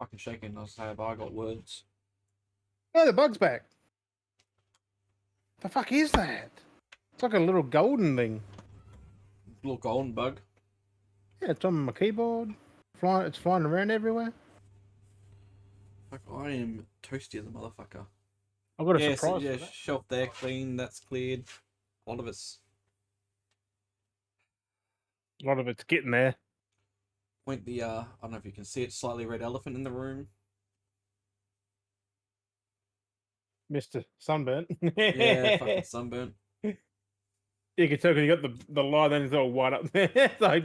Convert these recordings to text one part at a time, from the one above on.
fucking shaking. I say, but I got words. Oh, the bug's back. The fuck is that? It's like a little golden thing. Little golden bug. Yeah, it's on my keyboard. It's flying around everywhere. Fuck, I am toasty as a motherfucker. I've got a Yeah, so, surprise yeah, for that. shelf there, clean. That's cleared. A lot of it's A lot of it's getting there. point the I don't know if you can see it, slightly red elephant in the room. Mr. Sunburnt. Yeah, fucking sunburnt. You can tell because you got the line, then it's all white up there. It's like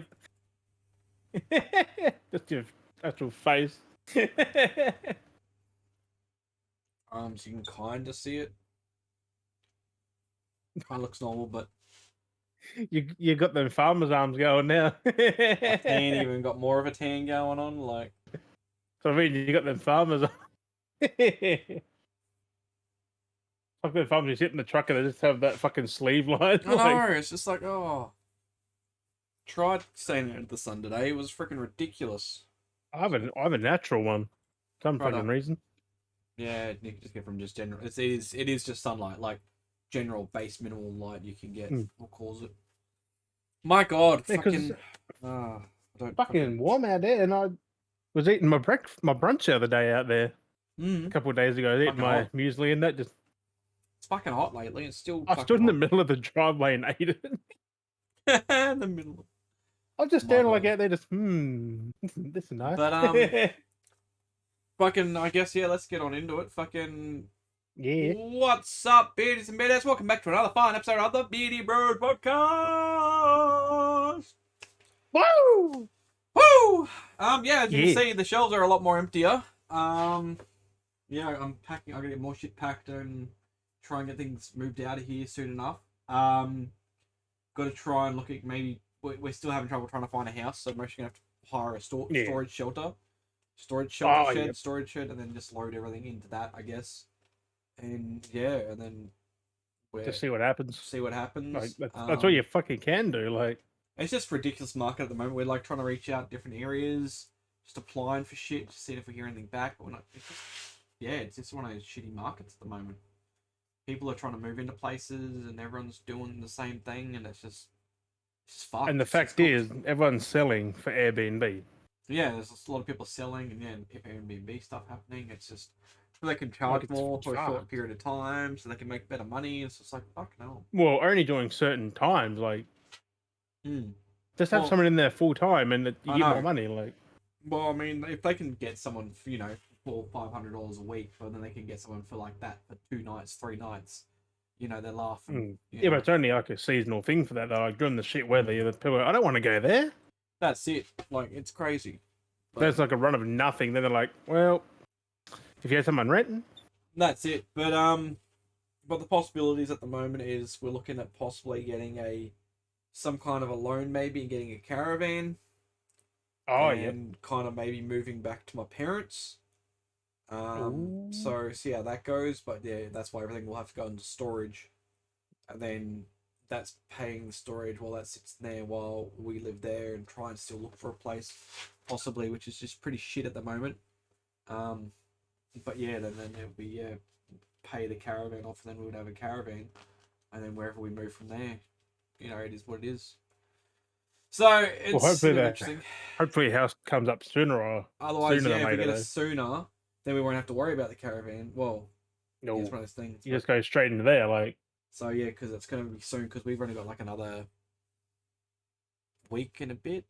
just your actual face. So you can kind of see it. Kind of looks normal, but you got them farmer's arms going now. my tan even got more of a tan going on. Like, So I mean, you got them farmers. Like the farmers, you sit in the truck and they just have that fucking sleeve line. I know, it's just like, oh. Tried staying out in the sun today. It was freaking ridiculous. I have a natural one. Some Right fucking on. reason. Yeah, you can just get from just general. It is just sunlight, like general base minimal light you can get. We'll call it. My God, Yeah, fucking. it's I don't fucking warm out there, and I was eating my brunch the other day out there. A Mm, couple of days ago, I was eating Fucking my hot. muesli and that just. it's fucking hot lately. It's still. I fucking stood in the hot. middle of the driveway and ate it. In the middle. I was just My standing like God. out there, just this is nice. But fucking. I guess yeah. Let's get on into it. Fucking. Yeah. What's up, beardies and beardettes? Welcome back to another fine episode of the Beardy Bros Podcast. Woo! Woo! Yeah, as you Yeah. can see, the shelves are a lot more emptier. Yeah, I'm packing. I'm gonna get more shit packed and try and get things moved out of here soon enough. Got to try and look at maybe we're still having trouble trying to find a house, so I'm actually gonna have to hire a storage shelter, Yep. storage shed, and then just load everything into that, I guess. And yeah, and then Just see what happens. See what happens. Like that's all you fucking can do. Like it's just ridiculous market at the moment. We're like trying to reach out different areas, just applying for shit, just seeing if we hear anything back. But we're not. It's just, yeah, it's just one of those shitty markets at the moment. People are trying to move into places, and everyone's doing the same thing, and it's just fucked. and the fact is, everyone's selling for Airbnb. Yeah, there's a lot of people selling, and yeah, if Airbnb stuff happening, it's just they can charge more for a short period of time, so they can make better money. It's just like fuck no. Well, only doing certain times, like just have someone in there full time, and you get more money. Like, well, I mean, if they can get someone, for, $400-$500 a week, but then they can get someone for like that for 2 nights, 3 nights. They're laughing. Yeah, but it's only like a seasonal thing for that. Though, like during the shit weather, the people, I don't want to go there. That's it. Like it's crazy. But there's like a run of nothing. Then they're like, well, if you had someone renting, that's it. But the possibilities at the moment is we're looking at possibly getting some kind of a loan, maybe, and getting a caravan. And kind of maybe moving back to my parents. So see how that goes, but yeah, that's why everything will have to go into storage, and then that's paying the storage while that sits there while we live there and try and still look for a place, possibly, which is just pretty shit at the moment. But yeah, then it'll be pay the caravan off, and then we would have a caravan, and then wherever we move from there, it is what it is. So it's hopefully a house comes up sooner or otherwise, sooner if than we later, get it sooner, then we won't have to worry about the caravan. Well, no, it's one of those things. You just go straight into there, like. So yeah, because it's going to be soon. Because we've only got like another week and a bit,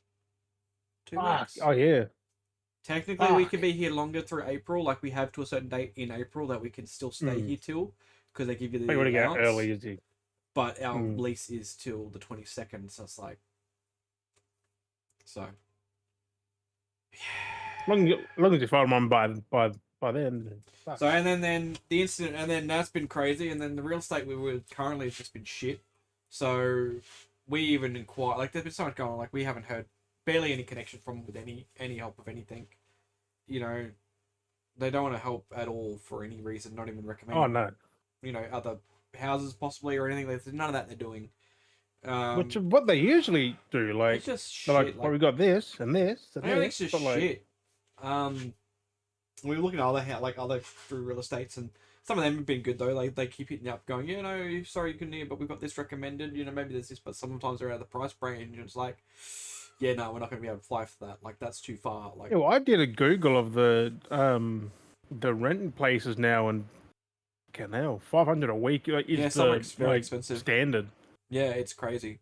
2 weeks. Oh yeah. Technically, we can be here longer through April. Like we have to a certain date in April that we can still stay here till, because they give you the. You want to go early, is it? But our lease is till the 22nd, so it's like. So. Long as you find one by then. So and then the incident, and then that's been crazy, and then the real estate we were currently has just been shit. So we even inquire, like there's been so much going on, like we haven't heard barely any connection from with any help of anything. They don't want to help at all for any reason, not even recommend. Oh no. Other houses possibly or anything. There's none of that they're doing. Which is what they usually do. Like, it's just shit. Like, well, we got this and this. And everything's just shit. we were looking at other through real estates, and some of them have been good though. Like they keep hitting you up, going, yeah, no, sorry you couldn't hear, but we've got this recommended. You know, maybe there's this, but sometimes they're out of the price range, and it's like, yeah, no, we're not going to be able to fly for that. Like that's too far. Like, Yeah, well, I did a Google of the renting places now, and hell, 500 a week is yeah, some are the very expensive. standard. Yeah, it's crazy.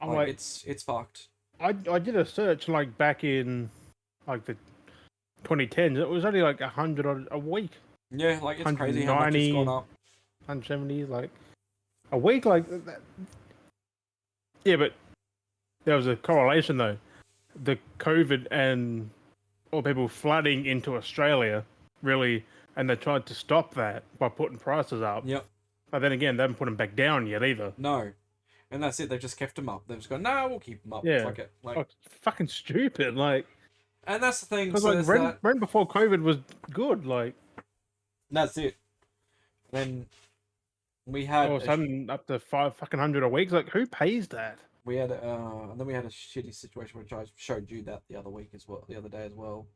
I'm Like like, it's fucked. I did a search like back in like the 2010s. It was only like 100 a week, Yeah, like it's crazy how much it's gone 190, up. 170, like a week, like that. Yeah, but there was a correlation though. The COVID and all people flooding into Australia really, and they tried to stop that by putting prices up. Yep. But then again, they haven't put them back down yet either. No, and that's it. They've just kept them up. They've just gone, no, we'll keep them up. Yeah, Fuck it. Like, like fucking stupid. Like, and that's the thing. because So like there's rent, that. rent before COVID was good. Like, That's it. Then we all had of a sudden up to 500 a week. It's like, who pays that? and then we had a shitty situation which I showed you that the other week as well, the other day as well.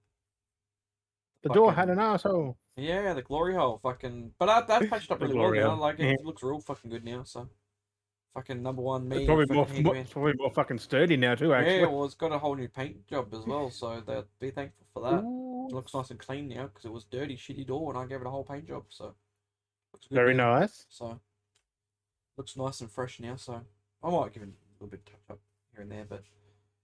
The door Fucking had an asshole. yeah, the glory hole, fucking. But that's patched up The really well glory now. hole. Like Yeah. it looks real fucking good now. So fucking number one, It's me, probably fucking handyman. it's probably more fucking sturdy now too. Actually, Yeah, well, it's got a whole new paint job as well, so they'll be thankful for that. Ooh, It looks nice and clean now because it was dirty, shitty door, and I gave it a whole paint job, so looks good very now. nice. So looks nice and fresh now. So I might give it a little bit of touch up here and there, but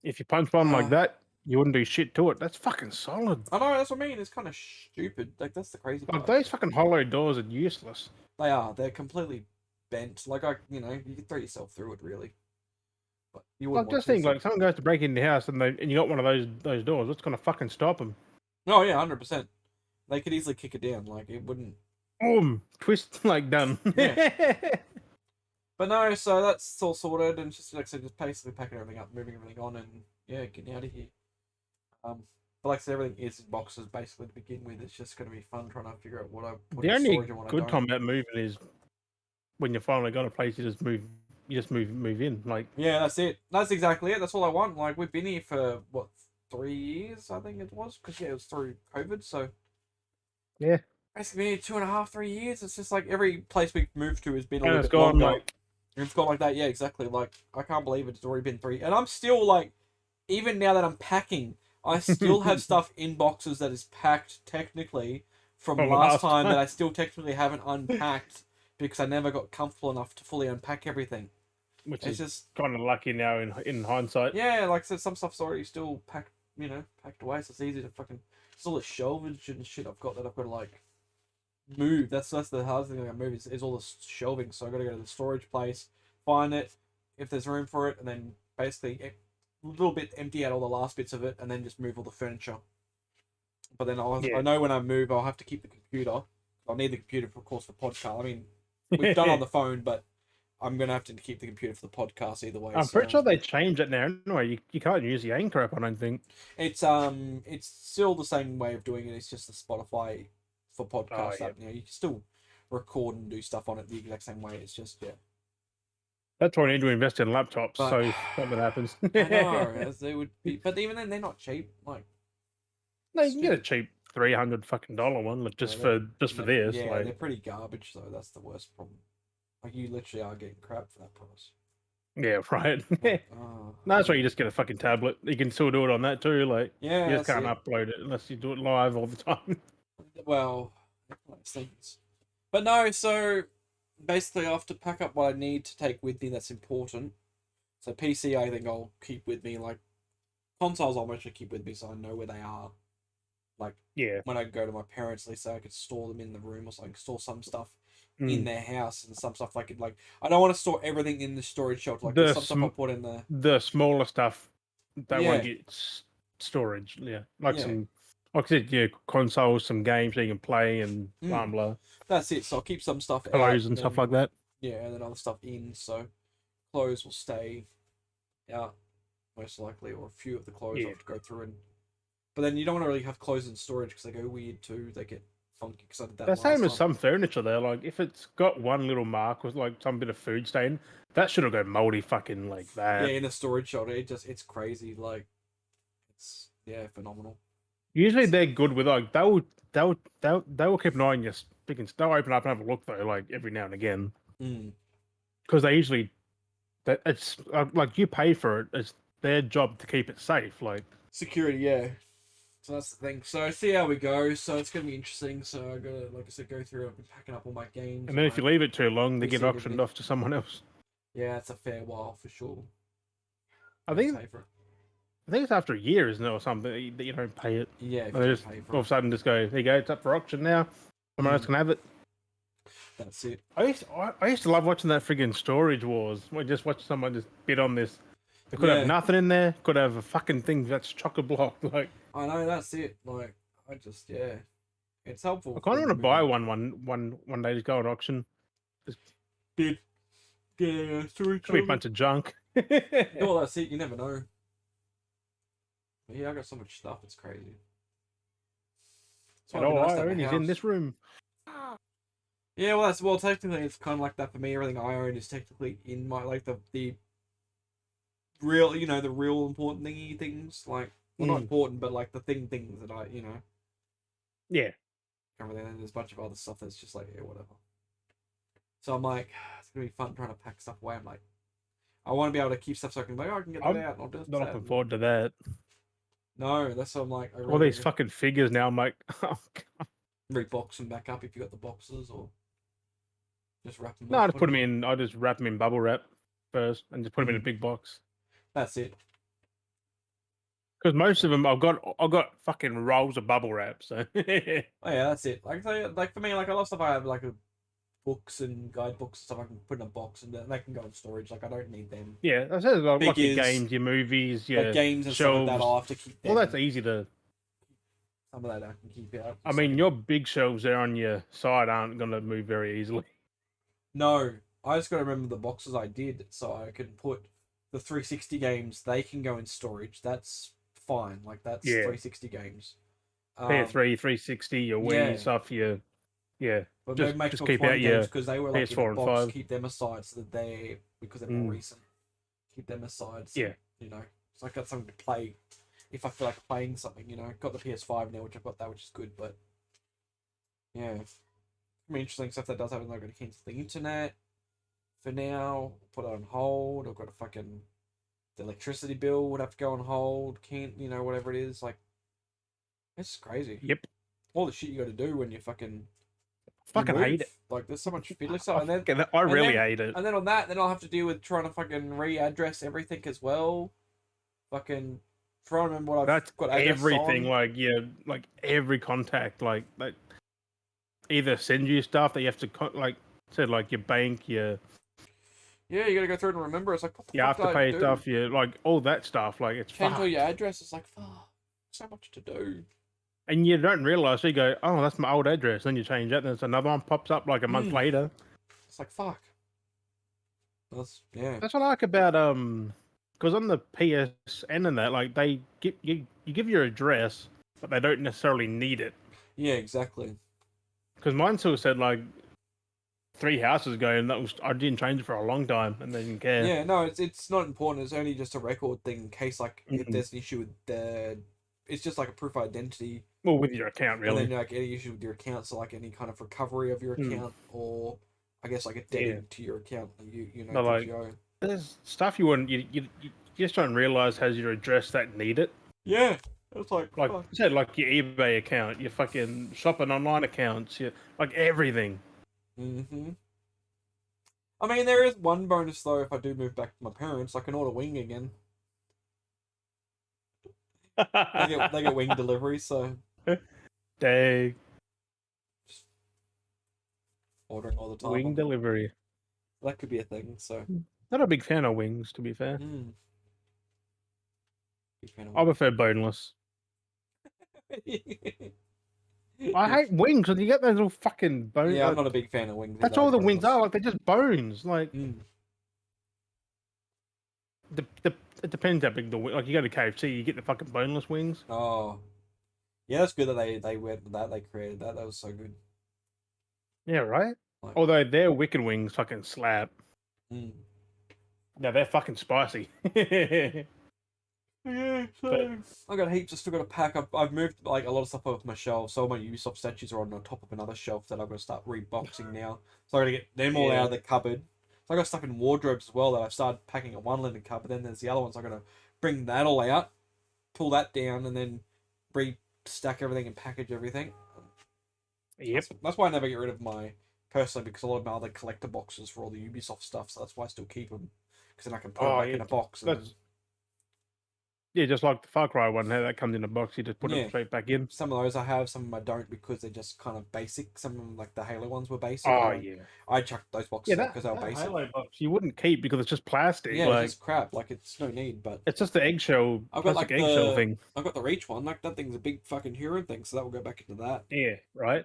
If you punch one like Uh, that, you wouldn't do shit to it. That's fucking solid. I know that's what I mean. It's kind of stupid. Like that's the crazy Like part. those fucking hollow doors are useless. They are. They're completely bent. Like you could throw yourself through it really, but you wouldn't Like want just to. think, So. like someone goes to break into the house and you got one of those doors. What's gonna fucking stop them? Oh yeah, 100%. They could easily kick it down. Like it wouldn't. Boom, twist, like done. But no, so that's all sorted, and it's just like I said, just basically packing everything up, moving everything on, and yeah, getting out of here. But like I said, everything is in boxes basically to begin with. It's just going to be fun trying to figure out what I put The in only storage and what I good don't. time about moving is when you finally got a place. You just move in. Like, Yeah, that's it. That's exactly it. That's all I want. Like we've been here for what 3 years, I think it was, because yeah, it was through COVID. So yeah, basically, been here 2.5, 3 years. It's just like every place we've moved to has been a and little it's bit gone longer. like It's gone like that. Yeah, exactly. Like I can't believe it's already been 3, and I'm still like, even now that I'm packing, I still have stuff in boxes that is packed technically from from the last last time that time. I still technically haven't unpacked because I never got comfortable enough to fully unpack everything. Which It's is just kind of lucky now in hindsight. yeah, like I said, some stuff's already still packed, packed away, so it's easy to fucking. It's all the shelvage and shit I've got that I've got to like move. That's the hardest thing I move is all the shelving. So I got to go to the storage place, find it, if there's room for it, and then basically a little bit empty out all the last bits of it, and then just move all the furniture. But then I Yeah. know when I move, I'll have to keep the computer. I'll need the computer, of course, for podcast. I mean, we've done on the phone, but I'm gonna have to keep the computer for the podcast either way. I'm So pretty sure they changed it now. Anyway, you can't use the anchor app. I don't think. it's still the same way of doing it. It's just the Spotify for podcast yeah. app. You can still record and do stuff on it the exact same way. It's just yeah. That's why I need to invest in laptops. But- So if something happens. I know as they would be, but even then they're not cheap. Like No, you can get a cheap $300 fucking one, like just yeah, for this. Yeah, like, they're pretty garbage though. That's the worst problem. Like you literally are getting crap for that price. yeah, right. Oh, No, that's why you just get a fucking tablet. You can still do it on that too. Like, yeah, you just that's can't it. upload it unless you do it live all the time. Well, those things. But no, so basically I have to pack up what I need to take with me that's important. So PC I think I'll keep with me, like consoles I'll mostly keep with me so I know where they are. Like Yeah. when I go to my parents, at least so I could store them in the room or something, store some stuff in their house and some stuff like I don't want to store everything in the storage shelf. Like there's some stuff I'll put in the smaller stuff that Yeah. won't get storage. Yeah, like Yeah. some, like I said, yeah, consoles, some games that you can play, and blah blah, That's it. So I'll keep some stuff out clothes and stuff like that. Yeah, and then other stuff in. So clothes will stay out most likely, or a few of the clothes I Yeah. have to go through. But then you don't want to really have clothes in storage because they go weird too. They get funky because I did that The last same as time. some furniture there. Like if it's got one little mark with like some bit of food stain, that should have gone moldy fucking like that. Yeah, in a storage shelter, it's crazy. Like it's phenomenal. Usually they're good with like they will keep an eye on your speaking. They'll open up and have a look though, like every now and again, Mm. because they usually that it's like you pay for it. It's their job to keep it safe. Like, Security, yeah. So that's the thing. So see how we go. So it's gonna be interesting. So I gotta, like I said, go through. I've been packing up all my games and and then if my you leave it too long, they get PC and auctioned everything. off to someone else. Yeah, it's a fair while for sure. I Gotta think pay for it. I think it's after a year, isn't it, or something that you don't pay it. Yeah, if And you they don't just pay for all it. of a sudden just go, there you go, it's up for auction now. Someone else Mm. can have it. That's it. I used to love watching that friggin' Storage Wars. We just watch someone just bid on this. They could have Yeah, nothing in there. Could have a fucking thing that's chock a block. Like, I know. That's it. Like, I just, yeah, it's helpful I kind of when want you're to buy moving. one day. Just go at auction. Just Bid. Yeah, storage could be a server. bunch of junk. Well, that's it. You never know. But yeah, I got so much stuff. It's crazy. That's why And it'd be all nice I to have a own is in house. this room. Yeah, well, that's, well, technically, it's kind of like that for me. Everything I own is technically in my, like, the real, the real important thingy things. Like, well, not Mm, important, but like the things that I. yeah. Everything. And there's a bunch of other stuff that's just like, yeah, whatever. So I'm like, it's gonna be fun trying to pack stuff away. I'm like, I want to be able to keep stuff so I can be like, oh, I can get that I'm out and I'll do not that. looking forward to that. No, that's what I'm like. I All really these fucking figures now. I'm like, oh, God. rebox them back up if you got the boxes, or just wrap them No, up, I just put put them them in. in. I just wrap them in bubble wrap first and just put them in a Mm, big box. that's it. Because most of them, I've got fucking rolls of bubble wrap. So Oh yeah, that's it. Like for me, like a lot of stuff I have like books and guidebooks and stuff I can put in a box and they can go in storage. Like I don't need them. yeah, I said like your Figures, games, your movies, like your games and stuff like that, shelves. I'll have to keep Well, that's them. easy to. Some of that I can keep out. I So I mean, can. your big shelves there on your side aren't gonna move very easily. No, I just got to remember the boxes I did, so I can put the 360 games. They can go in storage. That's fine. Like that's Yeah, 360 games. PS3, 360, your Wii Yeah, stuff, yeah. but maybe Just make just Xbox keep One out games your because they were like in a PS4 and box. 5. Keep them aside so that because they're more Mm, recent. Keep them aside. So yeah, so I got something to play if I feel like playing something. Got the PS5 now, which I've got that, which is good. But yeah, it's gonna be interesting stuff that does happen. I'm gonna cancel the internet for now. Put it on hold. I've got a fucking the electricity bill would have to go on hold. Can't whatever it is. Like it's just crazy. yep. All the shit you got to do when you Fucking hate move. it. Like there's so much fiddly I stuff, I and really then hate it. and then on that, then I'll have to deal with trying to fucking readdress everything as well. Fucking trying to remember what I've That's got address everything. on. Like yeah, like every contact, like either send you stuff that you have to like said like your bank, Yeah, you gotta go through it and remember. It's like what the your fuck did I afterpay do? stuff, like all that stuff. Like it's Change all your fucked. address. It's like fuck, so much to do. And you don't realize. So you go, oh, that's my old address. Then you change that. Then there's another one pops up like a month Mm. later. It's like fuck. Yeah. That's what I like about because on the PSN and that, like they give you give your address, but they don't necessarily need it. Yeah, exactly. Because mine still said like 3 houses ago, and that was I didn't change it for a long time, and they didn't care. Yeah, no, it's not important. It's only just a record thing in case like if Mm. there's an issue with it's just like a proof of identity, Well, with your account, and then really. like any issue with your account, so like any kind of recovery of your Mm. account, or I guess like a Yeah, debit to your account that but that like you owe. there's stuff you wouldn't you just don't realize has your address that need it. Yeah, it's like Like fuck. you said, like your eBay account, your fucking shopping online accounts, your like everything. Mm-hmm. I mean, there is one bonus though. If I do move back to my parents, I can order wing again. They get wing delivery, so Dang, just ordering all the time. wing delivery. That could be a thing. So, Not a big fan of wings, to be fair. mm, big fan of I wings. prefer boneless. I hate wings because you get those little fucking bones. Yeah, I'm not a big fan of wings That's either. all the wings Boneless. are. Like they're just bones. Like Mm. it depends how big the wing. Like you go to KFC, you get the fucking boneless wings. Oh, yeah, that's good that they went that they created that. That was so good. Yeah, right. Like, Although their wicked wings fucking slap. mm. No, they're fucking spicy. Yeah, But so I got heaps. I still got to pack. I've moved like a lot of stuff off my shelf. So all my Ubisoft statues are on top of another shelf that I've got to start reboxing now. So I got to get them all out yeah, of the cupboard. So I got stuff in wardrobes as well that I've started packing in one linen cupboard. Then there's the other ones. I got to bring that all out, pull that down, and then re-stack everything and package everything. yep. That's why I never get rid of my personally because a lot of my other collector boxes for all the Ubisoft stuff. So that's why I still keep them because then I can put them Oh, back yeah. in a box and then That's yeah, just like the Far Cry one, how that comes in a box, you just put it yeah. straight back in. Some of those I have, some of them I don't because they're just kind of basic. Some of them, like the Halo ones, were basic. Oh yeah, I chucked those yeah. boxes out That because they were that basic. Halo box you wouldn't keep because it's just plastic. Yeah, it's Like just crap. Like it's no need. But it's just the eggshell, I've got plastic like eggshell thing. I've got the Reach one. Like that thing's a big fucking Huron thing, so that will go back into that. Yeah, right.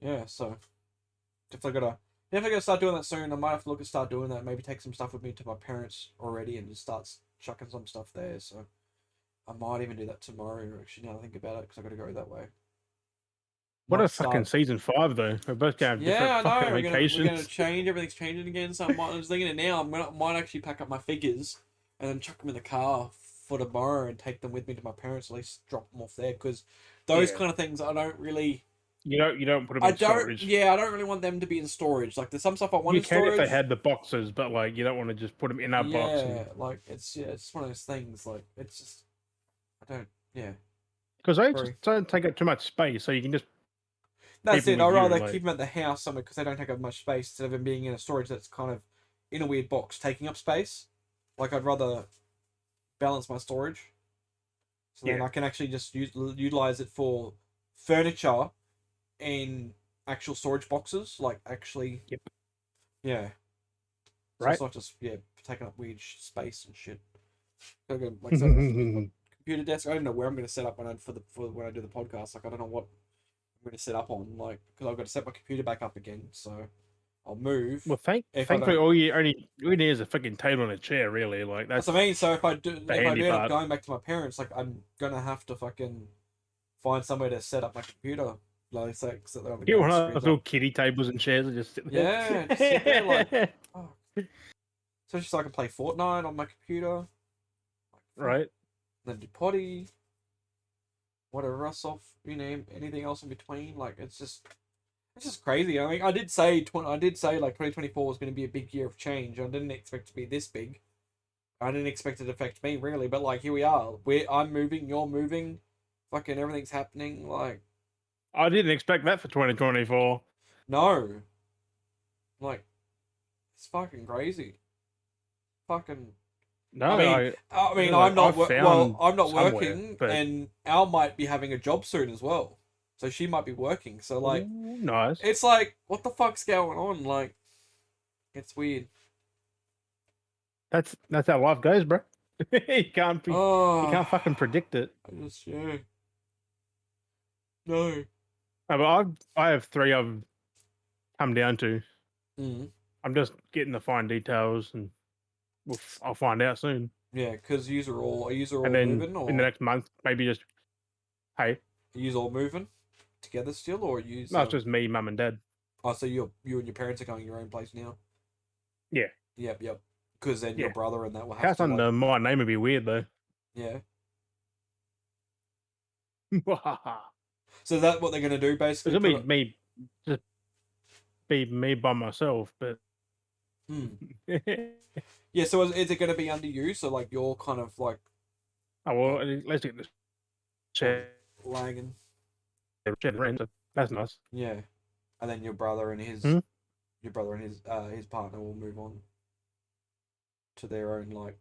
Yeah, so definitely gotta start doing that soon. I might have to look at start doing that. Maybe take some stuff with me to my parents already and just start chucking some stuff there. So I might even do that tomorrow. Actually, now that I think about it, because I got to go that way. What a Might fucking start. season 5 though. We're both going to have different Yeah, I fucking know. We're gonna locations. change. Everything's changing again. So I was thinking it now. Might actually pack up my figures and then chuck them in the car for tomorrow and take them with me to my parents. At least drop them off there because those Yeah. kind of things I don't really. You don't put them I in don't. storage. Yeah, I don't really want them to be in storage. Like there's some stuff I want You in can if they storage. had the boxes, but like you don't want to just put them in a box Yeah, and like it's one of those things. Like it's just I don't. Yeah, because they just sorry. don't take up too much space, so you can just keep That's them it. with I'd you. rather Like keep them at the house somewhere because they don't take up much space instead of them being in a storage that's kind of in a weird box taking up space. Like I'd rather balance my storage so then yeah, I can actually just utilize it for furniture and actual storage boxes. Like actually, yep, yeah. So right. it's not just taking up weird space and shit. Like I said, I have to use my computer desk. I don't know where I'm going to set up for when I do the podcast. Like I don't know what I'm going to set up on. Like because I've got to set my computer back up again. So I'll move Well, if I thankfully, don't. all you need is a fucking table and a chair. Really, like That's that's what I mean. So the if I handy do end up part. going back to my parents, like I'm gonna have to fucking find somewhere to set up my computer. Like so that I'm Get going one to of screens those little up. kiddie tables and chairs and just sit Yeah, just sit there like there. oh. So just so I can play Fortnite on my computer. Like, fuck. Right. Then do potty. Whatever else off, anything else in between. Like it's just crazy. I mean, I did say like 2024 was going to be a big year of change. I didn't expect it to be this big. I didn't expect it to affect me really, but like here we are. I'm moving, you're moving, fucking everything's happening. Like I didn't expect that for 2024. no, like it's fucking crazy. Fucking. No, I'm not. I've Well, found I'm not somewhere, working, but and Al might be having a job soon as well. So she might be working. So like, ooh, nice. it's like, what the fuck's going on? Like, it's weird. That's how life goes, bro. you Oh, can't fucking predict it. I just no. No, but I have 3 I've come down to. Mm. I'm just getting the fine details, and I'll find out soon. Yeah, because are you And all then moving in the or next month, maybe just hey, are you all moving together still or no, it's just me, mum, and dad. oh so you and your parents are going your own place now? Yeah, Yep. Because then your yeah. brother and that will have House to like under my name would be weird though. yeah. Because So is that what they're gonna do basically? it'll be me, just be me by myself. But Hmm. oh Yeah, so is it gonna be under you? So like you're kind of like well, let's get the chair lagging. rent. So that's nice. Yeah. And then your brother and Hmm? his partner will move on to their own like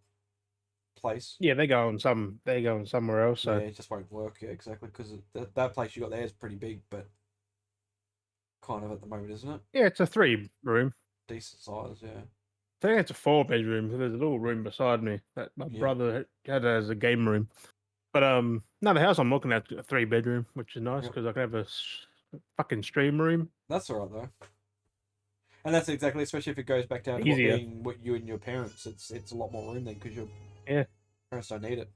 place. Yeah, they're going somewhere else. Yeah, So it just won't work. Yeah, exactly. Because that place you got there is pretty big, but kind of at the moment, isn't it? yeah, it's a 3 room. Decent size, yeah. I think it's a 4 bedroom. So there's a little room beside me that my Yeah. brother had as a game room. But no, the house I'm looking at is a 3 bedroom, which is nice Yep. because I can have a fucking stream room. That's all right though. And that's exactly, especially if it goes back down to Easier. what you and your parents. It's a lot more room then because your Yeah. parents don't need it.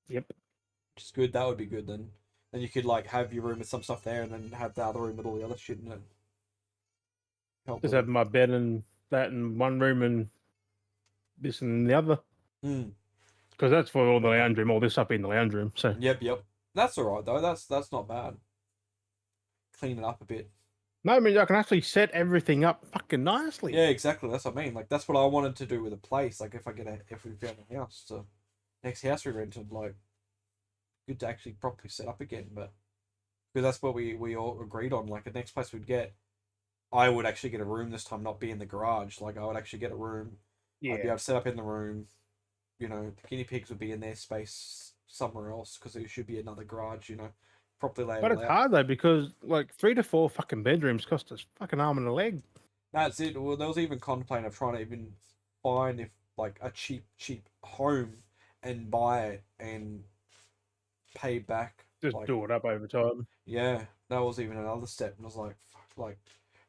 Yep. Which is good. That would be good then. Then you could like have your room with some stuff there, and then have the other room with all the other shit in it. Help Just with have it. my bed and that in one room and this in the other. Mm. Because that's for all the lounge room, all this up in the lounge room. So Yep. That's all right though. That's not bad. Clean it up a bit. no, I mean I can actually set everything up fucking nicely. Yeah, exactly. That's what I mean. Like that's what I wanted to do with a place. Like if we found a house, so next house we rented, like good to actually properly set up again. But because that's what we all agreed on. Like the next place we'd get, I would actually get a room this time, not be in the garage. Like I would actually get a room. I'd be able to set up in the room. You know, the guinea pigs would be in their space somewhere else because there should be another garage. You know, properly laid But all it's out. hard though because like 3 to 4 fucking bedrooms cost us fucking arm and a leg. That's it. Well, there was even contemplating of trying to even find if like a cheap home and buy it and pay back. Just Like do it up over time. yeah, that was even another step. And I was like, fuck, like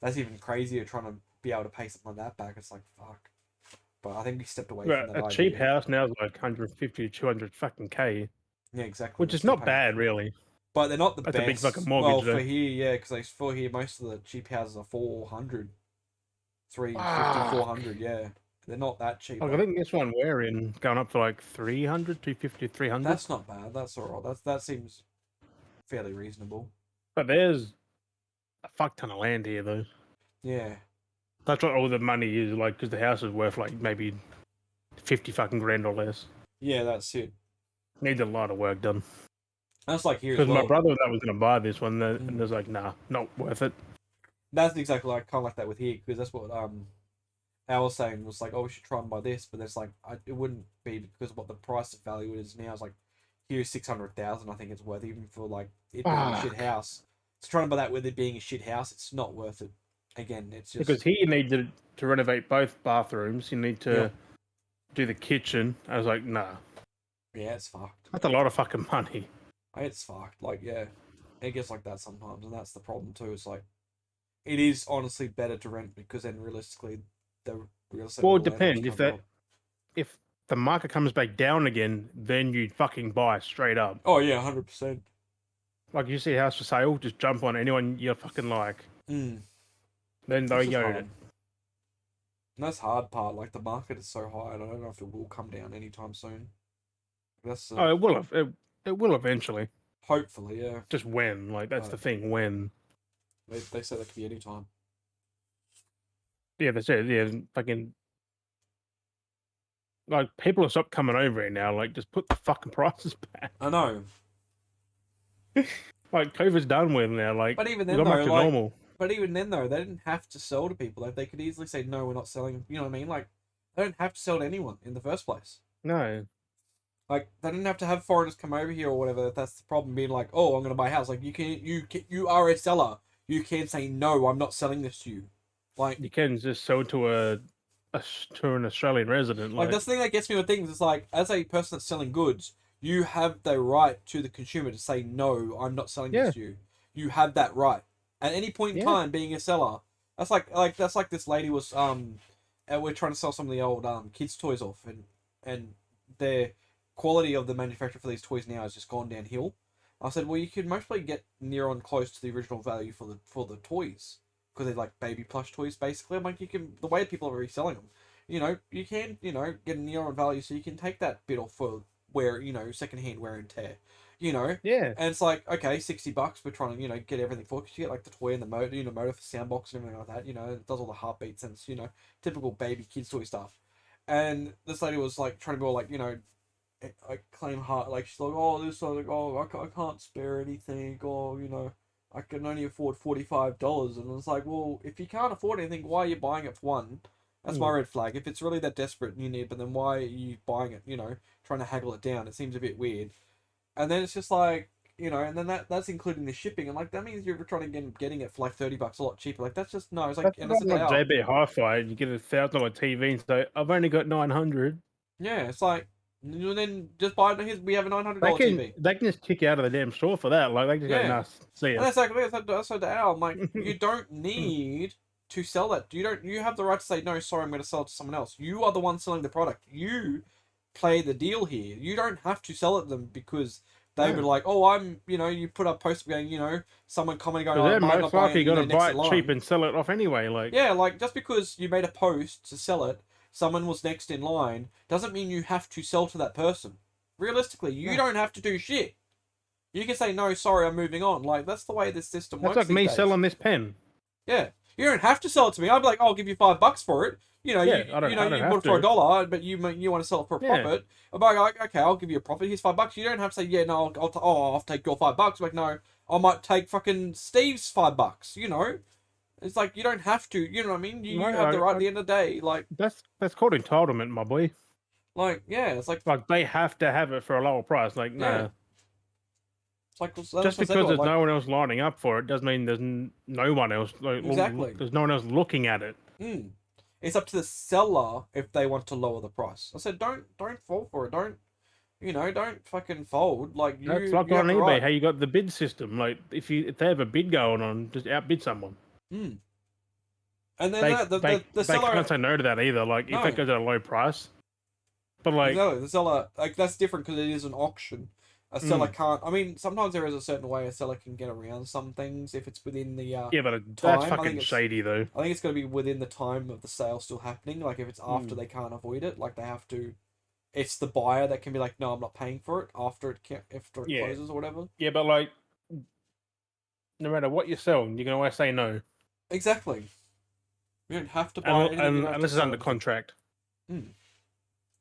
that's even crazier trying to be able to pay something like that back. It's like fuck. But I think we stepped away from But that a cheap idea. house now is like 150 to 200 fucking K, Yeah, exactly. which They're is still not paying. bad really. But they're not the That's a big fucking best. mortgage Well, though. for here, yeah, because for here most of the cheap houses are 400, 350, Fuck. 400. Yeah, they're not that cheap. Like, I think this one we're in going up for like 300, 250, 300. That's not bad. That's all right. That seems fairly reasonable. But there's a fuck ton of land here though. Yeah. That's what all the money is like because the house is worth like maybe 50 fucking grand or less. Yeah, that's it. Needs a lot of work done. That's like here as Because well. my brother that was going to buy this one, and there's like, nah, not worth it. That's exactly like kind of like that with here because that's what Al was saying was like, oh, we should try and buy this, but there's like it wouldn't be because of what the price of value is now. It's like here's 600,000. I think it's worth even for like it being a shit house. So trying to buy that with it being a shit house, it's not worth it. Again, it's just because here you need to renovate both bathrooms. You need to do the kitchen. I was like, nah, yeah, it's fucked. that's a lot of fucking money. It's fucked. Like yeah, it gets like that sometimes, and that's the problem too. It's like it is honestly better to rent because then realistically the real estate. Well, it depends if the market comes back down again, then you'd fucking buy straight up. Oh yeah, 100%. Like you see a house for sale, just jump on anyone you fucking like. Then they'll go it. And that's hard part. Like the market is so high, and I don't know if it will come down anytime soon. That's Oh, it will. It will eventually. hopefully, yeah. Just when? Like that's the thing. When? They say that could be any time. Yeah, that's it. Yeah, fucking. Like people have stopped coming over here now. Like just put the fucking prices back. I know. Like COVID's done with now. Like, but even then, though, like, normal. But even then, though, they didn't have to sell to people. Like they could easily say, "No, we're not selling." You know what I mean? Like they don't have to sell to anyone in the first place. No. Like they didn't have to have foreigners come over here or whatever. That's the problem. Being like, "Oh, I'm going to buy a house." Like you are a seller. You can't say no. I'm not selling this to you. Like you can just sell to to an Australian resident. Like that's the thing that gets me with things. It's like as a person that's selling goods, you have the right to the consumer to say no. I'm not selling this to you. You have that right at any point in time. Being a seller, that's like this lady was and we're trying to sell some of the old kids toys off, and their quality of the manufacturer for these toys now has just gone downhill. I said, well, you could mostly get near on close to the original value for the toys because they're like baby plush toys basically. I'm like, you can the way people are reselling them, you can get a near on value so you can take that bit off for wear secondhand wear and tear, Yeah. And it's like okay, $60 we're trying to get everything for because you get like the toy and the motor, motor for sound box and everything like that. It does all the heartbeats and it's typical baby kids toy stuff. And this lady was like trying to be all like I claim heart like she's like I can't spare anything or I can only afford $45 and it's like well if you can't afford anything why are you buying it for one? That's my red flag. If it's really that desperate and you need but then why are you buying it, trying to haggle it down? It seems a bit weird. And then it's just like and then that's including the shipping and like that means you're trying to getting it for like $30 a lot cheaper. Like that's just no, it's like That's and it's like JB Hi-Fi. You get a $1,000 TV and say, I've only got 900. Yeah, it's like then just buy it. We have a $900 TV. They can just kick out of the damn store for that. Like they just go, nah, see it. And that's like that's so to Al. I'm like, you don't need to sell that. You have the right to say no. Sorry, I'm going to sell it to someone else. You are the one selling the product. You play the deal here. You don't have to sell it to them because they were like, oh, I'm you put up posts going someone commenting going, they're most likely going to buy it cheap and sell it off anyway. Like yeah, like just because you made a post to sell it. someone was next in line doesn't mean you have to sell to that person. Realistically, you No. don't have to do shit. You can say no, sorry, I'm moving on. Like that's the way this system That's works like these me days. selling this pen. Yeah, you don't have to sell it to me. I'd be like, I'll give you $5 for it. You know, Yeah, I you know, don't you bought have it for to. $1, but you want to sell it for a Yeah. profit. I'm like, okay, I'll give you a profit. Here's $5. You don't have to say, yeah, no, I'll take your $5. Like, no, I might take fucking Steve's $5. You know, it's like you don't have to. You know what I mean? You No, have the right at the end of the day. that's called entitlement, my boy. Yeah, it's like Like they have to have it for a lower price. Like, yeah, nah. it's like that's Just what I said because to her, there's like no one else lining up for it doesn't mean there's no one else. Like, exactly. there's no one else looking at it. Mm. It's up to the seller if they want to lower the price. I said, don't fall for it. Don't fucking fold. Like That's like you have on the eBay. right. How you got the bid system? Like, if they have a bid going on, just outbid someone. Mm. And then They the they seller, can't say no to that either. Like, if no, it goes at a low price, but like, exactly. The seller, like that's different because it is an auction. A seller mm, can't. I mean, sometimes there is a certain way a seller can get around some things if it's within the yeah, but that's time. fucking shady though. I think it's going to be within the time of the sale still happening. Like if it's after Mm, they can't avoid it, like they have to. It's the buyer that can be like, no, I'm not paying for it after it yeah, closes or whatever. yeah, but like, no matter what you're selling, you can always say no, Exactly. You don't have to buy anything. You don't have to unless it's sell under anything. contract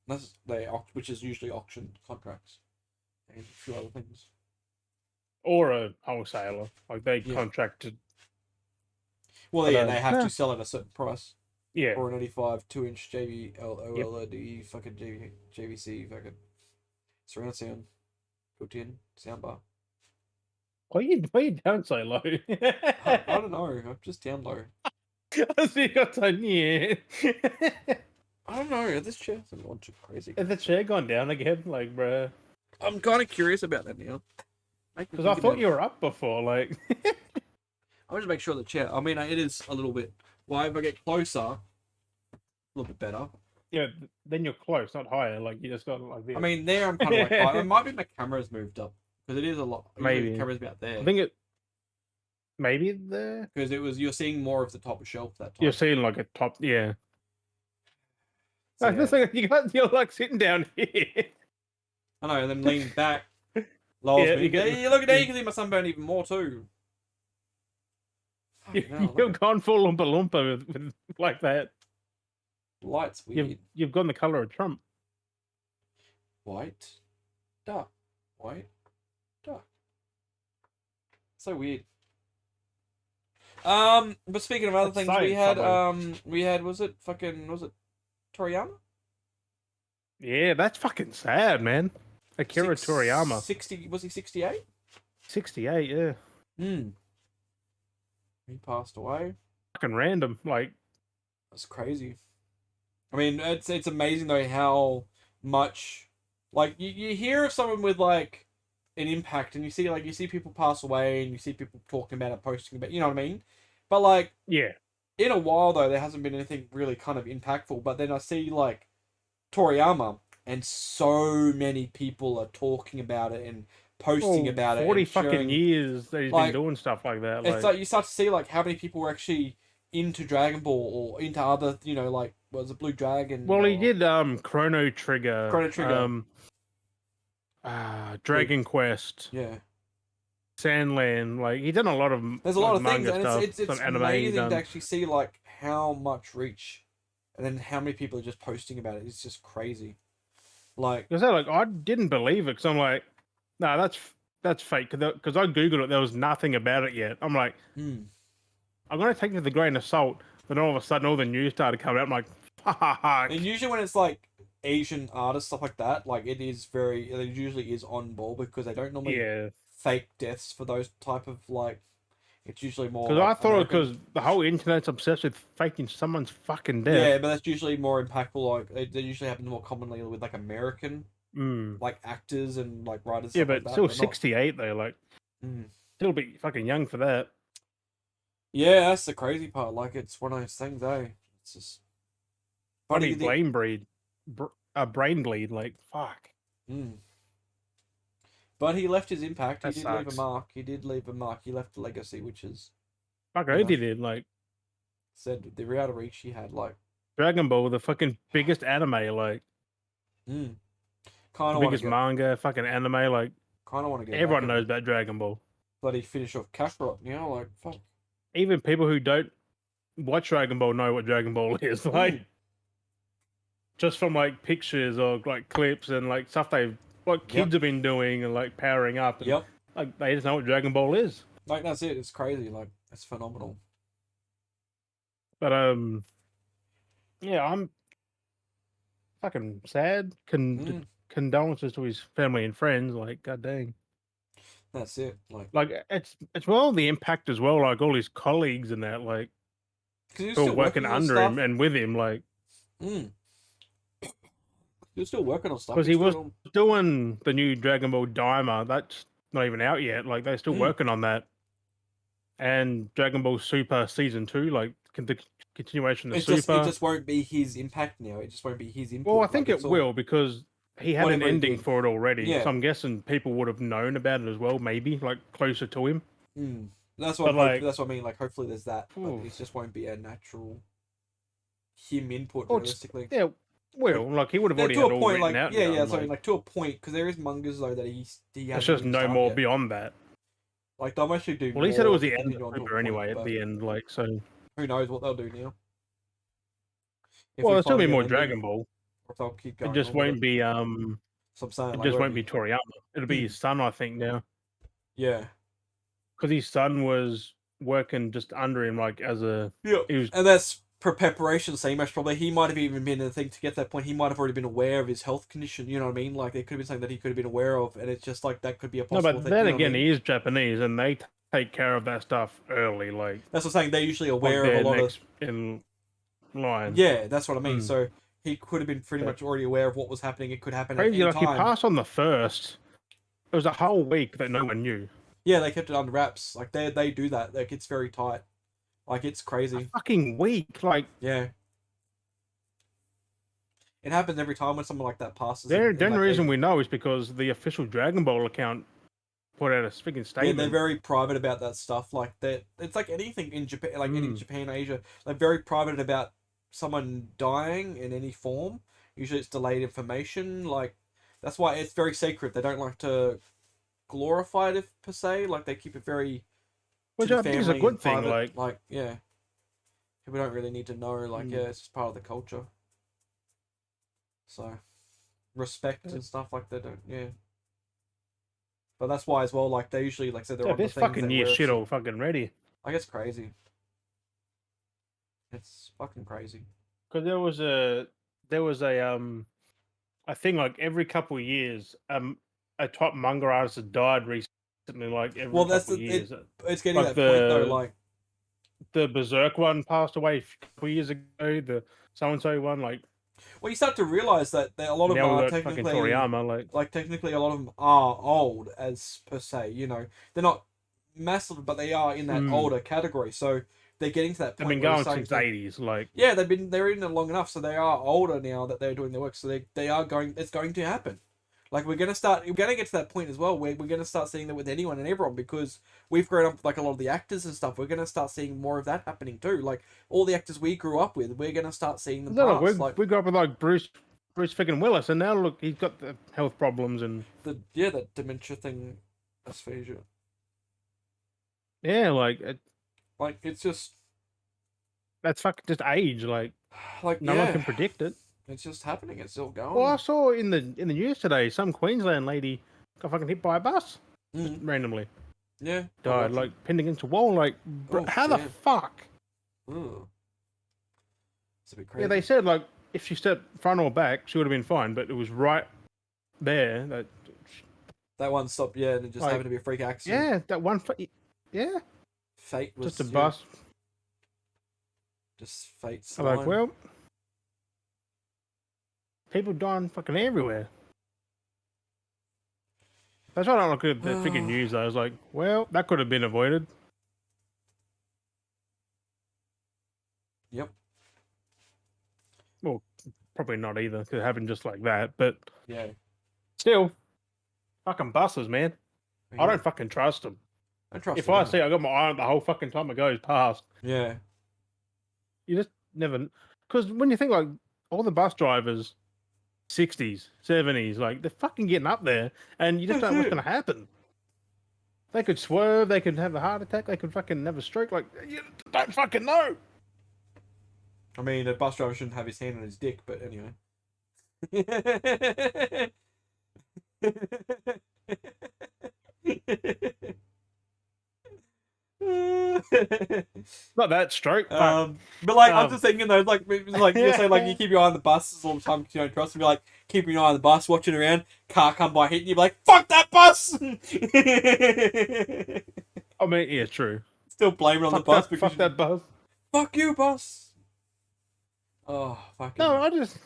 That's which is usually auction contracts and a few other things. or a wholesaler. Like they Yeah. contracted. Well, But, yeah, they have nah, to sell at a certain price yeah. for an 85 2-inch JBL Yep. OLED fucking JVC fucking surround sound built-in soundbar. Why you down so low? I don't know. I'm just down low. I see you got so near. I don't know. This chair hasn't gone too crazy. Has the chair gone down again? Like, bruh. I'm kind of curious about that now. Because I thought you were up before. Like, I'll just make sure the chair. I mean, it is a little bit. Well, if I get closer, a little bit better. yeah, then you're close, not higher. Like, you just got like this. I mean, there I'm kind of like. It might be my camera's moved up because it is a lot. Maybe. The camera's about there. I think it. Maybe there. Because you're seeing more of the top shelf that time. You're seeing like a top. Yeah. So, Like, this thing, you're like sitting down here. I know, and then lean back, lowers Yeah, me. you get- Yeah, look at there, you can see my sunburn even more too. Fucking hell, You've look at- gone full Oompa Loompa with like that. Light's weird. You've gone the color of Trump. White, dark, white, dark. So weird. But speaking of other That's things, science, we had was it Toriyama? Yeah, that's fucking sad, man. Akira Toriyama. 60, was he 68? 68, yeah. Hmm. He passed away. Fucking random. Like, That's crazy. I mean, it's amazing though how much like you hear of someone with like an impact and you see people pass away and you see people talking about it, posting about, you know what I mean? But like yeah. in a while though, there hasn't been anything really kind of impactful. But then I see like Toriyama and so many people are talking about it and posting about it. 40 and fucking sharing, years that he's like, been doing stuff like that. it's like you start to see like how many people were actually into Dragon Ball or into other, like was it Blue Dragon? well, he or did Chrono Trigger. Chrono Trigger. Dragon Quest, Yeah. Sandland. Like, he done a lot of There's a lot of things, manga and stuff, it's some anime amazing done. to actually see like how much reach, and then how many people are just posting about it. It's just crazy. Like, Because I didn't believe it because I'm like, no, that's fake. Because I googled it, there was nothing about it yet. I'm like, I'm gonna take it with a grain of salt. Then all of a sudden, all the news started coming out. I'm like, fuck. and usually when it's like Asian artists stuff like that, like it usually is on ball because they don't normally Yeah. fake deaths for those type of like. It's usually more. Because like, I thought American. because the whole internet's obsessed with faking someone's fucking death. Yeah, but that's usually more impactful. Like they usually happen more commonly with like American Mm. like actors and like writers. Yeah, stuff but like that, still not- 68 though. Like, still a bit fucking young for that. Yeah, that's the crazy part. Like, it's one of those things, eh? It's just. Funny the- brain bleed. Like, fuck. But he left his impact. He That did leave a sucks. mark. He did leave a mark. He left a legacy, which is Fuck, I hope he did. Like, said the amount of reach he had. Like, Dragon Ball, the fucking biggest anime, like Kind the of want to biggest get, manga, fucking anime, like kind of want to get back everyone knows and about Dragon Ball. bloody finish off Kakarot now. Like fuck. Even people who don't watch Dragon Ball know what Dragon Ball is. Like just from like pictures or like clips and like stuff what kids have been doing and like powering up. And, Yep. like they just know what Dragon Ball is. Like that's it. It's crazy. Like it's phenomenal. But yeah, I'm fucking sad. Condolences to his family and friends. Like, god dang. That's it. Like it's well the impact as well. Like all his colleagues and that, like because he was who are still working working on under stuff. him and with him, like He was still working on stuff. because he was doing the new Dragon Ball Daima. That's not even out yet. Like they're still working on that. And Dragon Ball Super Season 2, like the continuation of Super. It just won't be his impact now. It just won't be his input. Well, I think it will because he had an ending for it already. Yeah. So I'm guessing people would have known about it as well, maybe, like closer to him. That's what that's what I mean. Like hopefully there's that, but it just won't be a natural him input realistically. Yeah. Well, like he would have already had all written out. Sorry, like to a point, because there is mangas though that he has. It's just no more beyond that. Like they'll actually do. Well, he said it was the end of Super anyway. At the end, like so. Who knows what they'll do now? Well, there'll still be more Dragon Ball. Or if they'll keep going. It just won't be So I'm saying, it just won't be Toriyama. It'll be his son, I think now. Yeah. Because his son was working just under him, like as a and that's for preparation. So most probably he might have even been in the thing to get to that point. He might have already been aware of his health condition. You know what I mean? Like there could have been something that he could have been aware of, and it's just like that could be a possible. No, but then again, he is Japanese, and they take care of that stuff early. Like that's what I'm saying. They're usually aware of a lot of in line. Yeah, that's what I mean. So he could have been pretty much already aware of what was happening. It could happen crazy, at any time. He passed on the first. It was a whole week that no one knew. Yeah, they kept it under wraps. Like they do that. Like it's very tight. Like it's crazy. A fucking week. Like yeah. It happens every time when someone like that passes. The only reason we know is because the official Dragon Ball account put out a freaking statement. Yeah, they're very private about that stuff. Like that, it's like anything in Japan, like any Japan, Asia. They're very private about someone dying in any form. Usually, it's delayed information. Like that's why it's very secret. They don't like to glorify it per se. Like they keep it very. Which I think is a good thing. Like yeah, people don't really need to know. Like yeah, it's just part of the culture. So, respect and stuff like they don't, But that's why as well, like they usually, like I said, they're on the this things fucking year shit all fucking ready. Like it's crazy. It's fucking crazy. Because there was a thing like every couple of years, a top manga artist has died recently, like every couple of years. It's getting like that point though, like the Berserk one passed away a couple of years ago. The so and so one, like. Well, you start to realize that a lot of them are technically Toriyama, like technically a lot of them are old as per se. You know, they're not massive, but they are in that older category. So they're getting to that point. They've been going since the 80s, like yeah, they're in it long enough, so they are older now that they're doing their work. So they are going. It's going to happen. Like we're gonna get to that point as well where we're gonna start seeing that with anyone and everyone because we've grown up with like a lot of the actors and stuff. We're gonna start seeing more of that happening too. Like all the actors we grew up with, we're gonna start seeing them pass. We grew up with like Bruce freaking Willis, and now look, he's got the health problems and that dementia thing, aphasia. Yeah, like it's just that's fucking just age. Like no one can predict it. It's just happening. It's still going. Well, I saw in the news today some Queensland lady got fucking hit by a bus randomly. Yeah, died like pinned against a wall. Like, how the fuck? Ooh. It's a bit crazy. Yeah, they said like if she stepped front or back, she would have been fine, but it was right there that one stopped. Yeah, and it just happened to be a freak accident. Yeah, that one. Yeah, fate was just a bus. Just fate. I'm like, well. People dying fucking everywhere. That's why I don't look at the freaking news though. I was like, well, that could have been avoided. Yep. Well, probably not either. Could happen just like that, but yeah. Still, fucking buses, man. Yeah. I don't fucking trust them. If I see I got my eye on the whole fucking time it goes past. Yeah. You just never. Because when you think like all the bus drivers, 60s, 70s, like they're fucking getting up there, and you just don't know what's going to happen. They could swerve, they could have a heart attack, they could fucking have a stroke. Like, you don't fucking know. I mean, a bus driver shouldn't have his hand on his dick, but anyway. Not that stroke. But like I'm just thinking though, like you say, like you keep your eye on the buses all the time because you don't trust them. You're like keeping your eye on the bus, watching around, car come by hitting you, be like fuck that bus. I mean, yeah, true. Still blame it on the bus because fuck that bus. Fuck you, bus. Oh, fucking. No, I just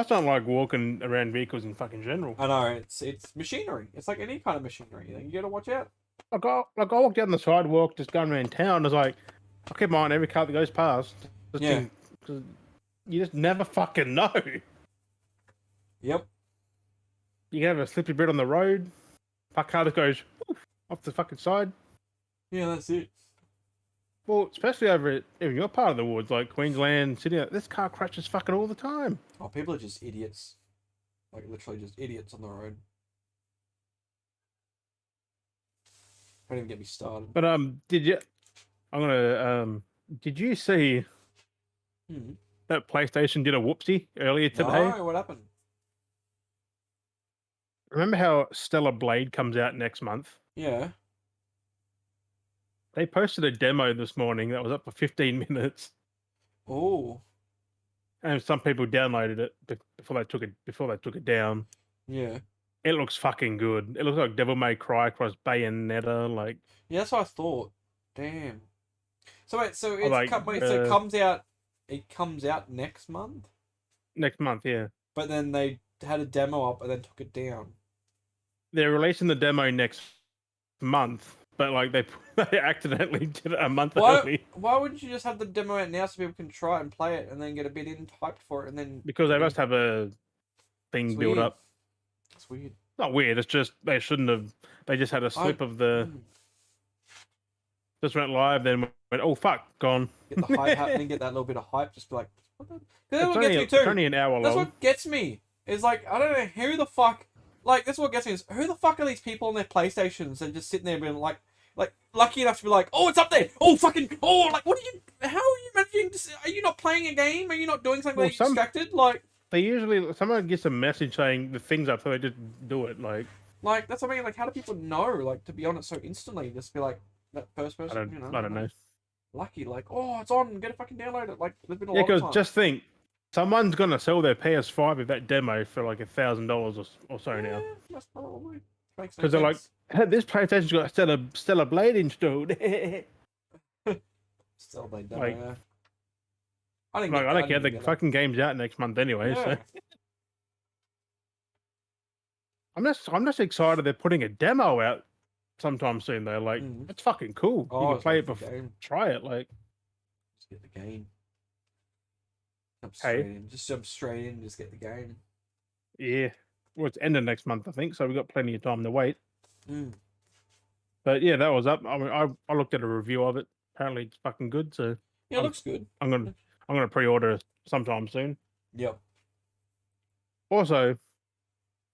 don't like walking around vehicles in fucking general. I know it's machinery. It's like any kind of machinery. You gotta watch out. Like I walk down the sidewalk, just going around town. It's like I keep my eye on every car that goes past. Yeah. Because you just never fucking know. Yep. You can have a slippery bit on the road. A car that goes off the fucking side. Yeah, that's it. Well, especially over in your part of the woods, like Queensland, Sydney, this car crashes fucking all the time. Oh, people are just idiots. Like literally just idiots on the road. Don't even get me started. But did you? I'm gonna Did you see that PlayStation did a whoopsie earlier today? No, what happened? Remember how Stellar Blade comes out next month? Yeah. They posted a demo this morning that was up for 15 minutes. Oh. And some people downloaded it before they took it down. Yeah. It looks fucking good. It looks like Devil May Cry cross Bayonetta, like. Yeah, that's what I thought. Damn. So wait, so it's like, so it comes out. It comes out next month. Next month, yeah. But then they had a demo up and then took it down. They're releasing the demo next month, but like they accidentally did it a month early. Why wouldn't you just have the demo out now so people can try it and play it and then get a bit in hyped for it and then? Because they must have a thing built up. It's weird. Not weird. It's just they shouldn't have. They just had a slip of the. Just went live, then went, oh fuck, gone. Get the hype happening, get that little bit of hype, just be like, what the? It's only an hour long. That's what gets me. Is like, I don't know who the fuck. Like, that's what gets me is who the fuck are these people on their PlayStations and just sitting there being like lucky enough to be like, oh, it's up there. Oh, fucking, oh, like, what are you? How are you managing to? Are you not playing a game? Are you not doing something? Well, are you distracted? Like, they usually someone gets a message saying the thing's up, so they just do it. Like that's what I mean. Like, how do people know? Like, to be honest, so instantly, just be like that first person. I don't know. Lucky, like, oh, it's on. Get it fucking download it. Like, there's been a lot of because time. just think, someone's gonna sell their PS5 with that demo for like $1,000 or so now. That's probably because they're like, hey, this PlayStation's got Stellar Blade installed. Stellar Blade demo. Like, yeah. I don't care. The fucking game's out next month anyway. Yeah. So. I'm just excited they're putting a demo out sometime soon though. Like, it's fucking cool. You can play it before, try it. Like, just get the game. Jump straight in, just get the game. Yeah. Well, it's ending next month, I think, so we've got plenty of time to wait. But yeah, that was up. I mean, I looked at a review of it. Apparently, it's fucking good. So yeah, it looks good. I'm gonna pre-order sometime soon. Yep. Also,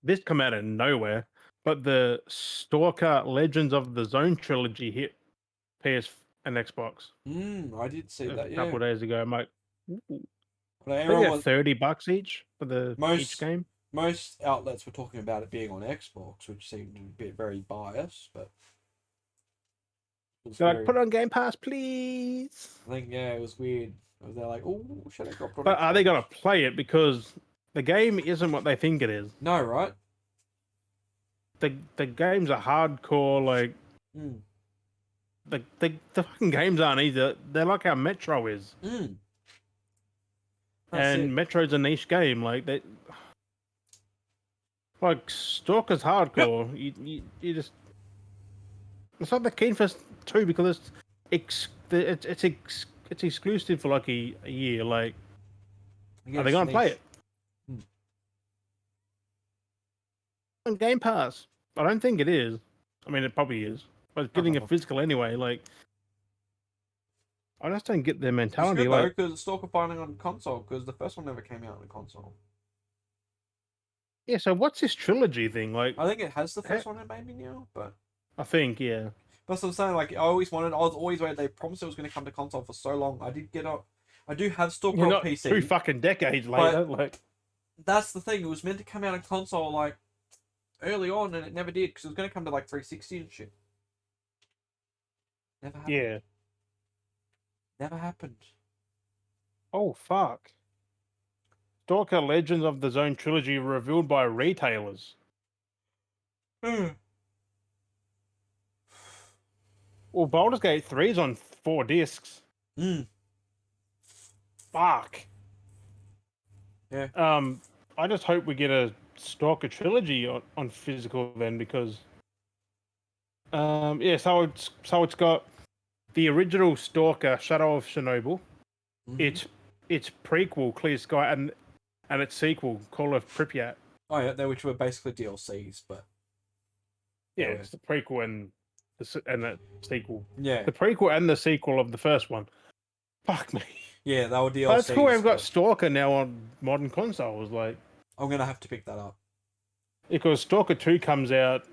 this come out of nowhere, but the Stalker Legends of the Zone trilogy hit PS and Xbox. I did see that. A couple of days ago, I'm like, ooh. They get $30 each for each game. Most outlets were talking about it being on Xbox, which seemed a bit very biased, but they're like, put it on Game Pass, please. I think it was weird. They're like, oh, should I drop it on But Xbox? are they gonna play it? Because the game isn't what they think it is. No, right? The games are hardcore, like the fucking games aren't either. They're like how Metro is. And Metro's a niche game, like that. Like Stalker's hardcore. You just. It's like the Keen Fest 2 because it's exclusive for like a year. Like, are they gonna play it? On Game Pass, I don't think it is. I mean, it probably is, but it's getting a physical anyway. Like, I just don't get their It's mentality. good though, Like, because Stalker finally on console, because the first one never came out on the console. yeah. So what's this trilogy thing? Like, I think it has the eh, first one in maybe now, but I think yeah. that's what I'm saying. Like I was always waiting. They promised it was going to come to console for so long. I do have Stalker You're on not two PC, fucking decades but later. Like, that's the thing. It was meant to come out on console like early on, and it never did because it was going to come to like 360 and shit. Never happened. yeah. Never happened. Oh fuck. Stalker Legends of the Zone trilogy revealed by retailers. Hmm. Well, Baldur's Gate 3 is on 4 discs. Mm. Fuck. Yeah. I just hope we get a Stalker trilogy on physical then, because yeah, so it's got the original Stalker Shadow of Chernobyl, Mhm. its prequel Clear Sky, and its sequel Call of Pripyat. Oh yeah, they which were basically DLCs, but Yeah, they were it's the prequel and the sequel. yeah, The prequel and the sequel of the first one. Fuck me. yeah, they were But it's cool DLCs. we've got But Stalker now on modern consoles, like, I'm gonna have to pick that up. because Stalker 2 comes out,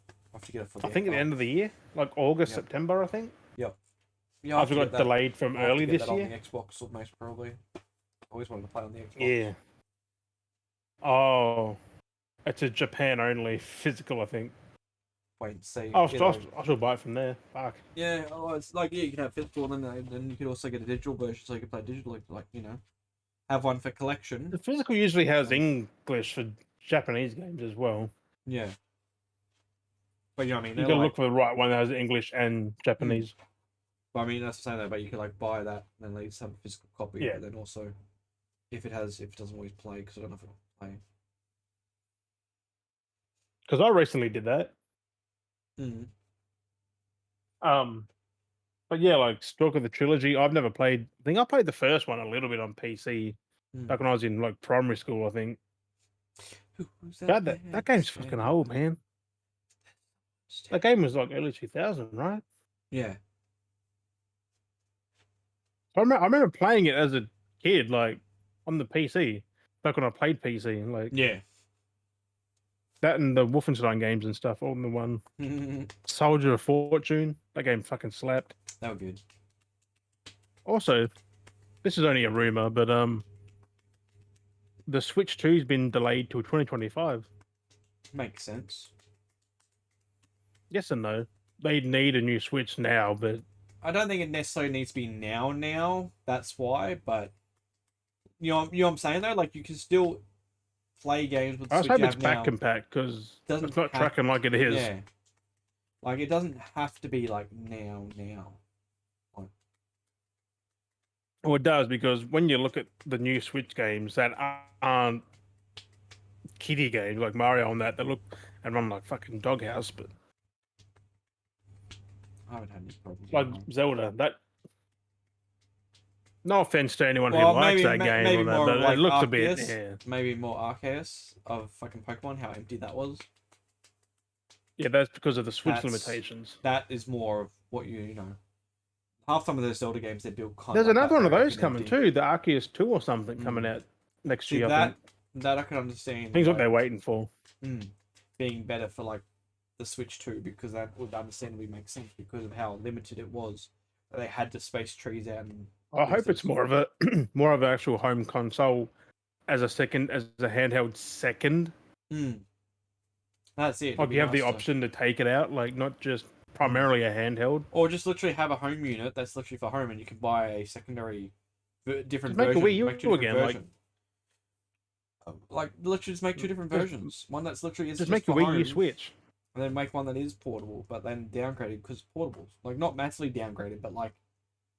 I have to get it for I the think, at the end of the year, like August, Yep. September, I think. Yep. Yeah, I have After to it get got that. delayed from I'll have to early get this that on year. the Xbox, most probably. Always wanted to play on the Xbox. Yeah. Oh, it's a Japan only physical, I think. Wait and see. Oh, Either way. I should buy it from there. Fuck. Yeah, oh, it's like yeah, you can have physical, and then you could also get a digital version, so you can play digitally. Like have one for collection. The physical usually has Um, English for Japanese games as well. Yeah, but you know what I mean. You They're gotta like, look for the right one that has English and Japanese. but I mean that's the same though. But you could like buy that and then just have a physical copy. Yeah. But then also, if it doesn't always play, because I don't know if it'll play. Because I recently did that. Mm. Um, but yeah, like Stalker the trilogy, I've never played. I think I played the first one a little bit on PC back Mm. when I was in like primary school. I think. Who's that? God, that game's fucking old, man. That game was like early 2000, right? Yeah. I remember playing it as a kid, like on the PC, back when I played PC, and like Yeah. that and the Wolfenstein games and stuff, all in the one. They Soldier of Fortune, that game fucking slapped. were good. Also, this is only a rumor, but the Switch 2's been delayed till 2025. Makes sense. Yes and no. They need a new Switch now, but I don't think it necessarily needs to be now. That's why, but you know what I'm saying though. Like you can still play games with the I just Switch hope you it's have back now. compact because Doesn't it's not have tracking like it is. Yeah. Like it doesn't have to be like now. Well, it does, because when you look at the new Switch games that aren't kiddie games like Mario and that look and run like fucking doghouse, but I haven't had any problems like with mine. Zelda, that. No offense to anyone who Well, likes that game maybe or that, more but of it like looks a bit. Arceus. Yeah, Maybe more Arceus of fucking Pokemon. How empty that was. yeah, that's because of the Switch That's limitations. that is more of what you know. Half some of those Zelda games they build kind There's of like another that, one of very those open coming empty. too, the Arceus 2 or something coming out next See year. I that think. I can understand. Things like, what they're waiting for. being better for like the Switch 2, because that would understandably make sense because of how limited it was. They had to space trees out and I do hope it's things. more of a more of an actual home console as a handheld second. That's it. It'd Like be you have the nice to- option to take it out, like not just primarily a handheld. or just literally have a home unit that's literally for home, and you can buy a secondary different Just make a version. Wii U Make two different again, like- versions. Like literally just make two different versions. One that's literally is Just just make a for Wii U home, Switch. and then make one that is portable, but then downgraded because portables. Like not massively downgraded, but like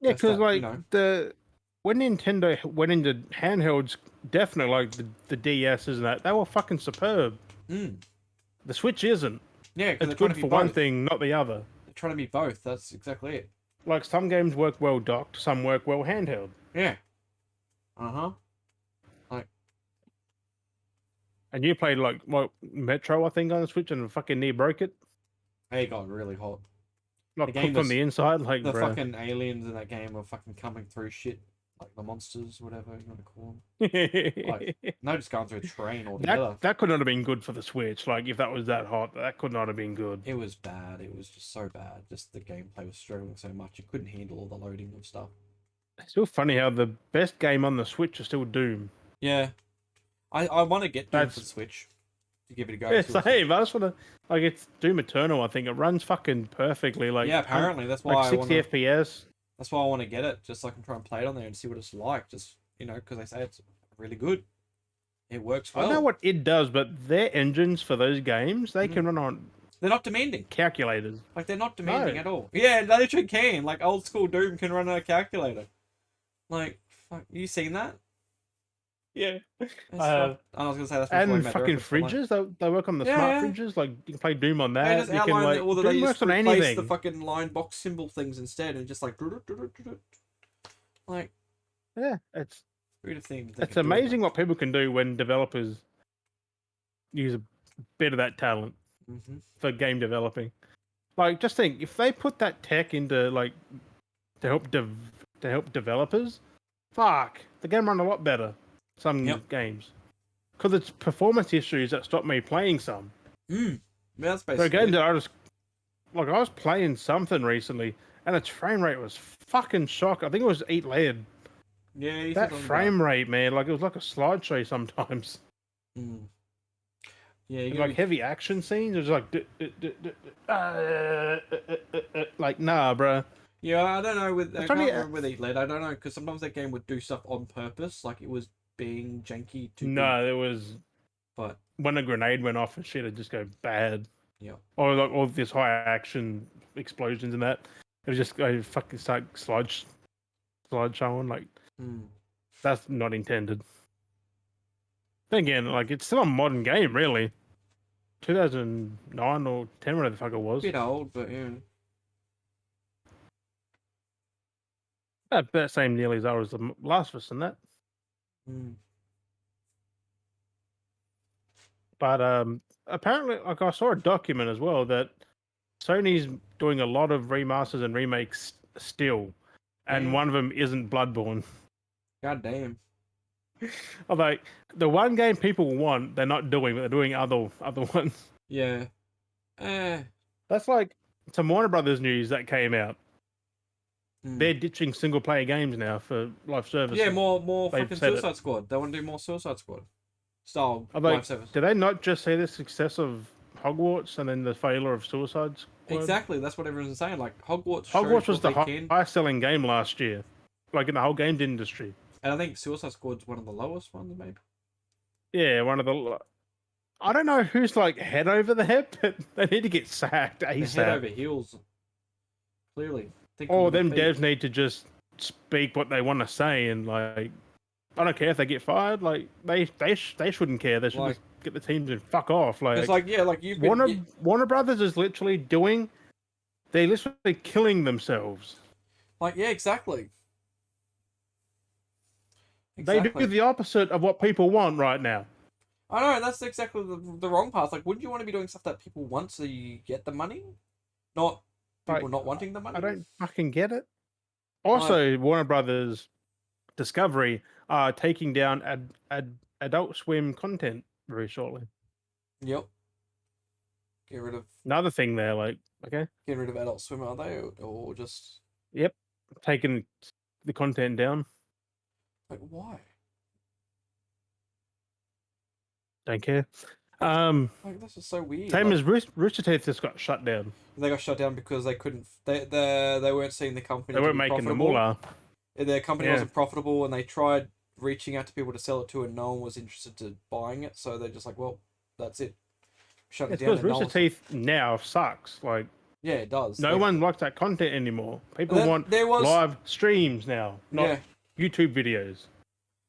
Yeah, just because that, like when Nintendo went into handhelds, definitely like the DSs and that, they were fucking superb. The Switch isn't. yeah, because It's they're trying good to be for both. one thing, not the other. They're trying to be both. That's exactly it. Like some games work well docked, some work well handheld. Yeah. And you played like Metro, I think, on the Switch, and fucking near broke it. It got really hot. Not game cooked on was the inside, like the bro. fucking aliens in that game are fucking coming through shit, like the monsters, whatever you want to call them. Like, no, just going through a train altogether. that could not have been good for the Switch. Like if that was that hot, that could not have been good. It was bad. It was just so bad. Just the gameplay was struggling so much. It couldn't handle all the loading of stuff. It's still funny how the best game on the Switch is still Doom. Yeah, I want to get Doom for That's the Switch to give it a go. yeah, See what it's like. same. I just want to like it's Doom Eternal. I think it runs fucking perfectly. Like Yeah, apparently that's why like I 60 want to. FPS. That's why I want to get it, just so I can try and play it on there and see what it's like. Just because they say it's really good. It works I well. don't know what it does, but their engines for those games they can run on They're not demanding. calculators. Like they're not demanding No. at all. Yeah, they literally can. Like old school Doom can run on a calculator. Like, fuck, you seen that? Yeah. I was gonna say that's And fucking fridges, they work on the smart Yeah. fridges. Like you can play Doom on They that. just You can outline like that, or they Doom just works on replace anything. the fucking line box symbol things instead, and just like, like, Yeah, it's weird things. it's amazing what people can do when developers use a bit of that talent Mm-hmm. for game developing. Like, just think if they put that tech into like to help developers, fuck, the game run a lot better. Some Yep. games, because it's performance issues that stop me playing some. Yeah, that's So basically. games that I was playing something recently, and its frame rate was fucking shock. I think it was Eat Lead. Yeah, you That said something frame rate, man, like it was like a slideshow sometimes. about- Yeah, you And, gotta like heavy action scenes, it was like, like nah, bruh. Yeah, I don't know. I It's can't only remember with Eat Lead. I don't know because sometimes that game would do stuff on purpose, like it was being janky to be. no, there was But when a grenade went off and shit, it just go bad. yeah, Or like all this high action explosions and that, it was just go fucking start slide showing. Like that's not intended. Then again, like it's still a modern game, really. 2009 or 10, whatever the fuck it was. bit old, but yeah. That same nearly as old as the Last of Us and that. But apparently, like I saw a document as well that Sony's doing a lot of remasters and remakes still, and Yeah. one of them isn't Bloodborne. God damn. I'm like, the one game people want, they're not doing, but they're doing other ones. Yeah. That's like some Warner Brothers news that came out. They're ditching single player games now for live service. Yeah, more They've fucking said it. Suicide Squad. They want to do more Suicide Squad style I'm live like, service. did they not just see the success of Hogwarts and then the failure of Suicide Squad? Exactly, that's what everyone's saying. Like Hogwarts. Hogwarts was the what they can, highest selling game last year, like in the whole games industry. and I think Suicide Squad's one of the lowest ones, maybe. Yeah, one of the. I don't know who's like head over there, but they need to get sacked They're head ASAP. over heels. Clearly. Or them devs need to just speak what they want to say and like. I don't care if they get fired. Like they shouldn't care. They should Like- just get the teams and fuck off. Like It's like you've been. Warner Brothers is literally doing. They're literally killing themselves. Like yeah, exactly. They do the opposite of what people want right now. I know that's exactly the wrong path. Like, wouldn't you want to be doing stuff that people want so you get the money, not people Like, not wanting the money? I don't fucking get it. Also, Warner Brothers Discovery are taking down Adult Swim content very shortly. Yep. Get rid of Another thing there, like, okay, Adult Swim, are they, or just yep, taking the content down. like why? Don't care. Like this is so weird. Same like, as Rooster Teeth just got shut down. they got shut down because they couldn't. They weren't seeing the company. They to weren't be making the profitable. moolah. Their company Yeah. wasn't profitable, and they tried reaching out to people to sell it to, and no one was interested to buying it. So they're just like, well, that's it. Shut it It's down. because Rooster Teeth now sucks. Like, Yeah, it does. no one likes that content anymore. People want there was live streams now, not yeah. YouTube videos,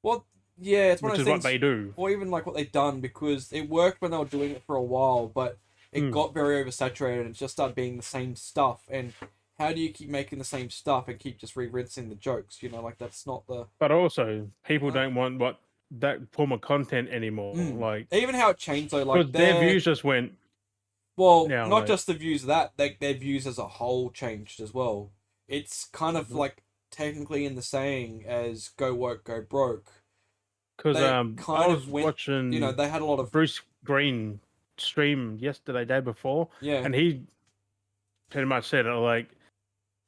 Well, yeah, it's one which of is those what things. they do. Or even like what they've done, because it worked when they were doing it for a while, but it got very oversaturated and it just started being the same stuff. And how do you keep making the same stuff and keep just re-rinsing the jokes? You know, like that's not the. But also, people don't want that form of content anymore. Like, Even how it changed though, like because their views just went Well, now. not Like, just the views of that, their views as a whole changed as well. It's kind of like technically in the saying as "go woke, go broke." because They I kind was of went, watching they had a lot of, Bruce Green stream yesterday, day before, yeah, and he pretty much said it like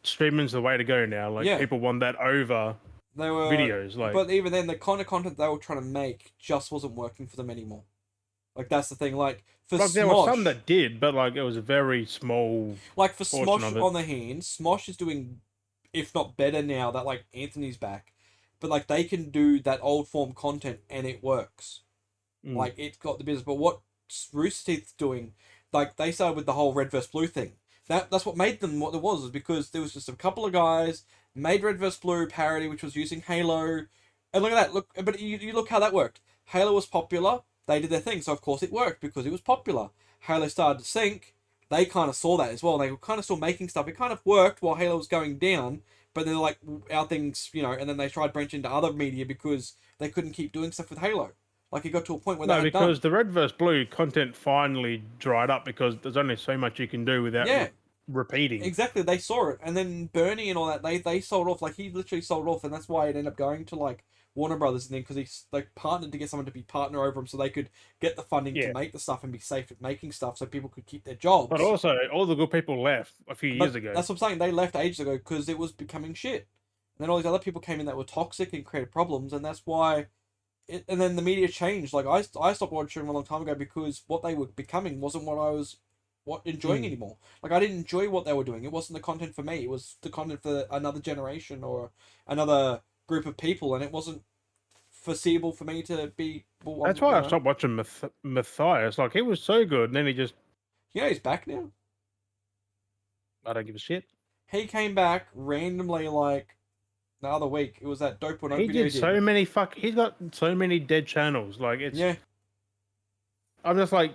streaming's the way to go now. Like yeah. people want that over They were, videos. Like, but even then, the kind of content they were trying to make just wasn't working for them anymore. Like that's the thing. there were some that did, but like it was a very small Like for portion Smosh of it. on the hand, Smosh is doing, if not better now that like Anthony's back, but like they can do that old form content and it works. Mm. Like it's got the business. But what Rooster Teeth's doing, like they started with the whole red versus blue thing. That's what made them what it was because there was just a couple of guys made red versus blue parody, which was using Halo, and look at that. Look, but you look how that worked. Halo was popular. They did their thing, so of course it worked because it was popular. Halo started to sink. They kind of saw that as well. They were kind of still making stuff. It kind of worked while Halo was going down, but then like our things, and then they tried branching into other media because they couldn't keep doing stuff with Halo. Like it got to a point where they No, had done. because the red versus blue content finally dried up because there's only so much you can do without Yeah, repeating. exactly. They saw it, and then Bernie and all that. They sold off. Like he literally sold off, and that's why it ended up going to like Warner Brothers and then because he like partnered to get someone to be partner over him, so they could get the funding to Yeah, make the stuff and be safe at making stuff, so people could keep their but jobs. also all the good people left a few years But ago. that's what I'm saying. They left ages ago because it was becoming shit. And then all these other people came in that were toxic and created problems, and that's why. And then the media changed. Like I stopped watching them a long time ago because what they were becoming wasn't what I was enjoying Mm. anymore. Like I didn't enjoy what they were doing. It wasn't the content for me. It was the content for another generation or another group of people, and it wasn't foreseeable for me to be. Well, That's why I stopped watching Matthias. Like he was so good, and then he just he's back now. I don't give a shit. He came back randomly like the other week. It was that dope or no He video he did did. so many He's got so many dead channels. Like it's. Yeah, I'm just like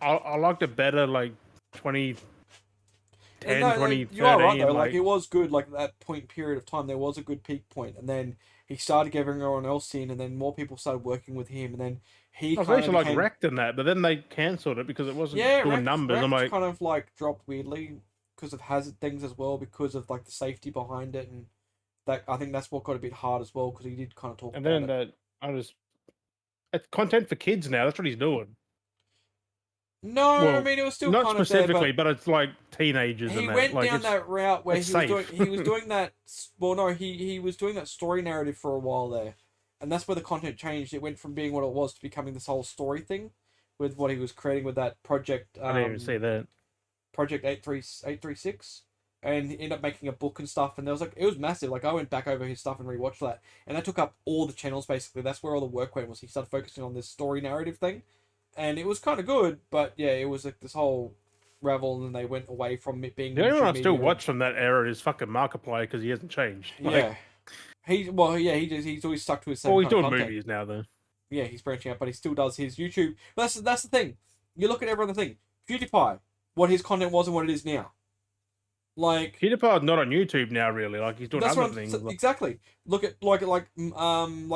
I liked it better like 2010, no, you are right 2013. though. Like Like it was good. Like that point period of time, there was a good peak point, and then he started getting everyone else in, and then more people started working with him, and then he I was kind used of to like became. Wrecked in that, but then they cancelled it because it wasn't Yeah, doing numbers. I'm Wrecked like, kind of like dropped weirdly because of hazard things as well, because of like the safety behind it, and that I think that's what got a bit hard as well because he did kind of talk and about then it. I was it's content for kids now. That's what he's doing. No, I Well, mean it was still not kind of there, specifically, but but it's like teenagers he and that. went Like down that route where it's safe. he was doing that. Well, no, he was doing that story narrative for a while there, and that's where the content changed. It went from being what it was to becoming this whole story thing, with what he was creating with that project I didn't even see that. project 836, and he ended up making a book and stuff. And there was like it was massive. Like I went back over his stuff and rewatched that, and that took up all the channels basically. That's where all the work went. Was he started focusing on this story narrative thing, and it was kind of good. But yeah, it was like this whole revel, and then they went away from it being The only one YouTube I've still media. watched from that era is fucking Markiplier because he hasn't changed. Like, Yeah, he's always stuck to his same well, he's kind of doing content. movies now though. Yeah, he's branching out, but he still does his YouTube. That's the thing. You look at everyone. The thing, PewDiePie, what his content was and what it is now. Like PewDiePie's not on YouTube now, really. Like he's doing that's other what things. exactly. Look at like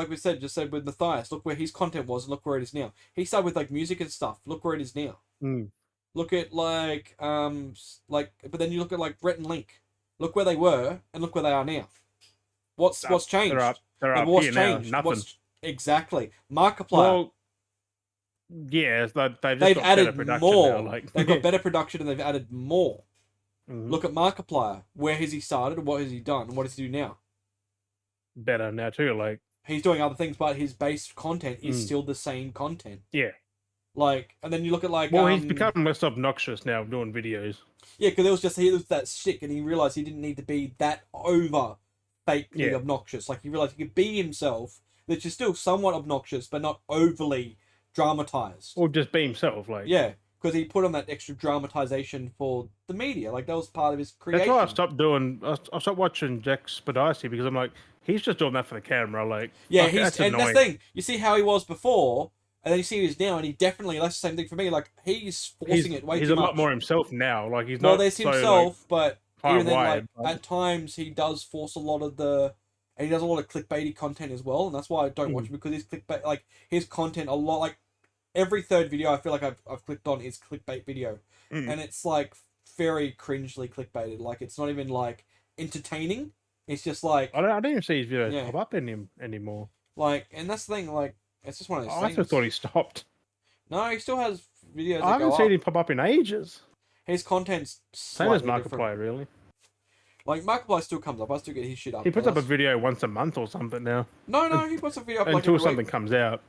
we said with Matthias. Look where his content was and look where it is now. He started with like music and stuff. Look where it is now. Mm. Look at but then you look at like Rhett and Link. Look where they were and look where they are now. What's changed? They're up. They're Like, up what's here now. changed? Nothing. Exactly Markiplier? Well, yeah, it's like they've just They've got better added production more. now. Like They've got better production and they've added more. Mhm. Look at Markiplier. Where has he started? What has he done? What does he do now? better now too. Like He's doing other things, but his base content is Mm. still the same content. yeah. Like, and then you look at like Well, he's become less obnoxious now doing videos. yeah, because he was that sick, and he realized he didn't need to be that over fakely Yeah. obnoxious. Like he realized he could be himself, which is still somewhat obnoxious, but not overly dramatized. Or just be himself. Like Yeah, because he put on that extra dramatization for the media. Like that was part of his creation. that's why I stopped doing. I stopped watching Jack Spadici because I'm like, he's just doing that for the camera. Like Yeah, fuck, that's and that's annoying. the thing. You see how he was before, and then you see who he is now, and he definitely that's the same thing for me. Like he's forcing it way He's too a much. lot more himself now. Like he's Well, not there's so himself, but like even then, like high wired. at times he does force a lot of and he does a lot of clickbaity content as well, and that's why I don't watch him because his clickbait, like his content, a lot like every third video I feel like I've clicked on is clickbait video, and it's like very cringely clickbaited. Like it's not even like entertaining. It's just like I don't even see his videos yeah, pop up in him anymore. like, and that's the thing. Like it's just one of those I things. thought he stopped. No, he still has videos I that go haven't seen up. him pop up in ages. His content's Same as slightly different. Markiplier, really. Like Markiplier still comes up. I still get his shit up. He but puts up a that's- video once a month or something now. No, he puts a video up like Until every something week. comes out.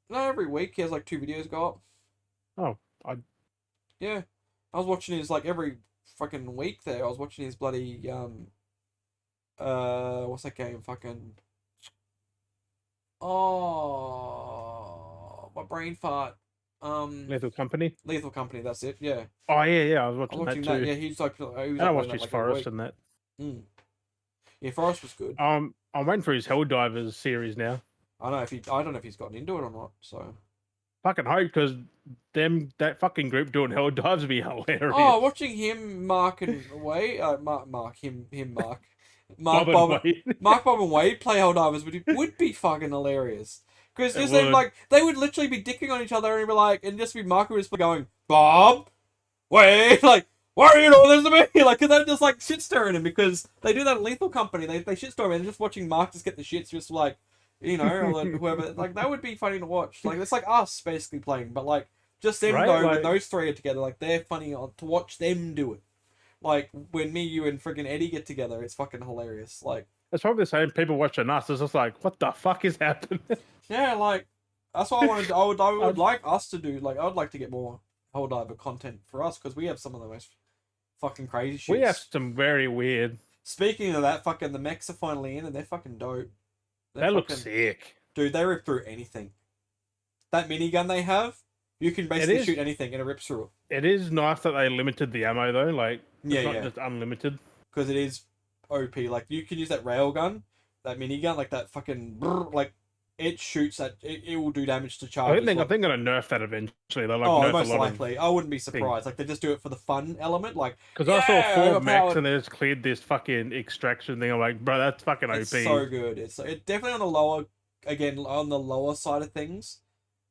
No, every week he has like 2 videos go up. Oh, Yeah, I was watching his like every fucking week there. I was watching his bloody what's that game? Fucking oh, my brain fart. Lethal Company. Lethal Company. That's it. Yeah, Oh yeah, I was I was watching watching that that. too. Yeah, he's like he was And I watched uploading that his like every Forest week. and that. Yeah, Forest was good. I'm waiting for his Helldivers series now. I don't know if he's gotten into it or not. So Fucking hope, because that fucking group doing Helldives would be hilarious. oh, watching him, Mark and Wade, Mark, him, Mark, Bob and Wade. Mark, Bob and Wade play Helldivers would be fucking hilarious. Because It just then, would. like they would literally be dicking on each other and be like, and just be Mark would just be going, Bob, Wade, like, why are you doing this to me? Like, cause they're just like shit stirring him because they do that at Lethal Company. They shit stir him and just watching Mark just get the shits, just like, you know, or whoever. Like that would be funny to watch. Like it's like us basically playing, but like just them Right, though like- when those three are together, like they're funny to watch them do it. Like when me, you, and friggin' Eddie get together, it's fucking hilarious. Like It's probably the same people watching us. It's just like, what the fuck is happening? yeah, like that's what I wanted. I would like us to do. Like I would like to get more Helldiver content for us because we have some of the most fucking crazy shit. We have some very weird. Speaking of that, fucking the mechs are finally in and they're fucking dope. They look fucking- sick. Dude, they rip through anything. That minigun they have, you can basically is- shoot anything and it rips through it. It is nice that they limited the ammo though. Like, it's Yeah, not yeah. just unlimited. Because it is OP. Like, you can use that railgun, that minigun, like that fucking... like, it shoots at... It will do damage to I charges. think like, they're gonna nerf that eventually. They'll like oh, nerf most a lot likely. I wouldn't be surprised. Like, they just do it for the fun element. Like, because I saw 4 overpowered. mechs and they just cleared this fucking extraction thing. I'm like, bro, that's fucking OP. It's so good. It's definitely on the lower... Again, on the lower side of things.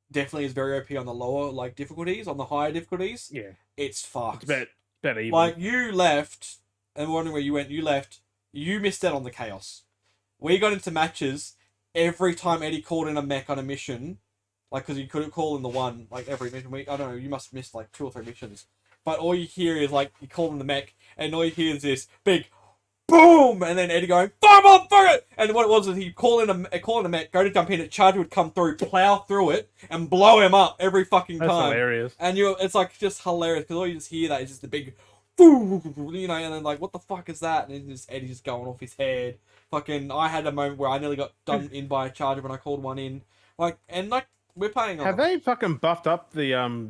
Definitely is very OP on the lower, like, difficulties. On the higher difficulties, Yeah, it's fucked. it's better even. Like, you left, and wondering where you went, you left, you missed out on the chaos. We got into matches every time Eddie called in a mech on a mission, like, because you couldn't call in the one, like, every mission. I don't know, you must have missed, like, 2 or 3 missions. But all you hear is, like, you call in the mech, and all you hear is this big boom, and then Eddie going, fire up, fire it! And what it was is he'd call in a mech, go to jump in, a charger would come through, plow through it, and blow him up every fucking That's time. hilarious. And it's like just hilarious because all you just hear that is just the big, you know, and then like what the fuck is that? And it's just Eddie just going off his head. Fucking, I had a moment where I nearly got done in by a charger when I called one in. Like, and like we're playing. Have they fucking buffed up the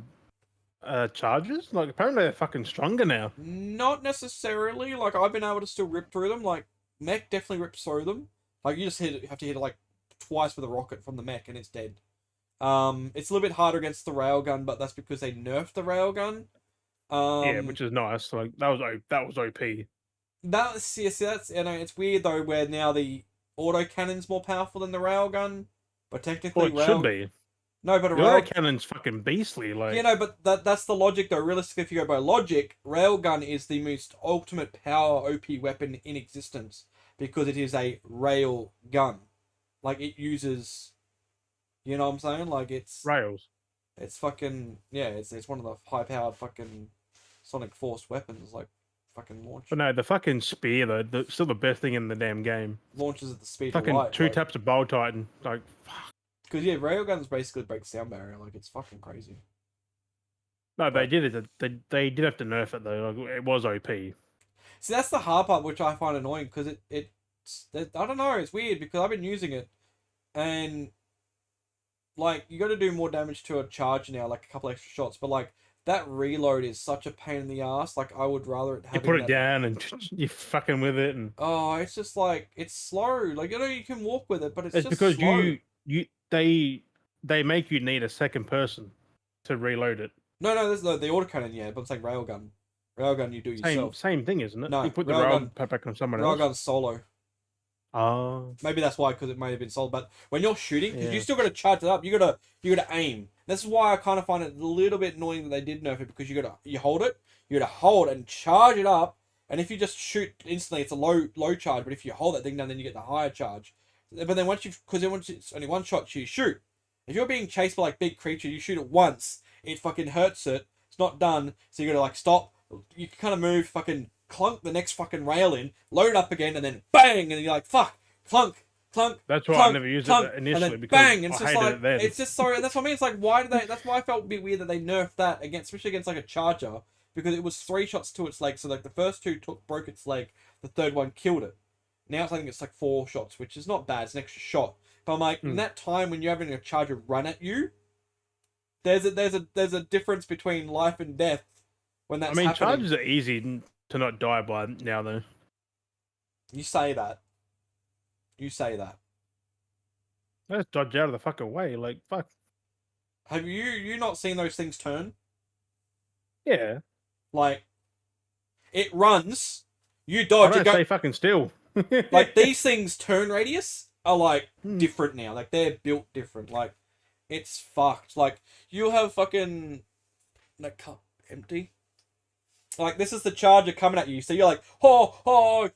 charges? Like, apparently they're fucking stronger now. Not necessarily. Like I've been able to still rip through them. Like mech definitely rips through them. Like you just have to hit it like twice with a rocket from the mech and it's dead. It's a little bit harder against the railgun, but that's because they nerfed the railgun. Yeah, which is nice. Like that was OP. That's it's weird though where now the autocannon's more powerful than the railgun, but technically Well, it should be. No, but a The rail autocannon's fucking beastly. Like, you know, but that's the logic though. Realistically, if you go by logic, railgun is the most ultimate power OP weapon in existence because it is a rail gun. Like it uses, you know what I'm saying? Like it's rails. It's fucking yeah. It's one of the high powered fucking sonic force weapons. Like fucking launch. But no, the fucking spear though, still the best thing in the damn game. Launches at the speed Fucking of light. two taps of Bolt Titan. Like, Because yeah, railguns basically break sound barrier. Like it's fucking crazy. no, they did it. They did have to nerf it though. Like, it was OP. See, that's the hard part, which I find annoying because I don't know. It's weird because I've been using it, and like you got to do more damage to a charge now, like a couple extra shots. But like that reload is such a pain in the ass. Like I would rather it have. You put it down and you're fucking with it, and oh, it's just like it's slow. Like you know, you can walk with it, but it's just because slow. they make you need a second person to reload it. No, there's the autocannon, yeah, but I'm saying railgun. Railgun, you do yourself. Same thing, isn't it? No, you put the railgun- rail back on someone else. Railgun's solo. Oh, Maybe that's why, because it may have been sold. But when you're shooting, because Yeah. you still got to charge it up, you gotta aim, This is why I kind of find it a little bit annoying that they did nerf it, because you hold it, you gotta hold and charge it up, and if you just shoot instantly, it's a low charge. But if you hold that thing down, then you get the higher charge. But then once it's only one shot, you shoot. If you're being chased by like big creature, you shoot it once, it fucking hurts it. It's not done, so you gotta like stop. You kind of move, fucking clunk the next fucking rail in, load up again, and then bang, and you're like fuck, clunk. Clunk, That's why clunk, I never used clunk, it initially, and then because bang, and it's I just hated like it then. it's just sorry. That's what I mean. It's like why do they? That's why I felt a bit weird that they nerfed that against, especially against like a charger, because it was 3 shots to its leg. So like the first 2 broke its leg, the third one killed it. Now I think it's like 4 shots, which is not bad. It's an extra shot. But I'm like, in that time when you're having a charger run at you, there's a difference between life and death when that's happening. Charges are easy to not die by now, though. You say that. You say that. Let's dodge out of the fucking way, like fuck. Have you not seen those things turn? Yeah. Like, it runs, you I dodge, don't it go. stay fucking still. Like these things' turn radius are like different now. Like they're built different. Like it's fucked. Like you'll have fucking no cup empty. Like this is the charger coming at you. So you're like,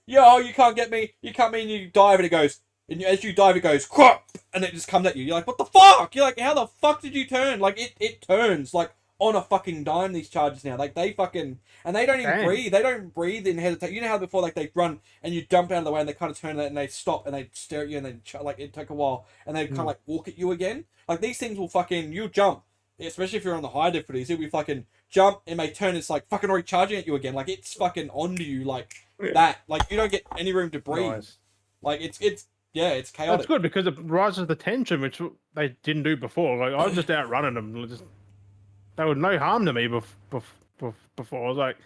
you can't get me. You come in, you dive, and it goes. And as you dive, it goes crop, and it just comes at you. You're like, what the fuck? You're like, how the fuck did you turn? Like it turns like on a fucking dime. These chargers now, like they fucking, and they don't even breathe. They don't breathe in hesitate. You know how before like they run and you jump out of the way and they kind of turn and they stop and they stare at you and they like it take a while and they kind of like walk at you again. Like these things will fucking you jump, especially if you're on the high difficulties. It'll be fucking jump. It may turn. It's like fucking already charging at you again. Like it's fucking onto you like that. Like you don't get any room to breathe. Nice. Like it's chaotic. That's good because it rises the tension, which they didn't do before. Like I was just outrunning them. They were no harm to me before. I was like,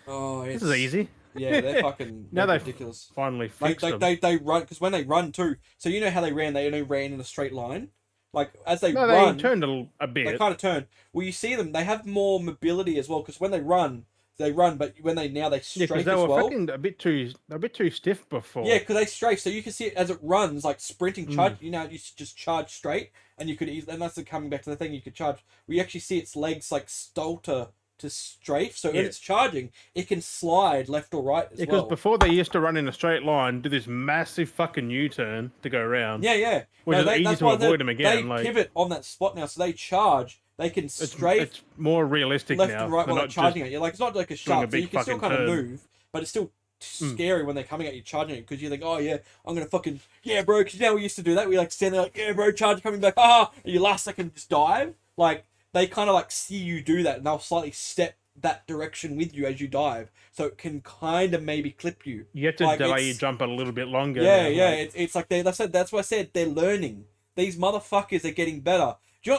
this is easy. Yeah, they're fucking now they're ridiculous. Finally fixed them. They run, because when they run too, so you know how they only ran in a straight line. Like as they no, run, they turned a bit. They kind of turn. Well, you see them. They have more mobility as well, because when they run, but when they strafe because they as were well. fucking a bit too stiff before. Yeah, because they strafe, so you can see it as it runs, like sprinting charge. You know, you just charge straight, and you could easily, and that's coming back to the thing. You could charge. We actually see its legs like stolter to strafe, so when it's charging, it can slide left or right as well. Because before they used to run in a straight line, do this massive fucking U-turn to go around. Yeah. Which is easy to avoid them again. They pivot on that spot now, so they charge. They can strafe. It's more realistic left now. and right while they're charging at you. Like it's not like a shark, so you can still kind of move, but it's still scary when they're coming at you, charging you, because you think, oh yeah, I'm gonna fucking bro. Because we used to do that. We like stand there like, yeah, bro, charge coming back, and you last second just dive. Like they kind of like see you do that, and they'll slightly step that direction with you as you dive, so it can kind of maybe clip you. You have to delay your jump a little bit longer. It's like that's why I said they're learning. These motherfuckers are getting better.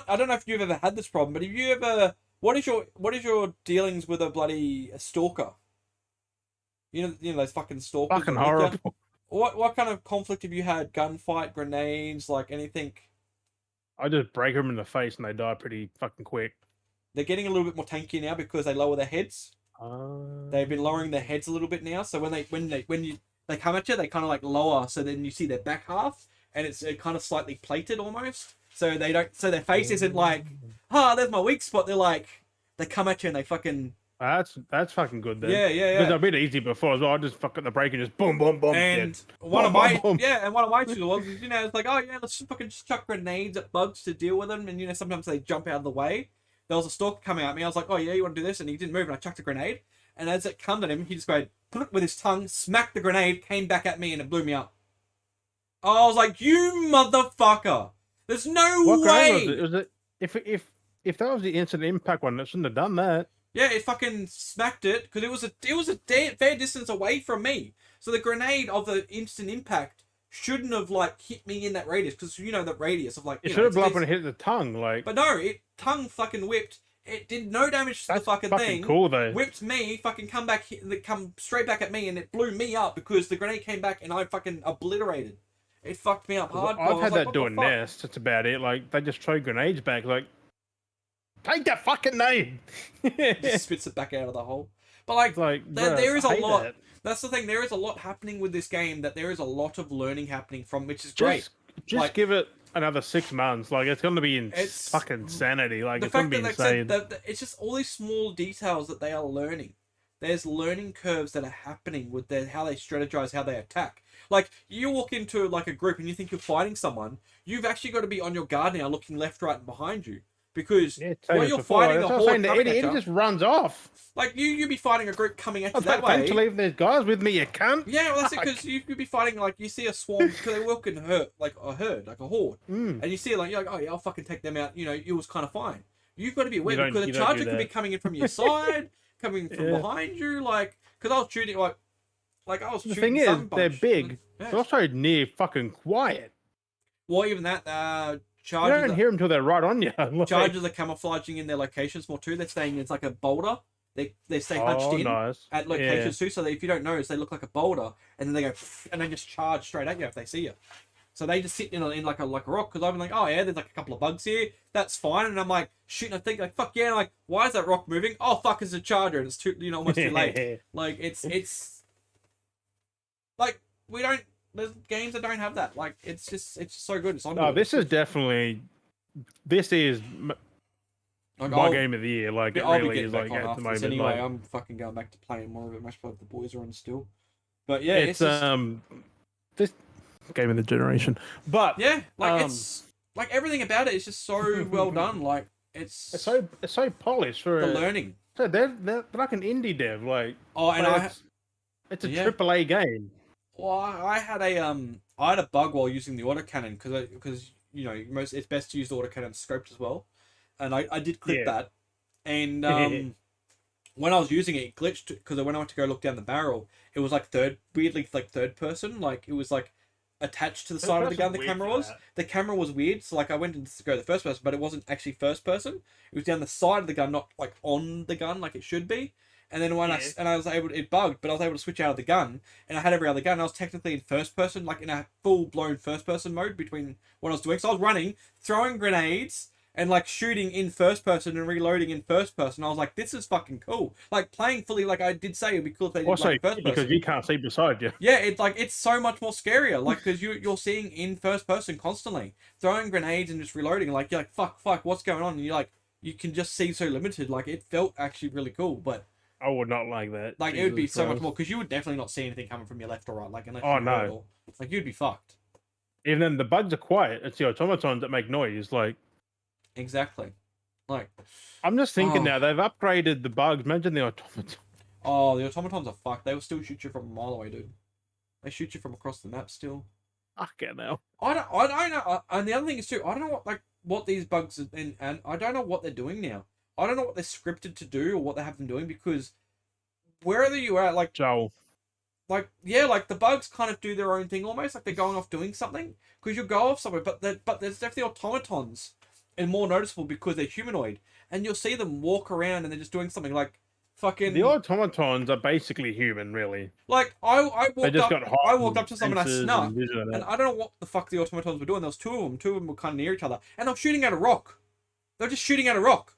I don't know if you've ever had this problem, but have you ever? What is your dealings with a stalker? You know those fucking stalkers. Fucking horrible. What kind of conflict have you had? Gunfight, grenades, like anything? I just break them in the face and they die pretty fucking quick. They're getting a little bit more tanky now because they lower their heads. They've been lowering their heads a little bit now, so when they come at you, they kind of like lower, so then you see their back half, and it's kind of slightly plated almost. So they don't. So their face isn't like, there's my weak spot. They're like, they come at you and they fucking. That's fucking good then. Yeah. Because they're a bit easy before as well. I just fuck at the brake and just boom, boom, boom. And dead. one of boom. my tools was, it's like, let's fucking just chuck grenades at bugs to deal with them, and sometimes they jump out of the way. There was a stalker coming at me. I was like, you want to do this? And he didn't move, and I chucked a grenade. And as it came at him, he just went with his tongue, smacked the grenade, came back at me, and it blew me up. I was like, you motherfucker! There's no way. Was it? If that was the instant impact one, it shouldn't have done that. Yeah, it fucking smacked it because it was a fair distance away from me. So the grenade of the instant impact shouldn't have like hit me in that radius, because that radius of like. It should have blown up and hit the tongue, like. But no, tongue fucking whipped. It did no damage to the fucking thing. Cool though. Whipped me, fucking come straight back at me, and it blew me up because the grenade came back and I fucking obliterated. It fucked me up hardcore. I've had that doing Nest. That's about it. Like they just throw grenades back. Like, take that fucking nade. Just spits it back out of the hole. But there is a lot. That. That's the thing. There is a lot happening with this game. That there is a lot of learning happening from, which is great. Just give it another 6 months. Like it's gonna be It's fucking insanity. Like the it's gonna fact be that they said insane. that it's just all these small details that they are learning. There's learning curves that are happening with how they strategize, how they attack. Like you walk into like a group and you think you're fighting someone, you've actually got to be on your guard now, looking left, right, and behind you, because Yeah, while same as you're before. Like, fighting that's a what I was saying. horde The coming Eddie, at Eddie you, just runs off. like you be fighting a group coming at Oh, you that thanks, way. leave these guys with me, you cunt. Yeah, well, that's it, Fuck. because you could be fighting, like, you see a swarm, because they work in like a herd, like a horde. Mm. And you see it, like, you're like, oh, yeah, I'll fucking take them out. You know, it was kind of fine. You've got to be aware, You don't. because a You don't do charger could be that. coming in from your side, coming from Yeah. behind you, like, because I was shooting, like I was The shooting thing is, some they're bunch. big. Yeah. They're also near fucking quiet. Well, even that, You chargers, don't hear them till they're right on you. Like, chargers are camouflaging in their locations more too. They're staying, it's like a boulder. They stay hunched in nice. at locations too, so that if you don't notice, they look like a boulder, and then they go, and they just charge straight at you if they see you. So they just sit in like a rock, because I'm like, oh yeah, there's like a couple of bugs here, that's fine. And I'm like shooting, I think like fuck yeah, and I'm like, why is that rock moving? Oh fuck, it's a charger, and it's too, almost too late. Like it's like we don't. There's games that don't have that. Like it's just so good. It's on. No, this is definitely. This is like, my game of the year. Like it I'll be really getting is. back Like on at after the this moment. anyway. Like, I'm fucking going back to playing more of it. Much like the boys are on still. But yeah, it's just, this game of the generation. But yeah, like it's like everything about it is just so well done. Like it's so polished for the learning. So they're like an indie dev. Like Oh, and like, it's a yeah. AAA game. Well, I had a bug while using the autocannon, because it's best to use the autocannon scoped as well, and I did clip that, and when I was using it, it glitched, because when I went to go look down the barrel, it was like weirdly like third person, like it was like attached to the side of the gun. The camera was weird, so like I went to go the first person, but it wasn't actually first person. It was down the side of the gun, not like on the gun like it should be. And then when I was able, it bugged, but I was able to switch out of the gun, and I had every other gun. And I was technically in first person, like in a full blown first person mode between what I was doing. So I was running, throwing grenades, and like shooting in first person and reloading in first person. I was like, this is fucking cool. Like playing fully, like I did say, it'd be cool if they did Also, like first person, because you can't see beside you. Yeah, it's so much more scarier, like, because you're seeing in first person constantly, throwing grenades and just reloading. Like you're like fuck, what's going on? And you're like, you can just see so limited. Like it felt actually really cool, but. I would not like that. Like, it would be so much more, because you would definitely not see anything coming from your left or right. Like, unless you no. it all. Like, you'd be fucked. Even then, the bugs are quiet. It's the automatons that make noise. Like, exactly. Like, I'm just thinking now, they've upgraded the bugs. Imagine the automatons. Oh, the automatons are fucked. They will still shoot you from a mile away, dude. They shoot you from across the map still. Fucking hell. I don't know. And the other thing is, too, I don't know what these bugs are, and I don't know what they're doing now. I don't know what they're scripted to do or what they have them doing, because wherever you are, like Joel. Like, yeah, like the bugs kind of do their own thing almost, like they're going off doing something, because you go off somewhere, but there's definitely automatons, and more noticeable because they're humanoid, and you'll see them walk around and they're just doing something like fucking. The automatons are basically human, really. Like I walked up to someone, I snuck, and I don't know what the fuck the automatons were doing. There was two of them. Two of them were kind of near each other, and they were shooting at a rock. They were just shooting at a rock.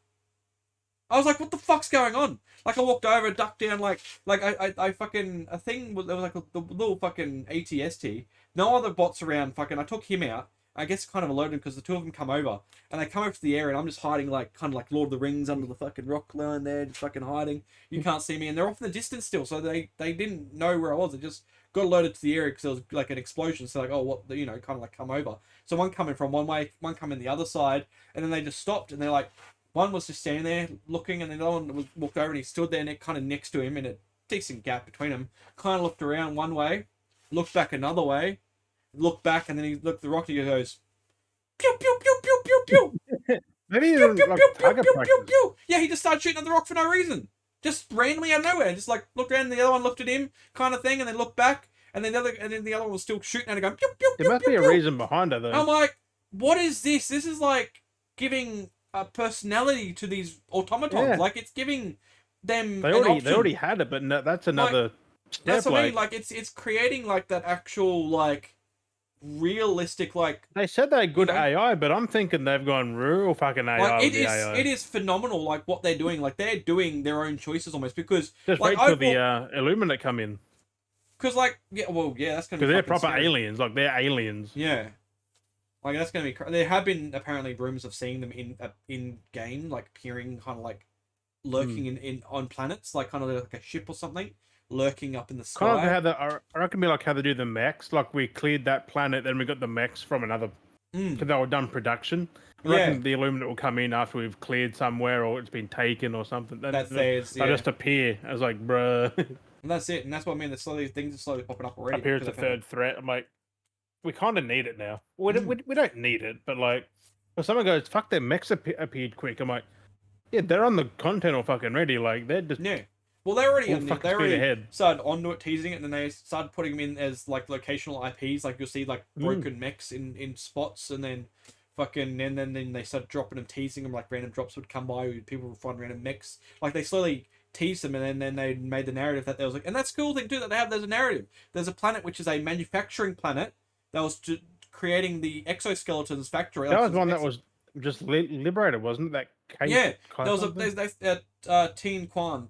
I was like, what the fuck's going on? Like, I walked over, ducked down, like I fucking, a thing, there was like the little fucking ATST. No other bots around, fucking, I took him out. I guess kind of alerted because the two of them come over. And they come over to the area, and I'm just hiding, like, kind of like Lord of the Rings under the fucking rock line there, just fucking hiding. You can't see me, and they're off in the distance still, so they didn't know where I was. They just got alerted to the area because there was, like, an explosion, so like, oh, what, kind of like come over. So one coming from one way, one coming the other side, and then they just stopped, and they're like, one was just standing there looking, and the other one was walked over, and he stood there kind of next to him in a decent gap between them. Kind of looked around one way, looked back another way, looked back, and then he looked at the rock, and he goes, pew, pew, pew, pew, pew, pew. Maybe pew, pew, pew, pew, pew, pew, pew. Yeah, he just started shooting at the rock for no reason. Just randomly out of nowhere. Just like looked around, and the other one looked at him, kind of thing, and then looked back, and then the other one was still shooting at it, going, pew, pew, pew, there must pew, be a pew. reason behind it, though. I'm like, what is this? This is like giving a personality to these automatons. Yeah. Like, it's giving them They already had it, but no, that's another step. That's what I mean. Like, it's creating like that actual like realistic, like, they said they're good AI, but I'm thinking they've gone real fucking AI. like with the AI. it is phenomenal, like what they're doing. Like, they're doing their own choices almost, because just like, wait till the Illuminate come in, because like, yeah, well, yeah, that's gonna be because they're proper scary. aliens. Like, they're aliens. Yeah, Like that's gonna be. There have been apparently rumors of seeing them in game, like appearing, kind of like lurking in on planets, like kind of like a ship or something, lurking up in the Kind of sky. how I reckon, be like how they do the mechs. Like we cleared that planet, then we got the mechs from another. Because they were done production. I Yeah, reckon the Illuminate will come in after we've cleared somewhere or it's been taken or something. that's They'll theirs. Yeah, just appear. I was like, bruh. and that's it. And that's what I mean. Things are slowly popping up already. Up here is Because the I've had third threat. I'm like, we kind of need it now. We Mm. we don't need it, but like, when someone goes, fuck, their mechs appeared quick. I'm like, yeah, they're on the content or fucking ready. Like, they're just Yeah. Well, they're already full fucking they speed already ahead. started onto it, teasing it, and then they started putting them in as like locational IPs. Like you'll see like broken mechs in spots, and then fucking and then they started dropping them, teasing them. Like random drops would come by, people would find random mechs. Like they slowly teased them, and then they made the narrative that there was like, and that's the cool thing too that they have. There's a narrative. There's a planet which is a manufacturing planet that was creating the exoskeletons factory. That was one that was just liberated, wasn't it? That case. Yeah, there was something? Tien Quan.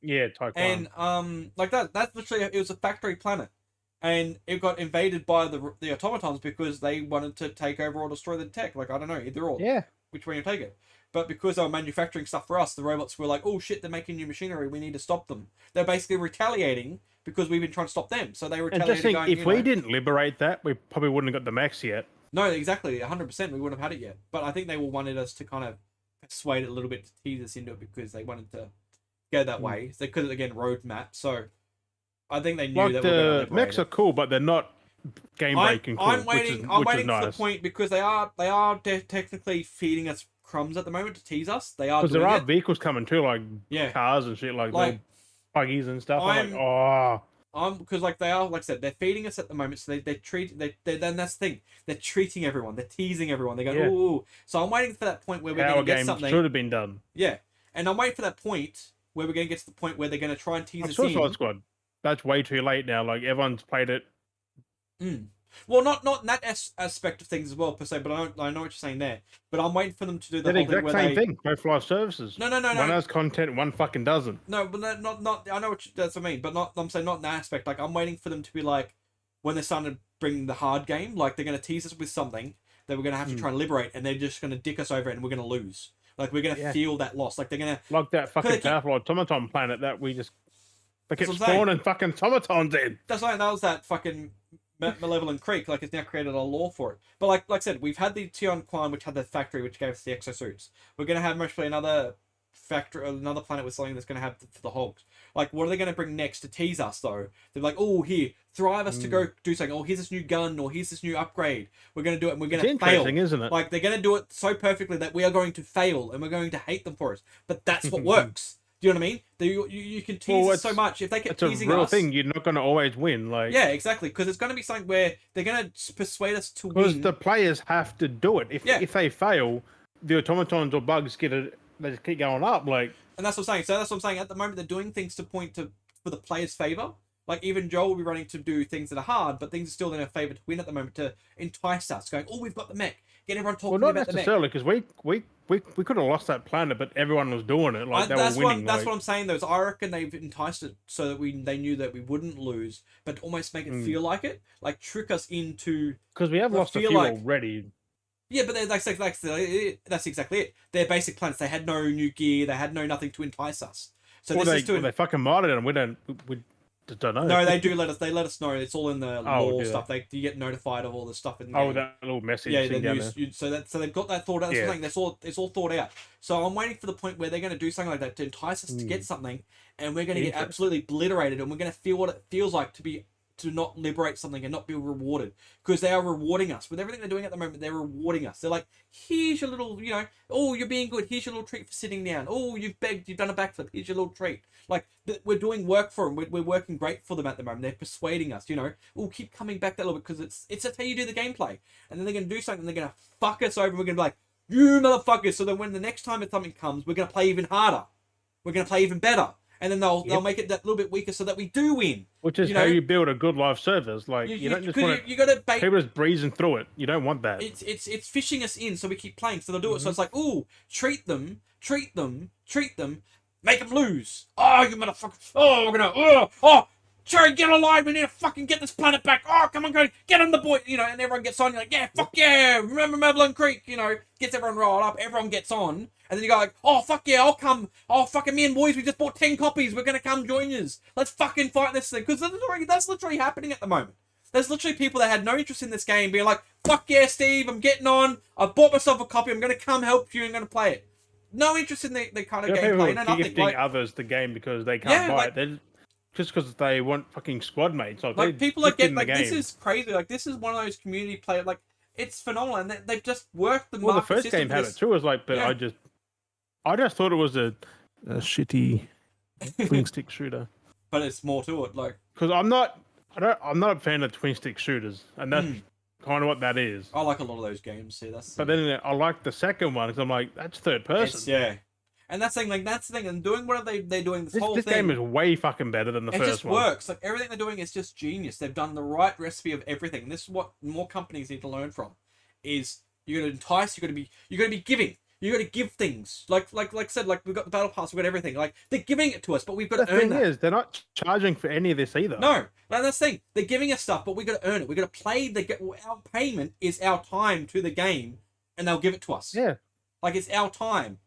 Yeah, Taekwon. And like that's literally it was a factory planet, and it got invaded by the automatons because they wanted to take over or destroy the tech. Like I don't know, either or. Yeah. Which way you take it. But because they were manufacturing stuff for us, the robots were like, "Oh shit, they're making new machinery. We need to stop them." They're basically retaliating because we've been trying to stop them. So they And retaliated. just think, going, if we didn't liberate that, we probably wouldn't have got the max yet. No, exactly, 100%. We wouldn't have had it yet. But I think they wanted us to kind of persuade it a little bit to tease us into it because they wanted to go that way. Because again, roadmap. So I think they knew Like that we were going to the mechs are cool, but they're not game breaking cool. I'm waiting. I'm waiting for nice. the point because they are technically feeding us crumbs at the moment to tease us. They are because doing there are it. vehicles coming too, like cars and shit, like buggies and stuff. I'm like, oh. Because like they are, like I said, they're feeding us at the moment, so then that's the thing. They're treating everyone. They're teasing everyone. They go, ooh. So I'm waiting for that point where we're going to get something. Should have been done. Yeah, and I'm waiting for that point where we're going to get to the point where they're going to try and tease us in. Suicide Squad. That's way too late now. Like everyone's played it. Well, not in that aspect of things as well per se, but I know what you're saying there. But I'm waiting for them to do the whole exact thing where same thing. Both live services. No. One has content, one fucking doesn't. No, but not. I know that's what I mean, but not. I'm saying not in that aspect. Like I'm waiting for them to be like when they're starting to bring the hard game. Like they're going to tease us with something that we're going to have to try and liberate, and they're just going to dick us over, and we're going to lose. Like we're going to feel that loss. Like they're going to like that fucking powerful automaton planet that we just they kept spawning fucking automatons in. That's like that was that fucking Malevolent Creek. Like it's now created a law for it. But like I said, we've had the Tien Quan, which had the factory, which gave us the exosuits. We're going to have mostly another factory, another planet with something that's going to have for the Hulk. Like, what are they going to bring next to tease us, though? They're like, oh, here, thrive us to go do something. Oh, here's this new gun, or here's this new upgrade. We're going to do it, and we're going to fail. Interesting, isn't it? Like, they're going to do it so perfectly that we are going to fail, and we're going to hate them for it. But that's what works. Do you know what I mean? You can tease us so much. If they keep teasing us... It's a real thing. You're not going to always win. Like yeah, exactly. Because it's going to be something where they're going to persuade us to win. Because the players have to do it. If they fail, the automatons or bugs they just keep going up. Like... And that's what I'm saying. So that's what I'm saying. At the moment, they're doing things to point to for the players' favor. Like even Joel will be running to do things that are hard, but things are still in our favor to win at the moment to entice us. Going, oh, we've got the mech. Get everyone talking about the mech. Not necessarily, because we could have lost that planet, but everyone was doing it. Like they were winning. That's what I'm saying. Though, is I reckon they've enticed it so that they knew that we wouldn't lose, but almost make it feel like it, like trick us into. Because we have lost a few already. Yeah, but that's exactly it. They're basic planets. They had no new gear. They had nothing to entice us. So they fucking modded it, and we just don't know. No, they do let us. They let us know. It's all in the law stuff. You get notified of all the stuff in the game. that little message. Yeah, so they've got that thought out. That's it's all thought out. So I'm waiting for the point where they're going to do something like that to entice us to get something, and we're going to get absolutely obliterated, and we're going to feel what it feels like to not liberate something and not be rewarded, because they are rewarding us with everything they're doing at the moment. They're rewarding us. They're like, here's your little, oh, you're being good. Here's your little treat for sitting down. Oh, you've begged, you've done a backflip. Here's your little treat. Like we're doing work for them. We're working great for them at the moment. They're persuading us. Oh, keep coming back that little bit because it's how you do the gameplay. And then they're gonna do something. And they're gonna fuck us over. And we're gonna be like, you motherfuckers. So then when the next time something comes, we're gonna play even harder. We're gonna play even better. And then they'll make it that little bit weaker so that we do win. Which is how you build a good live service. Like you don't just want you got to bait people just breezing through it. You don't want that. It's fishing us in so we keep playing. So they'll do it. So it's like, ooh, treat them, make them lose. Oh, you motherfucker. Oh, we're gonna Cherry, get alive, we need to fucking get this planet back. Oh, come on, go, get on the boy, you know, and everyone gets on. You're like, yeah, fuck yeah, remember Madeline Creek, you know, gets everyone riled up, everyone gets on, and then you go like, oh, fuck yeah, I'll come, oh, fucking me and boys, we just bought 10 copies, we're gonna come join yous. Let's fucking fight this thing, because that's literally happening at the moment. There's literally people that had no interest in this game being like, fuck yeah, Steve, I'm getting on, I've bought myself a copy, I'm gonna come help you, I'm gonna play it. No interest in the kind of gameplay, no nothing. Gifting like, others the game because they can't buy it. They're, just because they want fucking squad mates. Like people are getting, like, this is crazy. Like, this is one of those community play, like, it's phenomenal, and they've just worked the market. Well, the first game had it too. It was like, but yeah. I just thought it was a shitty twin stick shooter. But it's more to it, like, because I'm not a fan of twin stick shooters, and that's kind of what that is. I like a lot of those games. See, but then I like the second one because I'm like, that's third person. Yeah. And that's the thing, like, that's the thing, and doing whatever they're doing, this whole thing. This game is way fucking better than the first one. It just works. Like, everything they're doing is just genius. They've done the right recipe of everything. And this is what more companies need to learn from. Is you got to entice, you got to be giving. You got to give things. Like I said, like, we've got the battle pass, we've got everything. Like, they're giving it to us, but we've got to earn that. The thing is, they're not charging for any of this either. No, that's the thing. They're giving us stuff, but we got to earn it. We got to play our payment is our time to the game, and they'll give it to us. Yeah. Like, it's our time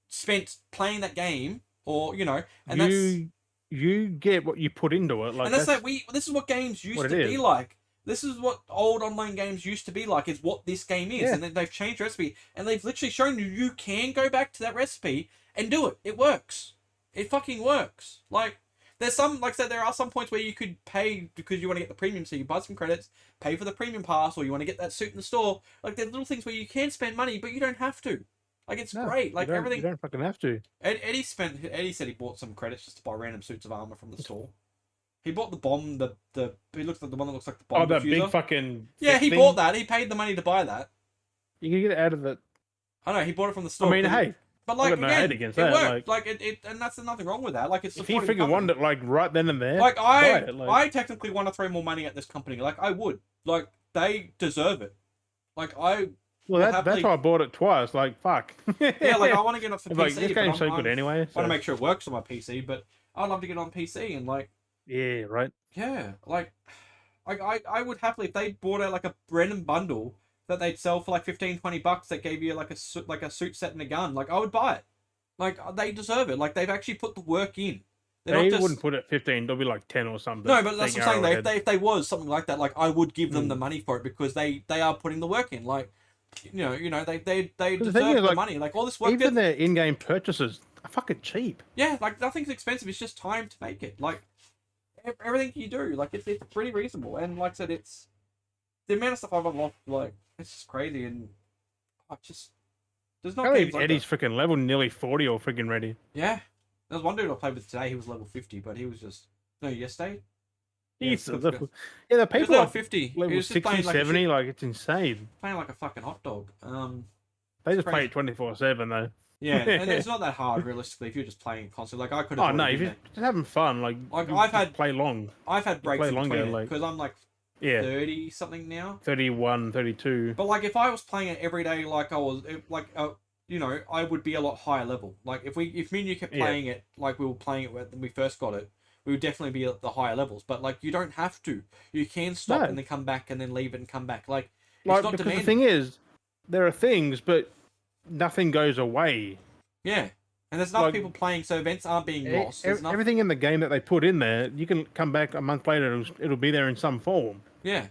spent playing that game, or, you know, and you get what you put into it. Like, and that's like this is what games used to be like. This is what old online games used to be like. Is what this game is, and then they've changed the recipe, and they've literally shown you can go back to that recipe and do it. It works. It fucking works. Like, there's some, like I said, there are some points where you could pay because you want to get the premium, so you buy some credits, pay for the premium pass, or you want to get that suit in the store. Like, there's little things where you can spend money, but you don't have to. Like, it's great. Like, everything. You don't fucking have to. Eddie said he bought some credits just to buy random suits of armor from the store. He bought the bomb, he looks like the one that looks like the bomb. Oh, that big fucking. Yeah, he bought that. He paid the money to buy that. You can get it out of it. I know, he bought it from the store. I mean, hey. But, like, again, it worked. Like, it, and that's nothing wrong with that. Like, it's if he freaking won it, like, right then and there. Like, I technically want to throw more money at this company. Like, I would. Like, they deserve it. Like, well, that's why I bought it twice. Like, fuck. Yeah, like, I want to get it for PC. Like, this game's so good anyway. I want to make sure it works on my PC, but I'd love to get it on PC and, like. Yeah, right. Yeah, like I would happily, if they bought out like a random bundle that they'd sell for like $15-20 that gave you like a suit set and a gun, like, I would buy it. Like, they deserve it. Like, they've actually put the work in. They wouldn't put it 15. They'll be like 10 or something. No, but that's what I'm saying. If they was something like that, like, I would give them the money for it because they are putting the work in. Like, you know, they deserve the money. Like, all this work. Even their in-game purchases are fucking cheap. Yeah, like, nothing's expensive. It's just time to make it. Like, everything you do, like, it's pretty reasonable. And like I said, it's the amount of stuff I've unlocked. Like, it's just crazy, and I just there's not games like Eddie's freaking level nearly 40 or freaking ready. Yeah, there was one dude I played with today. He was level 50, but he was just yesterday. Yeah, the people level 50, level 60, 70, like, it's insane. Playing like a fucking hot dog. They just play it 24/7 though. Yeah, and it's not that hard realistically if you're just playing constantly. Like, I could have. Oh no, if you're just having fun, like I've had breaks in between because I'm like 30 something now. 31, 32. But like, if I was playing it every day, like I was like you know, I would be a lot higher level. Like, if me and you kept playing it like we were playing it when we first got it, we would definitely be at the higher levels. But like, you don't have to. You can stop and then come back and then leave it and come back. Like, it's not demanding. The thing is, there are things, but nothing goes away. Yeah, and there's enough people playing, so events aren't being lost. Everything in the game that they put in there, you can come back a month later, it'll be there in some form. Yeah,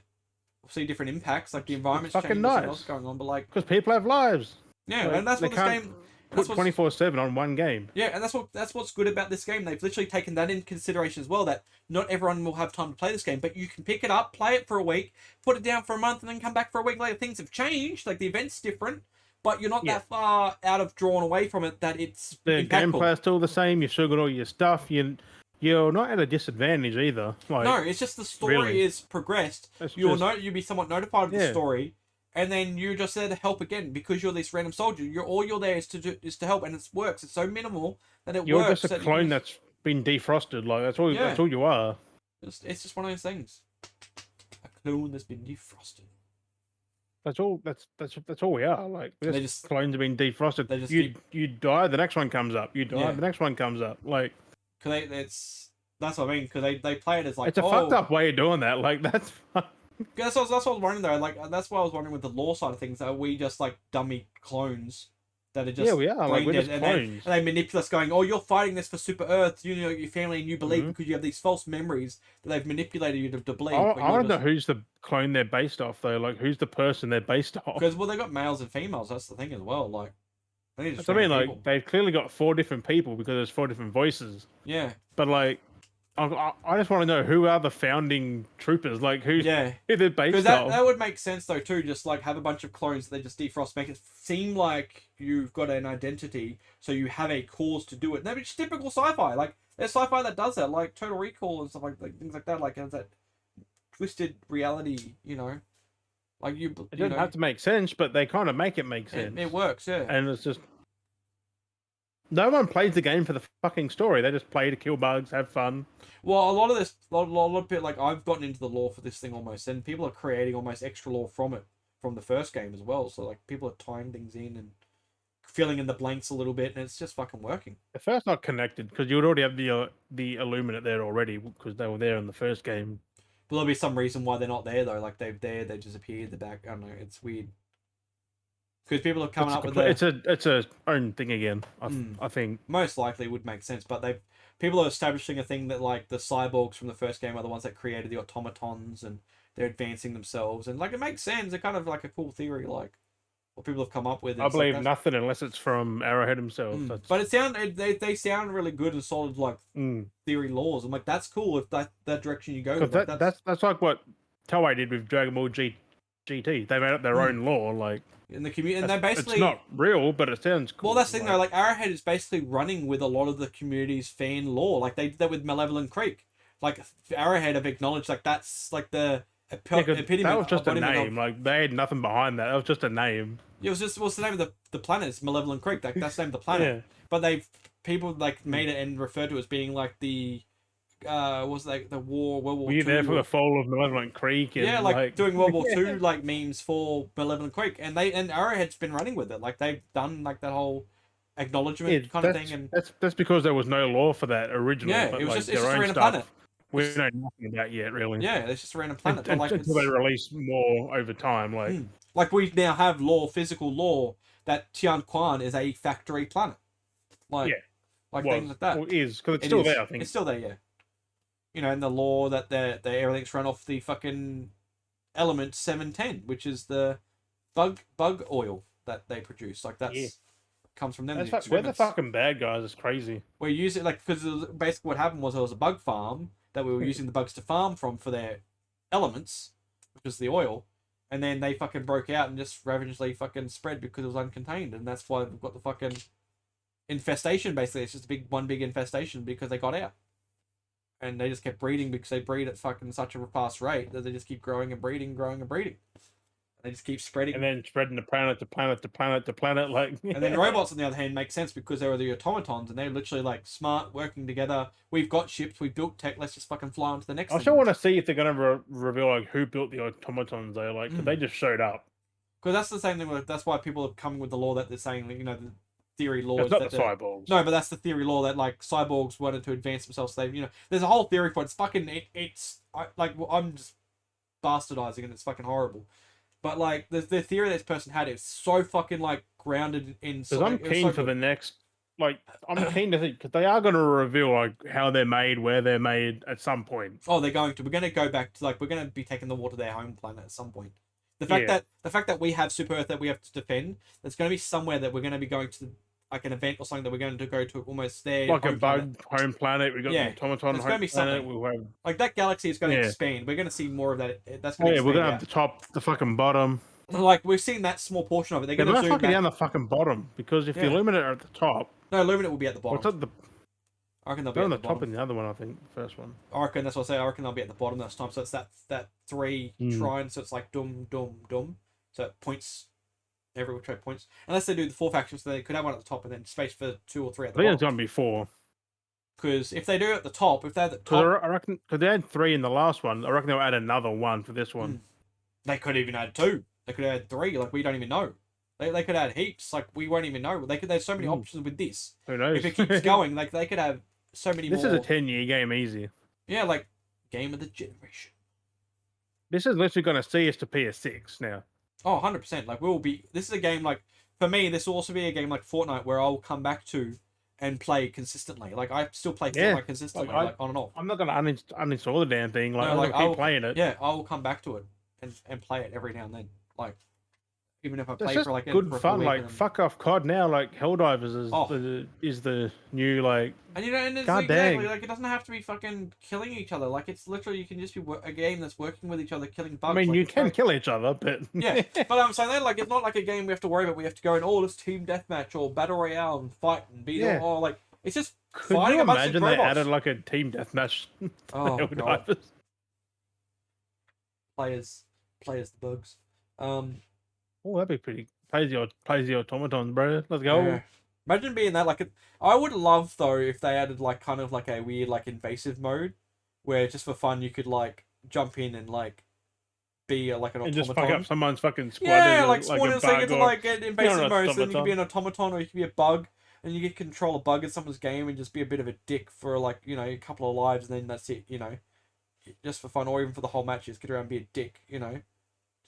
we'll see different impacts, like the environment's changing, nice. Something else going on, but like, because people have lives. Yeah, and that's what this game. Put 24/7 on one game. Yeah, and that's what's good about this game. They've literally taken that into consideration as well. That not everyone will have time to play this game, but you can pick it up, play it for a week, put it down for a month, and then come back for a week later. Things have changed, like the event's different, but you're not that far out of drawn away from it that it's the gameplay's still the same. You still got all your stuff. You're not at a disadvantage either. Like, no, it's just the story is progressed. You'll be somewhat notified of the story. And then you're just there to help again because you're this random soldier. All you're there is to help, and it works. It's so minimal that it works. You're just a clone that's been defrosted. Like, that's all. That's all you are. It's just one of those things. A clone that's been defrosted. That's all. That's all we are. Like, we're just clones have been defrosted. You die, the next one comes up. You die, the next one comes up. Like, because That's what I mean, because they play it as like, It's a fucked up way of doing that. Like that's That's what I was wondering though. Like that's what I was wondering with the lore side of things. Are we just like dummy clones that are yeah, just we are. Like brain we're dead, just and clones. they manipulate us, going, "Oh, you're fighting this for Super Earth, you know, your family, and you believe because you have these false memories that they've manipulated you to believe." But I you're want to just know who's the clone they're based off though. Like who's the person they're based off? because they got males and females. That's the thing as well. Like they need just That's what I random mean. people. Like they've clearly got 4 different people because there's 4 different voices. Yeah, But like, I just want to know who are the founding troopers. Like yeah. who they're Because based that, off. that would make sense though too. Just like have a bunch of clones that they just defrost, make it seem like you've got an identity, so you have a cause to do it. No, it's typical sci-fi. Like there's sci-fi that does that, like Total Recall and stuff like things like that. Like has that twisted reality, you know. Like It doesn't have to make sense, but they kind of make it make it, sense. it works, yeah. And it's just no one plays the game for the fucking story. They just play to kill bugs, have fun. Well, a lot of this, a lot of bit like I've gotten into the lore for this thing almost, and people are creating almost extra lore from it, from the first game as well. So like people are tying things in and filling in the blanks a little bit, and it's just fucking working. The first not connected because you would already have the Illuminate there already because they were there in the first game. But there'll be some reason why they're not there though. Like they disappeared. The back, I don't know. It's weird. Because people are coming up with it's a own thing again. I think most likely would make sense, but people are establishing a thing that like the cyborgs from the first game are the ones that created the automatons and they're advancing themselves, and like it makes sense. They're kind of like a cool theory, like what people have come up with. I believe nothing unless it's from Arrowhead himself. But they sound really good and solid, like theory laws. I'm like, that's cool if that direction you go. With, like, that's like what Toei did with Dragon Ball GT. They made up their own lore, like in the community, and they basically it's not real, but it sounds cool. Well, that's the thing though. Like Arrowhead is basically running with a lot of the community's fan lore. Like they did that with Malevolent Creek. Like Arrowhead have acknowledged like that's like the epitome. That was just a name. Like they had nothing behind that. That was just a name. It was just what's the name of the planet? It's Malevolent Creek. Like that's the name of the planet. Yeah. But people like made it and referred to it as being like the was like the World War II. Were you there for the fall of Malevolent Creek? And, yeah, like doing World War II like memes for Malevolent Creek, and Arrowhead's been running with it. Like they've done like that whole acknowledgement kind of thing, and that's because there was no law for that originally. Yeah, but, it was like, just it's just a random planet. We know nothing about yet, really. Yeah, it's just a random planet. But like until they release more over time, like we now have physical law that Tian Quan is a factory planet. Like things like that. Well, is because it's still there. I think it's still there. Yeah. You know, in the law that everything's run off the fucking element 710, which is the bug oil that they produce. Like that's comes from them. We're the fucking bad guys. It's crazy. We use it like because basically what happened was there was a bug farm that we were using the bugs to farm from for their elements, which is the oil, and then they fucking broke out and just ravenously fucking spread because it was uncontained, and that's why we've got the fucking infestation. Basically, it's just one big infestation because they got out. And they just kept breeding because they breed at fucking such a fast rate that they just keep growing and breeding, growing and breeding. They just keep spreading. And then spreading the planet to planet to planet to planet. Like, And then robots, on the other hand, make sense because they were the automatons and they're literally like smart, working together. We've got ships, we've built tech, let's just fucking fly on to the next I still want to see if they're going to reveal like who built the automatons though. Like, cause they just showed up. Because that's the same thing. That's why people are coming with the law that they're saying, you know, the theory law. It's not the cyborgs. No, but that's the theory law that like cyborgs wanted to advance themselves. They, you know, there's a whole theory for it. It's fucking. I'm just bastardizing and it's fucking horrible. But like the theory this person had is so fucking like grounded in. Because I'm keen for the next. Like I'm keen to think because they are going to reveal like how they're made, where they're made at some point. Oh, they're going to. We're going to go back to like we're going to be taking the war to their home planet at some point. The fact that we have Super Earth that we have to defend, there's going to be somewhere that we're going to be going to, like an event or something that we're going to go to almost there. Like a bug home planet. We got the automaton home planet. Something. We'll have... Like that galaxy is going to expand. We're going to see more of that. That's going to we're going to have the top, the fucking bottom. Like we've seen that small portion of it. They're going to zoom fucking down the fucking bottom because if the Illuminate are at the top, no, Illuminate will be at the bottom. What's at the? I reckon they'll be at the top in the other one. I think the first one. I reckon that's what I say. I reckon they'll be at the bottom this time. So it's that three trine. So it's like dum dum dum. So it points every which way points. Unless they do the 4 factions, so they could have one at the top and then space for 2 or 3 at the bottom. I think it's going to be 4. Because if they do it at the top, if they're at the top... I reckon, because they had 3 in the last one, I reckon they'll add another 1 for this one. They could even add 2. They could add 3, like we don't even know. They could add heaps, like we won't even know. There's so many options with this. Who knows? If it keeps going, like they could have so many This more. is a 10-year game, easy. Yeah, like game of the generation. This is literally going to see us to PS6 now. Oh, 100%. Like, we'll be. This is a game, like, for me, this will also be a game like Fortnite where I'll come back to and play consistently. Like, I still play Yeah. Fortnite consistently, Like, like on and off. I'm not going to uninstall the damn thing. Like, No, I'm like, going to I'll keep playing it. Yeah, I will come back to it and play it every now and then. Like, even if I It's play just for like good for a fun. week Like, and then... fuck off COD now. Like, Helldivers Oh. is the new, like... And you know, and it's God exactly dang. like, it doesn't have to be fucking killing each other. Like, it's literally, you can just be a game that's working with each other, killing bugs. I mean, like, you it's can great. kill each other, but... Yeah, but I'm saying that, like, it's not like a game we have to worry about. We have to go in, oh, this team deathmatch or battle royale and fight and beat Yeah. or like, it's just Could fighting you a bunch of imagine they robots. added, like, a team deathmatch to Oh, God. Helldivers? Players the bugs. Oh, that'd be pretty... Plays the automatons, bro. Let's go. Yeah. Imagine being that, like, I would love, though, if they added, like, kind of like a weird, like, invasive mode where just for fun you could, like, jump in and, like, be like an And automaton. just fuck up someone's fucking squad. Yeah, as like a spawn in, so you get to, bug like, get or- invasive an mode, so then you could be automaton. an automaton or you could be a bug, and you get to control a bug in someone's game and just be a bit of a dick for, like, you know, a couple of lives, and then that's it, you know. Just for fun, or even for the whole match, just get around and be a dick, you know.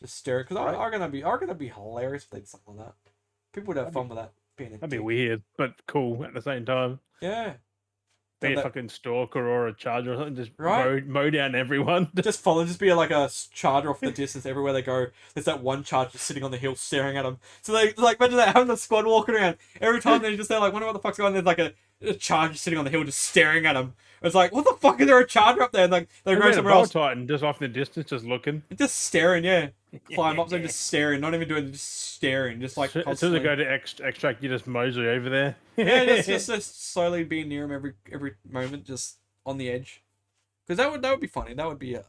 Just stare, because Right. are gonna be hilarious if they did something like that. People would have fun with that, being a That'd dick. be weird, but cool at the same time. Yeah. Be a that- fucking stalker or a charger or something, just Right? mow down everyone. Just follow, just be like a charger off the distance everywhere they go. There's that one charger sitting on the hill staring at them. So they, like, imagine that, having a squad walking around. Every time they're just there, like, wonder what the fuck's going on. There's like a charger sitting on the hill just staring at them. It's like, what the fuck, is there a charger up there? And like, they go Maybe a somewhere Ball else. Titan just off in the distance, just looking. Just staring, yeah. Climb up there, just staring. Not even doing, just staring. Just like, As soon as constantly. they go to extract, you just mosey over there. Yeah, just slowly being near him every moment, just on the edge. Because that would be funny. That would be a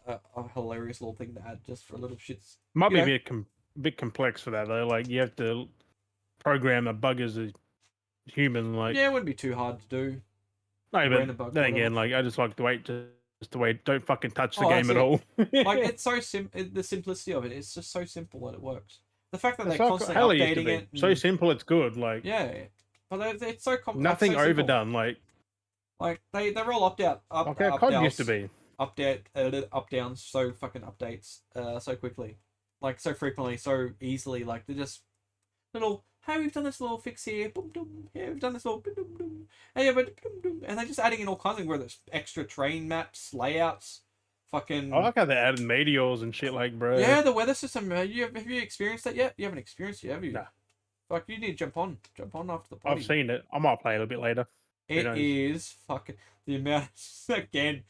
hilarious little thing to add just for little shits. Might be Yeah. a bit complex for that though. Like you have to program a bug as a human. Like Yeah, it wouldn't be too hard to do. no, random but bug, then whatever. again, like I just like the wait just the way. Don't fucking touch the Oh, game that's at all. Like, it's so the simplicity of it. It's just so simple that it works. The fact that It's they're like constantly hell it used to updating be. it. So simple, it's good. Like Yeah, but it's so complex. nothing so simple. overdone. Like They're all up how COD used to be. up downs, so fucking updates so quickly, like so frequently, so easily. Like they're just little, hey, we've done this little fix here, boom boom, yeah, we've done this little boom boom boom, hey, yeah, but boom boom, and they're just adding in all kinds of, whether it's extra train maps, layouts, fucking. I like how they added meteors and shit. Like bro. Yeah, the weather system. Have you experienced that yet? You haven't experienced it, have you? Nah. Fuck, you need to jump on after the party. I've seen it. I might play a little bit later. It knows? is fucking the amount again.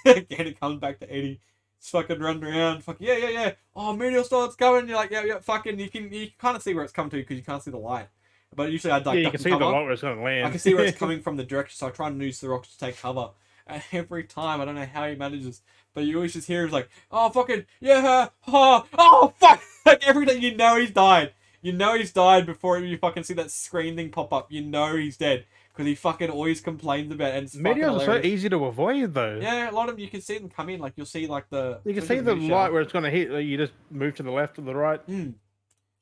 Again, it comes back to Eddie. It's fucking running around. Fucking yeah. Oh, meteor storm's coming. You're like yeah. Fucking you can kind of see where it's coming to because you can't see the light. But usually I'd like Yeah, you duck can and see the cover. light where it's gonna land. I can see where it's coming from the direction, so I try and use the rocks to take cover. And every time, I don't know how he manages, but you always just hear him like, oh fucking yeah, oh fuck! Like every time you know he's died. You know he's died before you fucking see that screen thing pop up. You know he's dead because he fucking always complains about it. And it's Meteors fucking are so hilarious. easy to avoid though. Yeah, a lot of them you can see them come in. Like you'll see like the You can especially see the meteor light shower. where it's gonna hit. Like, you just move to the left or the right.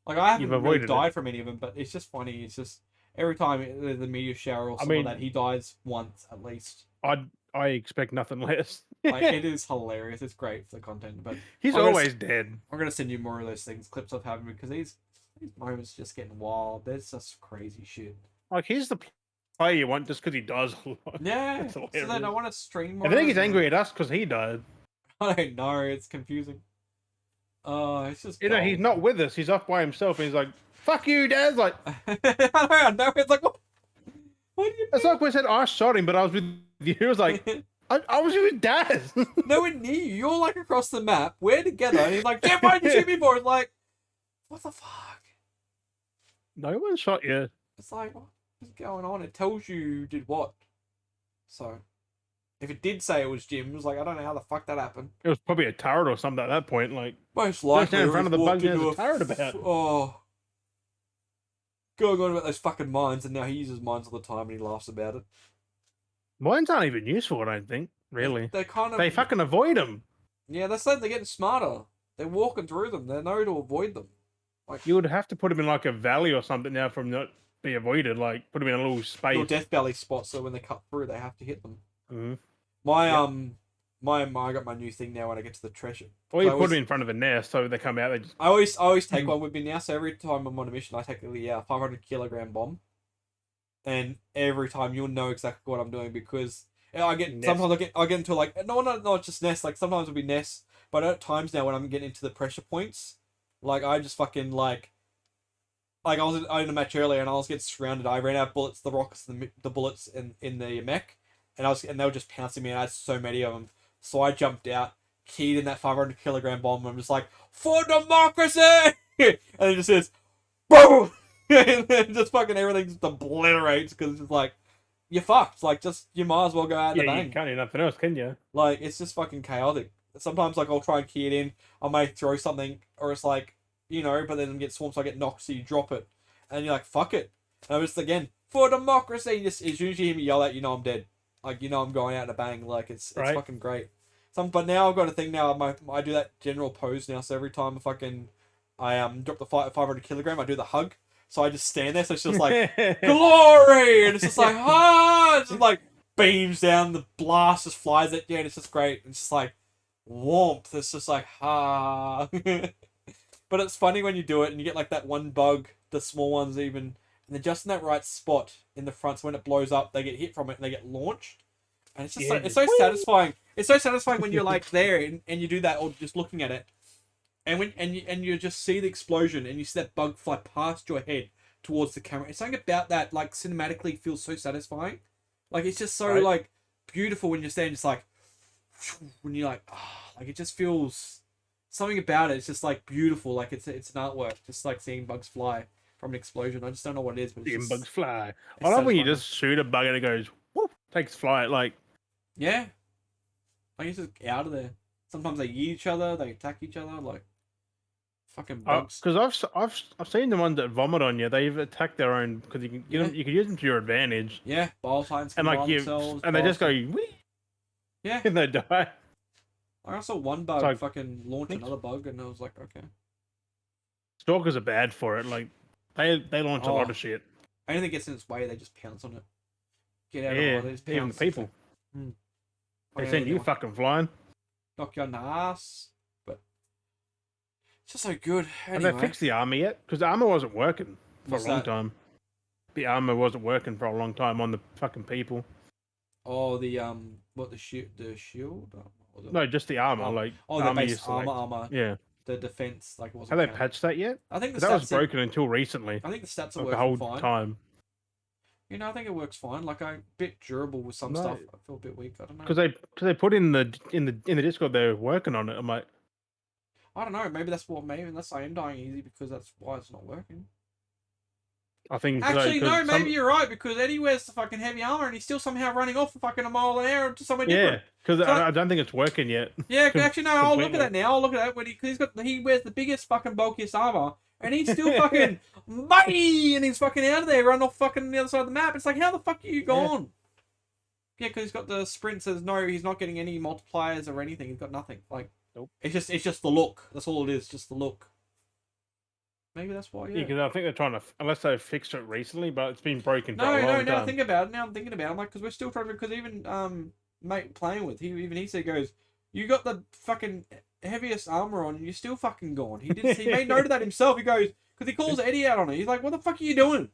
Like I haven't You've really avoided died from any of them, but it's just funny. It's just every time there's a meteor shower or something mean- like that, he dies once at least. I expect nothing less. Like it is hilarious. It's great for the content, but He's I'm gonna always dead. I'm gonna send you more of those things, clips of having, because these moments just getting wild. There's just crazy shit. Like he's the player you want just because he dies a lot. Yeah. That's So hilarious. then I want to stream more. I think of he's it. angry at us because he died. I don't know. It's confusing. It's just. You know, he's not with us. He's off by himself. And he's like, "Fuck you, Dad!" Like I know. It's like what? What do you? it's like we said. I shot him, but I was with you. He was like, I was with Dad. No one near you. You're like across the map. We're together. And he's like, "Yeah, why'd you shoot me for?" It's like, what the fuck? No one shot you. It's like, what's going on? It tells you did what. So, if it did say it was Jim, it was like, I don't know how the fuck that happened. It was probably a turret or something at that point. Like Most stand likely, in or front of he's the walked bug there's into a turret about. Oh. Going on about those fucking mines, and now he uses mines all the time and he laughs about it. Mines aren't even useful. I don't think. Really, They're kind of. they fucking avoid them. Yeah, that's like they're getting smarter. They're walking through them. They know to avoid them. You would have to put him in like a valley or something now from not be avoided. Like put them in a little Your space. death belly spot, so when they cut through, they have to hit them. Mm-hmm. My Yep. I got my new thing now when I get to the treasure. Or 'Cause you put them in front of a nest so they come out. They just I always take Mhm. one with me now. So every time I'm on a mission, I take the 500 kilogram bomb, and every time you'll know exactly what I'm doing because I get Nest. sometimes I get into like no it's just nests. Like sometimes it'll be nests, but at times now when I'm getting into the pressure points, like I just fucking like I was in a match earlier and I was getting surrounded. I ran out of bullets, the rockets, the bullets in the mech, and they were just pouncing me. And I had so many of them, so I jumped out, keyed in that 500 kilogram bomb, and I'm just like, for democracy, and it just says, boom, and then just fucking everything just obliterates because it's just like you're fucked. Like just you might as well go out in yeah, a you bang. can't do nothing else, can you? Like it's just fucking chaotic. Sometimes like I'll try and key it in. I may throw something, or it's like but then it gets swarmed, so I get knocked. So you drop it, and you're like fuck it. And I'm just again for democracy. Just as soon as you hear me yell out, I'm dead. Like I'm going out in a bang. Like it's Right. fucking great. But now I've got a thing now. I do that general pose now. So every time I drop the 500 kilogram, I do the hug. So I just stand there. So it's just like glory, and it's just like it's just like beams down, the blast just flies at you, and it's just great. It's just like warmth. It's just like but it's funny when you do it and you get like that one bug, the small ones even, and they're just in that right spot in the front. So when it blows up, they get hit from it and they get launched. And it's just it's so satisfying. It's so satisfying when you're like there and you do that or just looking at it, and you just see the explosion and you see that bug fly past your head towards the camera. It's something about that like cinematically feels so satisfying. Like it's just so like beautiful when you're standing, just like when you're like it just feels something about it. It's just like beautiful. Like it's an artwork. Just like seeing bugs fly from an explosion. I just don't know what it is, but it's Seeing just, bugs fly. it's I love when you satisfying. just shoot a bug and it goes whoop, takes flight. Like Yeah, like it's just out of there. Sometimes they eat each other. They attack each other. Like fucking bugs. because I've seen the ones that vomit on you. They've attacked their own because you can get them. You can use them to your advantage. Yeah, bile titans can And like bile themselves. and they just go Biles- wee, Yeah. and they die. I saw one bug like- fucking launch another bug, and I was like, okay. Stalkers are bad for it. Like they launch a lot Oh. of shit. Anything gets in its way, they just pounce on it. Get out Yeah, of it. They just even pounce. the people. Oh, They yeah, send they you do. fucking flying. Knock you on the ass. But it's just so good. Have Anyway, they fixed the armor yet? Because the armor wasn't working for What's a long that? time. The armor wasn't working for a long time on the fucking people. oh the what the shield? Or the, No, just the armor. Oh. Like oh the armor base you select. armor. Yeah. The defense like it wasn't. Have they counting. patched that yet? I think the That was stats. broken until recently. I think the stats are Like the working whole fine. time. I think it works fine. Like I'm a bit durable with some No. stuff. I feel a bit weak. I don't know. Because they put in the Discord they're working on it. I'm like, I don't know. Maybe unless I am dying easy because that's why it's not working. I think Actually, no. Maybe some, you're right because Eddie wears the fucking heavy armor and he's still somehow running off a fucking a mile an hour to somewhere yeah, different. because So- I don't think it's working yet. Yeah, actually, no. I'll look at completely. that now. I'll look at that when he wears the biggest fucking bulkiest armor and he's still fucking mighty and he's fucking out of there, running off fucking the other side of the map. It's like, how the fuck are you gone? Yeah, because he's got the sprint. Says no, he's not getting any multipliers or anything. He's got nothing. Like, Nope. It's just the look. That's all it is. Just the look. Maybe that's why. Yeah, Yeah. because I think they're trying to, unless they've fixed it recently, but it's been broken for No, a long no. time. Think about it. Now I'm thinking about it. I'm like, because we're still trying to. Because even mate playing with he said goes, you got the fucking heaviest armor on, and you're still fucking gone. He made note of that himself. He goes because he calls Eddie out on it. He's like, what the fuck are you doing?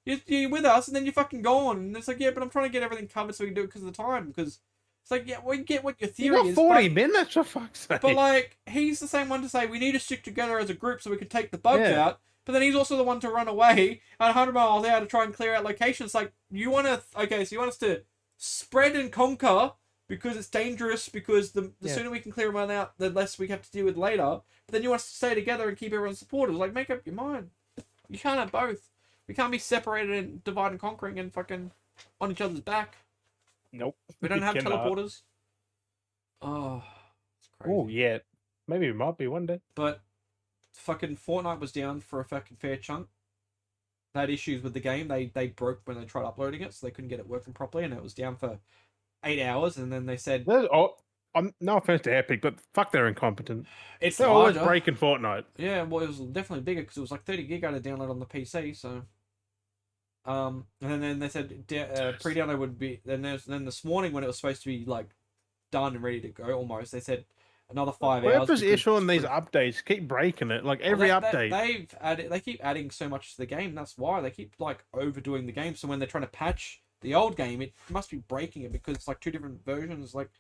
You're with us, and then you're fucking gone. And it's like, yeah, but I'm trying to get everything covered so we can do it because of the time. Because it's like, yeah, we get what your You theory got is. 40 minutes for fuck's sake. But like, he's the same one to say we need to stick together as a group so we can take the bugs Yeah. out. But then he's also the one to run away at 100 miles out to try and clear out locations. Like, so you want us to spread and conquer because it's dangerous, because the sooner we can clear them out, the less we have to deal with later. But then you want us to stay together and keep everyone supportive. Like, make up your mind. You can't have both. We can't be separated and divide and conquering and fucking on each other's back. Nope. We don't You have cannot. teleporters. Oh, it's crazy. Oh, yeah. Maybe it might be one day. But fucking Fortnite was down for a fucking fair chunk. They had issues with the game. They broke when they tried uploading it, so they couldn't get it working properly, and it was down for 8 hours. And then they said I'm no offense to Epic, but fuck, they're incompetent. it's They're always larger. breaking Fortnite. Yeah, well, it was definitely bigger because it was like 30 gig I had to download on the PC. So And then they said pre-download would be. Then this morning when it was supposed to be like done and ready to go, almost they said another 5 hours Whoever's because issuing these updates keep breaking it. Like every update. they keep adding so much to the game. That's why they keep like overdoing the game. So when they're trying to patch the old game, it must be breaking it because it's like two different versions. Like,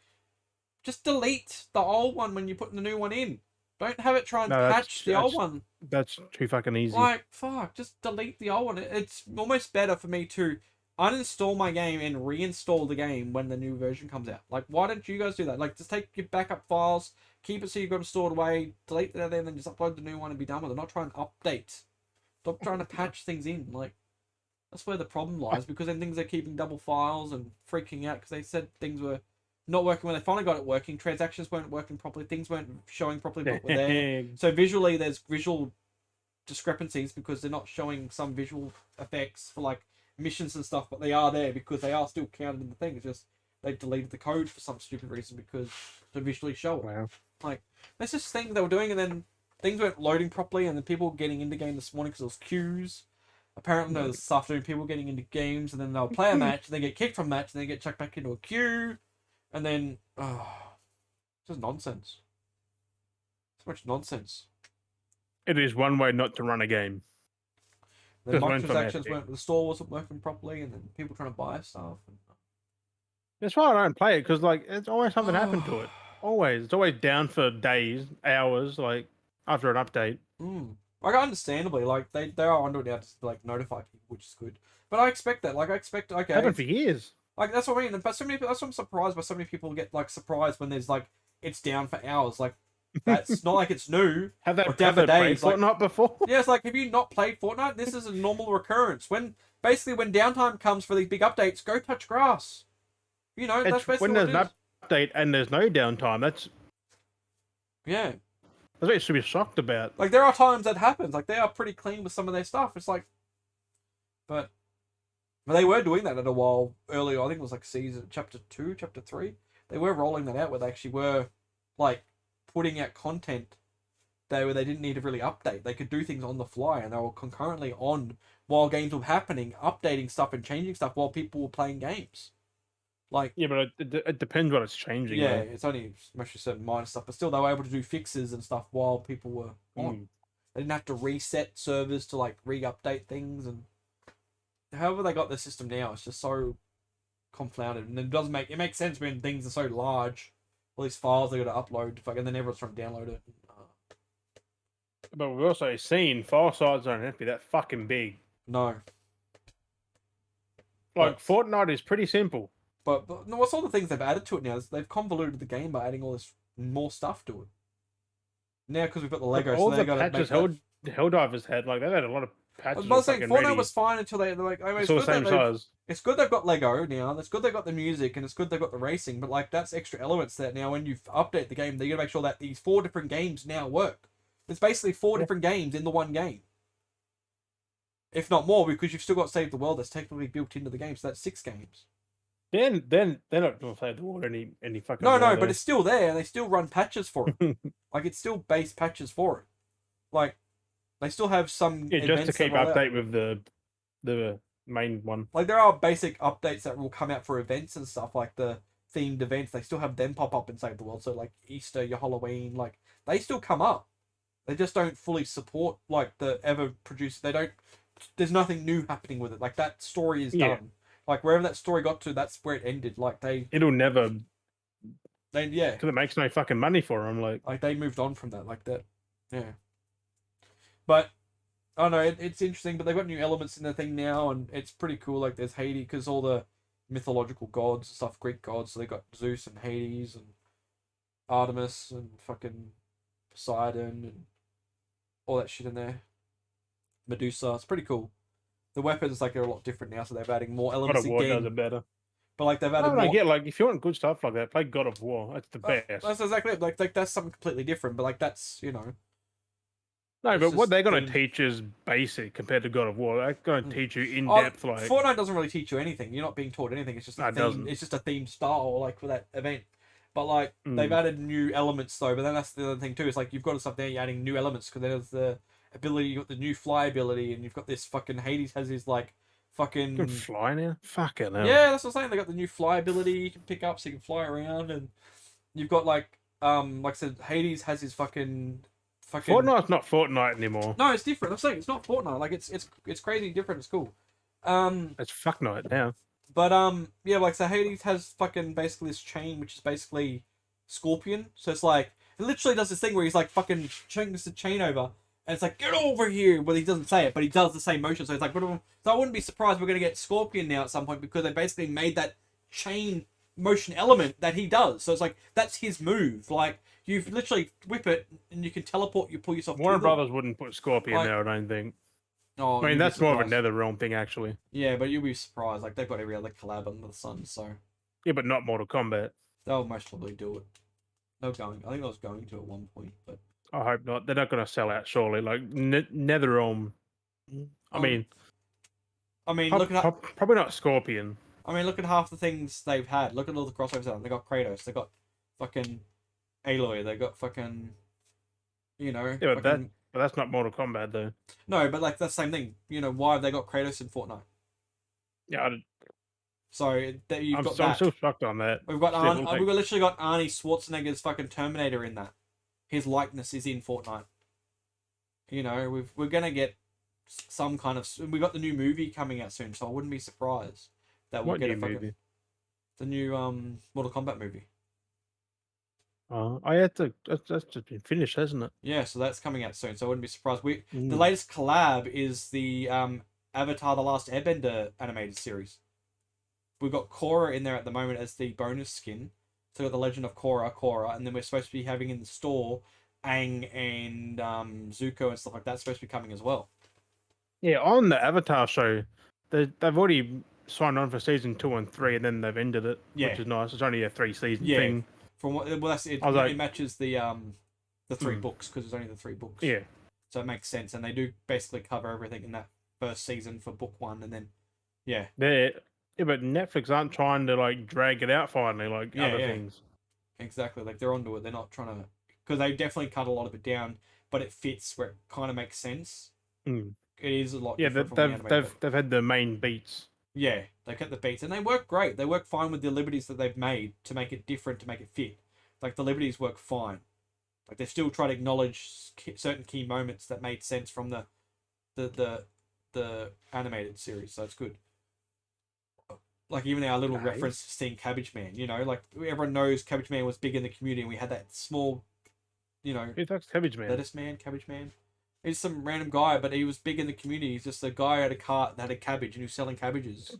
just delete the old one when you put the new one in. Don't have it try and No, patch the old one. That's too fucking easy. Like, fuck, just delete the old one. It's almost better for me to uninstall my game and reinstall the game when the new version comes out. Like, why don't you guys do that? Like, just take your backup files, keep it so you've got them stored away, delete that there, and then just upload the new one and be done with it. Not try and update. Stop trying to patch things in. Like, that's where the problem lies, because then things are keeping double files and freaking out because they said things were not working when they finally got it working. Transactions weren't working properly. Things weren't showing properly, but were there. So visually, there's visual discrepancies because they're not showing some visual effects for like missions and stuff, but they are there because they are still counted in the thing. It's just they deleted the code for some stupid reason because to visually show it. Wow. Like, that's just things they were doing, and then things weren't loading properly, and then people were getting into game this morning because there was queues. Apparently, there was this afternoon people getting into games, and then they'll play a match, and they get kicked from match, and they get chucked back into a queue, and then just nonsense. So much nonsense. It is one way not to run a game. The microtransactions weren't, the store wasn't working properly, and then people trying to buy stuff. That's why I don't play it, because like it's always something happened to it. Always, it's always down for days, hours, like after an update. Like, understandably, like they are onto it now to like notify people, which is good. But I expect that. Like, I expect Happened for years. Like, that's what I mean. But so many, that's what I'm surprised by. So many people get like surprised when there's like it's down for hours. Like, that's not like it's new. Have they down for days? Played Fortnite before? Yeah, it's like, have you not played Fortnite? This is a normal recurrence. When downtime comes for these big updates, go touch grass. You know, that's basically when there's an update and there's no downtime. That's what you should be shocked about. Like, there are times that happens. Like, they are pretty clean with some of their stuff. It's like, but they were doing that at a while earlier. I think it was like season chapter 2, chapter 3. They were rolling that out where they actually were like putting out content where they didn't need to really update. They could do things on the fly, and they were concurrently on while games were happening, updating stuff and changing stuff while people were playing games. Like, yeah, but it depends what it's changing. Yeah, it's only mostly certain minor stuff, but still they were able to do fixes and stuff while people were on. They didn't have to reset servers to like re-update things, and however they got the system now, it's just so confounded. And it makes sense when things are so large, all these files they got to upload, and then everyone's trying to download it. But we've also seen file sizes don't have to be that fucking big. No. Like, Fortnite is pretty simple. But what's all the things they've added to it now? Is they've convoluted the game by adding all this more stuff to it. Now, because we've got the Lego, like, all the patches Helldivers had, like, they've had a lot of patches. I was saying, Fortnite was fine until they're like, it's all the same size. It's good they've got Lego now. It's good they've got the music, and it's good they've got the racing. But like, that's extra elements that now when you update the game, they got to make sure that these 4 different games now work. It's basically 4 different games in the one game. If not more, because you've still got Save the World that's technically built into the game, so that's 6 games. Then they're not going to Save the World any fucking. No, but it's still there, and they still run patches for it. Like, it's still base patches for it. Like, they still have some. Yeah, just to keep update with the main one. Like, there are basic updates that will come out for events and stuff, like the themed events. They still have them pop up in Save the World. So like Easter, your Halloween, like they still come up. They just don't fully support like the ever produce. They don't. There's nothing new happening with it. Like, that story is done. Like, wherever that story got to, that's where it ended. Like, it'll never. Yeah. Because it makes no fucking money for them. Like they moved on from that. Like that. Yeah. But I don't know. It's interesting. But they've got new elements in the thing now, and it's pretty cool. Like, there's Hades, because all the mythological gods and stuff, Greek gods. So they got Zeus and Hades and Artemis and fucking Poseidon and all that shit in there. Medusa. It's pretty cool. The weapons, like, are a lot different now, so they're adding more elements. God of War does it better. But like, they've added more. I get, like, if you want good stuff like that, play God of War. That's the best. That's exactly it. Like that's something completely different. But like, that's, you know. No, but what they're going to teach is basic compared to God of War. They're going to teach you in depth. Like, Fortnite doesn't really teach you anything. You're not being taught anything. It's just a theme. It's just a themed style, like, for that event. But like, they've added new elements though. But then that's the other thing too. Is like, you've got stuff there. You're adding new elements because there's the ability. You got the new fly ability, and you've got this fucking Hades has his like You can Fucking fly now. Fucking hell. yeah, that's what I'm saying. They got the new fly ability you can pick up, so you can fly around, and you've got like I said, Hades has his fucking. Fortnite's not Fortnite anymore. No, it's different. I'm saying it's not Fortnite. Like it's crazy different. It's cool. Um, It's fuck night now. but yeah, like so Hades has fucking basically this chain, which is basically Scorpion. So it's like it literally does this thing where he's like fucking chunks the chain over, and it's like get over here. Well, he doesn't say it, but he does the same motion. So it's like, so I wouldn't be surprised we're gonna get Scorpion now at some point because they basically made that chain motion element that he does. So it's like that's his move. Like you literally whip it and you can teleport. You pull yourself. Warner to them. Brothers wouldn't put Scorpion Like- there, I don't think. Oh, I mean, you'd be that's more of a surprised. NetherRealm thing, actually. Yeah, but you'll be surprised. Like they've got every other collab under the sun, so Yeah, but not Mortal Kombat. they'll most probably do it. They're going. I think I was going to at one point, but I hope not. They're not going to sell out, surely. Like, NetherRealm. I mean, look at probably not Scorpion. look at half the things they've had. Look at all the crossovers. They got Kratos. They got fucking Aloy. They got fucking, Yeah, but fucking, but that's not Mortal Kombat, though. no, but like that's the same thing. Why have they got Kratos in Fortnite? Yeah, So that you've I'm got that. still shocked on that. We've got Still, like- we've literally got Arnie Schwarzenegger's fucking Terminator in that. His likeness is in Fortnite. We're gonna get some kind of. We got the new movie coming out soon, so I wouldn't be surprised that we'll What get new a fucking movie? the new Mortal Kombat movie. I had to. That's just been finished, hasn't it? Yeah, so that's coming out soon. So I wouldn't be surprised. The Mm. latest collab is the Avatar: The Last Airbender animated series. We've got Korra in there at the moment as the bonus skin. So we've got the Legend of Korra, and then we're supposed to be having in the store Aang and Zuko and stuff like that supposed to be coming as well. Yeah, on the Avatar show, they've already signed on for season 2 and 3, and then they've ended it, Yeah. which is nice. It's only a 3-season Yeah. thing. From what that's it. I was like- It matches the three Hmm. books because there's only the three books. Yeah, So it makes sense, and they do basically cover everything in that first season for book one, and then yeah, but Netflix aren't trying to like drag it out finally, like Yeah, other yeah. things. exactly. Like they're onto it. They're not trying to because they definitely cut a lot of it down, but it fits where it kind of makes sense. Mm. It is a lot Yeah, different from the anime. they've had the main beats. Yeah, they cut the beats, and they work great. They work fine with the liberties that they've made to make it different, to make it fit. Like the liberties work fine. Like they still try to acknowledge certain key moments that made sense from the animated series, so it's good. Like even our little Nice. reference to seeing Cabbage Man, like everyone knows Cabbage Man was big in the community, and we had that small, Who fucks Cabbage Man? lettuce man, Cabbage Man. He's some random guy, but he was big in the community. He's just a guy who had a cart that had a cabbage and he was selling cabbages.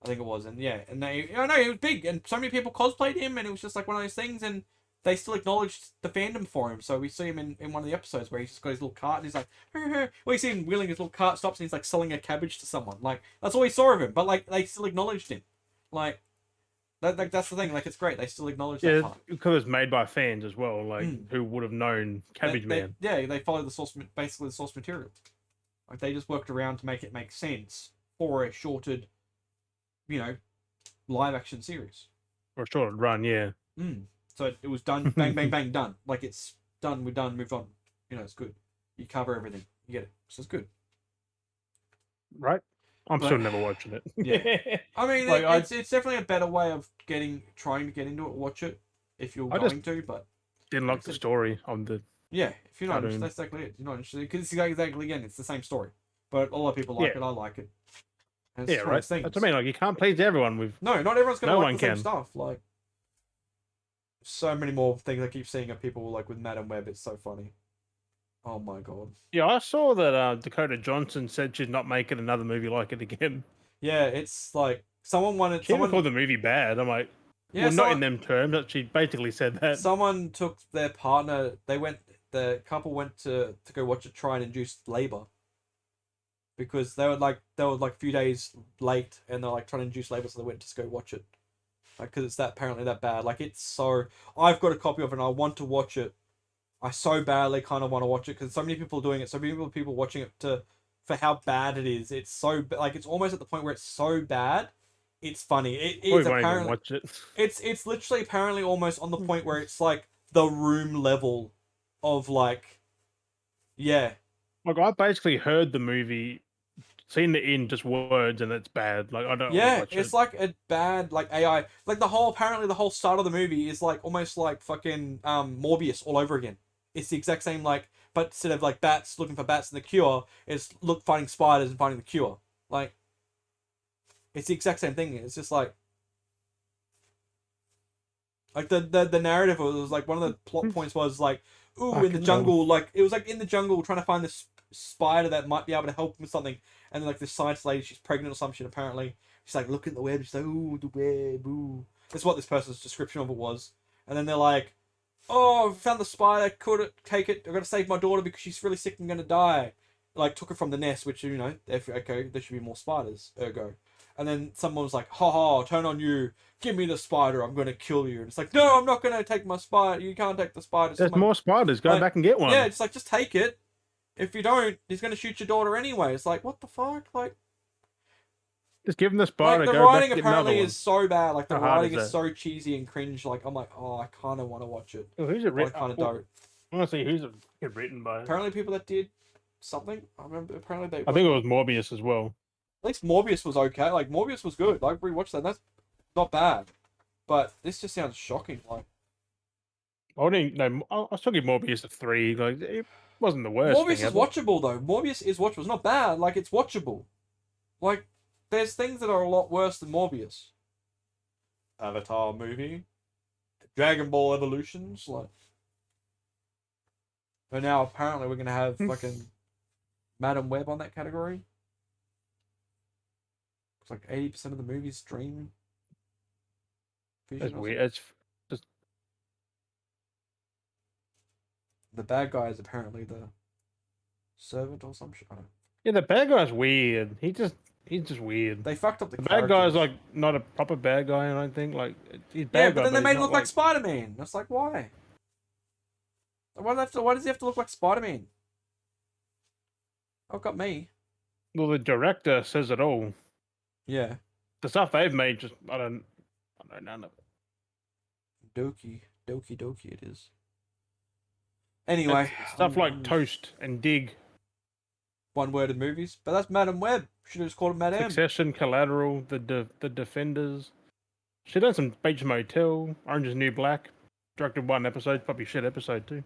I think it was, and yeah, and I know he was big, and so many people cosplayed him, and it was just like one of those things, and they still acknowledged the fandom for him. So we see him in one of the episodes where he's just got his little cart, and he's like, well, you see him wheeling his little cart, stops, and he's like selling a cabbage to someone. Like that's all we saw of him, but like they still acknowledged him. Like that's the thing. Like it's great. They still acknowledge that Yeah, part. because it's made by fans as well, like who would have known Cabbage Man. They follow the source, basically the source material. Like they just worked around to make it make sense for a shorted, live action series. Or a short run, yeah. So it was done, bang, bang, bang, done. Like it's done, we're done, moved on. It's good. You cover everything, you get it. So it's good. Right? I'm But- still never watching it. Yeah. I mean, Like, it's definitely a better way of trying to get into it, watch it, if you're I going to. But Didn't like the story on the. yeah, if you're not I don't- interested, that's exactly it. You're not interested because it's exactly again, it's the same story. But a lot of people like it. I like it. And it's Yeah, one of right. those things. That's what I mean. Like, you can't please everyone with. No, not everyone's gonna No like one the same can. stuff. Like, so many more things I keep seeing of people like with Madam Web. It's so funny. Oh my god. Yeah, I saw that Dakota Johnson said she's not making another movie like it again. Yeah, it's like someone wanted. She even Someone called the movie bad. I'm like, yeah, well, not in someone, them terms, but she basically said that. someone took their partner. The couple went to go watch it, try and induce labor. Because they were like a few days late, and they're like trying to induce labor, so they went to go watch it. Like, because it's apparently that bad. Like, it's so. I've got a copy of it, and I want to watch it. I so badly kind of want to watch it because so many people are doing it. So many people watching it for how bad it is. It's so like it's almost at the point where it's so bad, it's funny. It We is won't even apparently. watch it. It's literally apparently almost on the point where it's like the Room level of like, yeah, Like, I basically heard the movie seen it in just words, and it's bad. Like I don't want to Yeah, watch it's it. like a bad like AI. Like apparently the whole start of the movie is like almost like fucking Morbius all over again. It's the exact same like, but instead of like bats looking for bats and the cure, it's finding spiders and finding the cure. Like it's the exact same thing. It's just like the narrative was like one of the plot points was like, ooh, in the Fucking hell. jungle, like it was like in the jungle trying to find this spider that might be able to help him with something, and then, like this science lady, she's pregnant or some shit apparently. She's like, look at the web. She's like, ooh, the web, ooh. That's what this person's description of it was. And then they're like, oh, I found the spider. Could take it? I've got to save my daughter because she's really sick and gonna die. Like took her from the nest, which okay, there should be more spiders. Ergo. And then someone was like, ha ha, turn on you. Give me the spider. I'm going to kill you. And it's like, no, I'm not going to take my spider. You can't take the spider. There's more spiders. Go like, back and get one. Yeah, it's like, just take it. If you don't, he's going to shoot your daughter anyway. It's like, what the fuck? Like, Just give him the spider. the Go back writing and get another apparently one. is so bad. Like, the How hard writing is is so cheesy and cringe. Like, I'm like, oh, I kind of want to watch it. Oh, who's it I written? kind of don't. I want to see who's it written by. Apparently, people that did something. I remember. Apparently, they. I think it was Morbius as well. At least Morbius was okay. Like, Morbius was good. Like, rewatched that. That's not bad. But this just sounds shocking. Like, I didn't. No, I was talking Morbius of 3. Like it wasn't the worst. Morbius thing is ever. watchable though. Morbius is watchable. It's not bad. Like, it's watchable. Like, there's things that are a lot worse than Morbius. Avatar movie, Dragon Ball Evolutions, like. But now apparently we're gonna have fucking Madam Web on that category. It's like 80% of the movie's dream. That's weird. It's just The bad guy is apparently the servant or some shit. I don't know. yeah. The bad guy's weird. He's just weird. They fucked up the The characters. bad guy's like not a proper bad guy. I don't think. Like he's bad yeah, guy, but then they he's made him not look like Spider-Man. That's like, why? Why does he have to look like Spider-Man? Oh, got me. Well, the director says it all. Yeah. The stuff they've made, just I don't know none of it. Doki it is. Anyway. It's stuff like Toast and Dig, One-worded movies. But that's Madam Web. Should have just called it Madame. Succession, Collateral, the Defenders. She done some Beach Motel, Orange is the New Black. Directed one episode, probably shit episode too.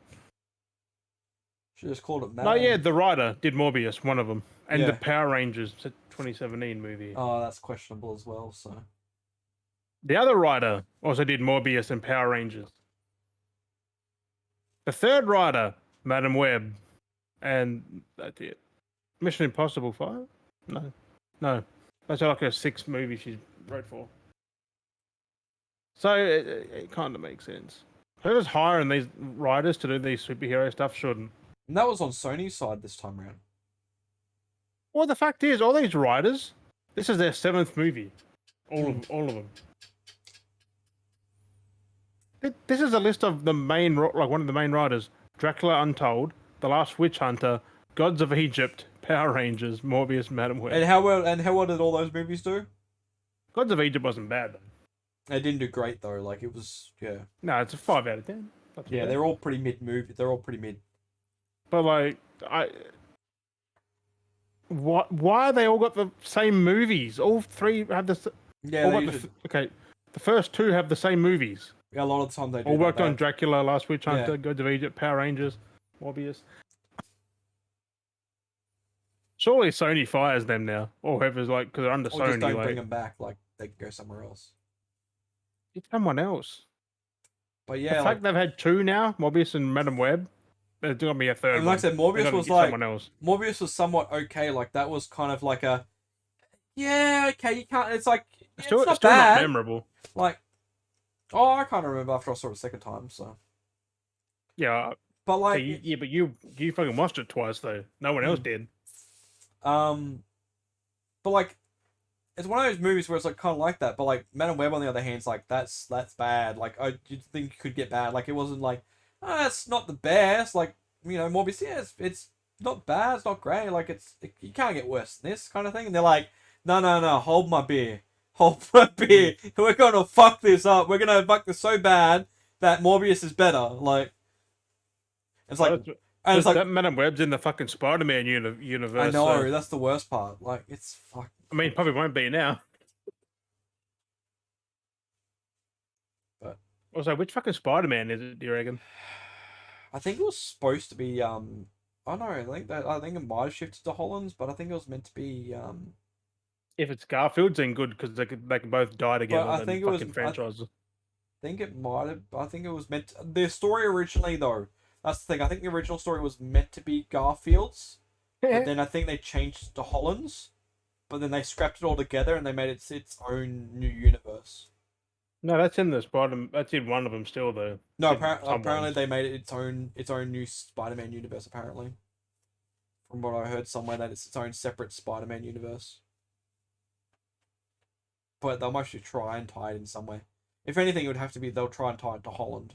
Should have just called it Madame. No, yeah, the writer did Morbius, one of them, and Yeah. the Power Rangers, it's a 2017 movie. Oh, that's questionable as well, so. The other writer also did Morbius and Power Rangers. The third writer, Madam Web, and that's it. Mission Impossible 5? No. That's like a 6th movie she wrote for. So it kind of makes sense. Whoever's hiring these writers to do these superhero stuff shouldn't. And that was on Sony's side this time around. Well, the fact is, all these writers, this is their 7th movie. All of them. This is a list of the main, like one of the main writers: Dracula Untold, The Last Witch Hunter, Gods of Egypt, Power Rangers, Morbius, Madam Web. And how well did all those movies do? Gods of Egypt wasn't bad though. They didn't do great though. Like, it was, yeah. No, it's a 5 out of 10. Not too Yeah, bad. they're all pretty mid movie. They're all pretty mid. But like, why they all got the same movies? All 3 have the. Yeah, all they got usually, okay, the first 2 have the same movies. yeah, a lot of the time they do. All worked that. on Dracula, Last Witch Hunter, Yeah. Gods of Egypt, Power Rangers, Morbius. Surely Sony fires them now, or whoever's like, because they're under Or just Sony. don't Like, bring them back. Like, they can go somewhere else. it's someone else. But The yeah, fact like, they've had 2 now, Morbius and Madam Web, there's gonna be a third. and like I said, They're Morbius gonna was get like, someone else. Morbius was somewhat okay. Like, that was kind of like a, yeah, okay, you can't. It's like, it's Still, not it's still bad. not memorable. Like, oh, I can't remember after I saw it a second time. So, Yeah, but so like, but you fucking watched it twice though. No one else did. but like, it's one of those movies where it's like kind of like that. But like, Madam Web on the other hand, is like that's bad. Like, I you'd think it could get bad. Like, it wasn't like, oh, that's not the best. Like, Morbius, yeah, it's not bad. It's not great. Like, you can't get worse than this kind of thing. And they're like, no, hold my beer. Hold my beer. We're gonna fuck this up. We're gonna fuck this so bad that Morbius is better. Like, it's like, And it's like, That Madam Web's in the fucking Spider-Man I universe. know So, that's the worst part. Like, it's fuck. I mean, probably won't be now. But Also, which fucking Spider-Man is it? Do you reckon? I think it was supposed to be. I don't know. I think it might have shifted to Holland's, but I think it was meant to be. If it's Garfield's, then good because they can both die But together. I Then think it was. fucking franchise. Think it might have. I think it was meant. The story originally, though, that's the thing. I think the original story was meant to be Garfield's, but then I think they changed it to Holland's. But then they scrapped it all together and they made it its own new universe. No, that's in the Spider. That's in one of them still though. No, It's in apparently someone's. they made it its own new Spider-Man universe. Apparently, from what I heard somewhere, that it's its own separate Spider-Man universe. But they'll mostly try and tie it in some way. If anything, it would have to be they'll try and tie it to Holland,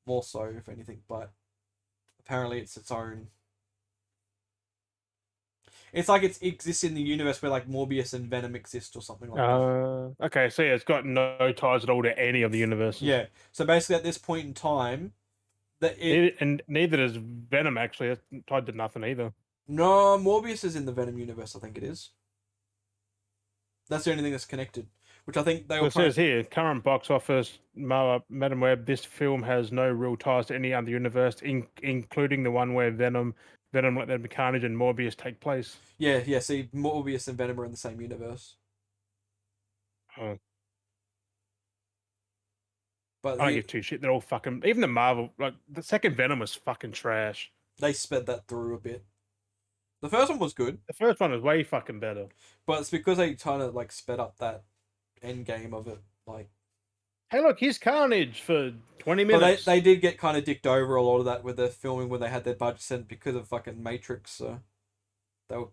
more so if anything. But apparently, it's its own. It's like it exists in the universe where like Morbius and Venom exist or something like that. Okay, so yeah, it's got no ties at all to any of the universes. Yeah. So basically, at this point in time, that it And neither does Venom actually. It's tied to nothing either. no Morbius is in the Venom universe. I think it is. That's the only thing that's connected. Which I think they So were it says here, current box office, Madam Web. This film has no real ties to any other universe, including the one where Venom, Let There Be Carnage, and Morbius take place. Yeah. See, Morbius and Venom are in the same universe. Oh, But I don't give two shit. They're all fucking. Even the Marvel, like the second Venom was fucking trash. they sped that through a bit. The first one was good, The first one was way fucking better. but it's because they kind of like sped up that end game of it. Like, Hey, look, here's Carnage for 20 but minutes. they did get kind of dicked over a lot of that with the filming when they had their budget sent because of fucking Matrix. So they were,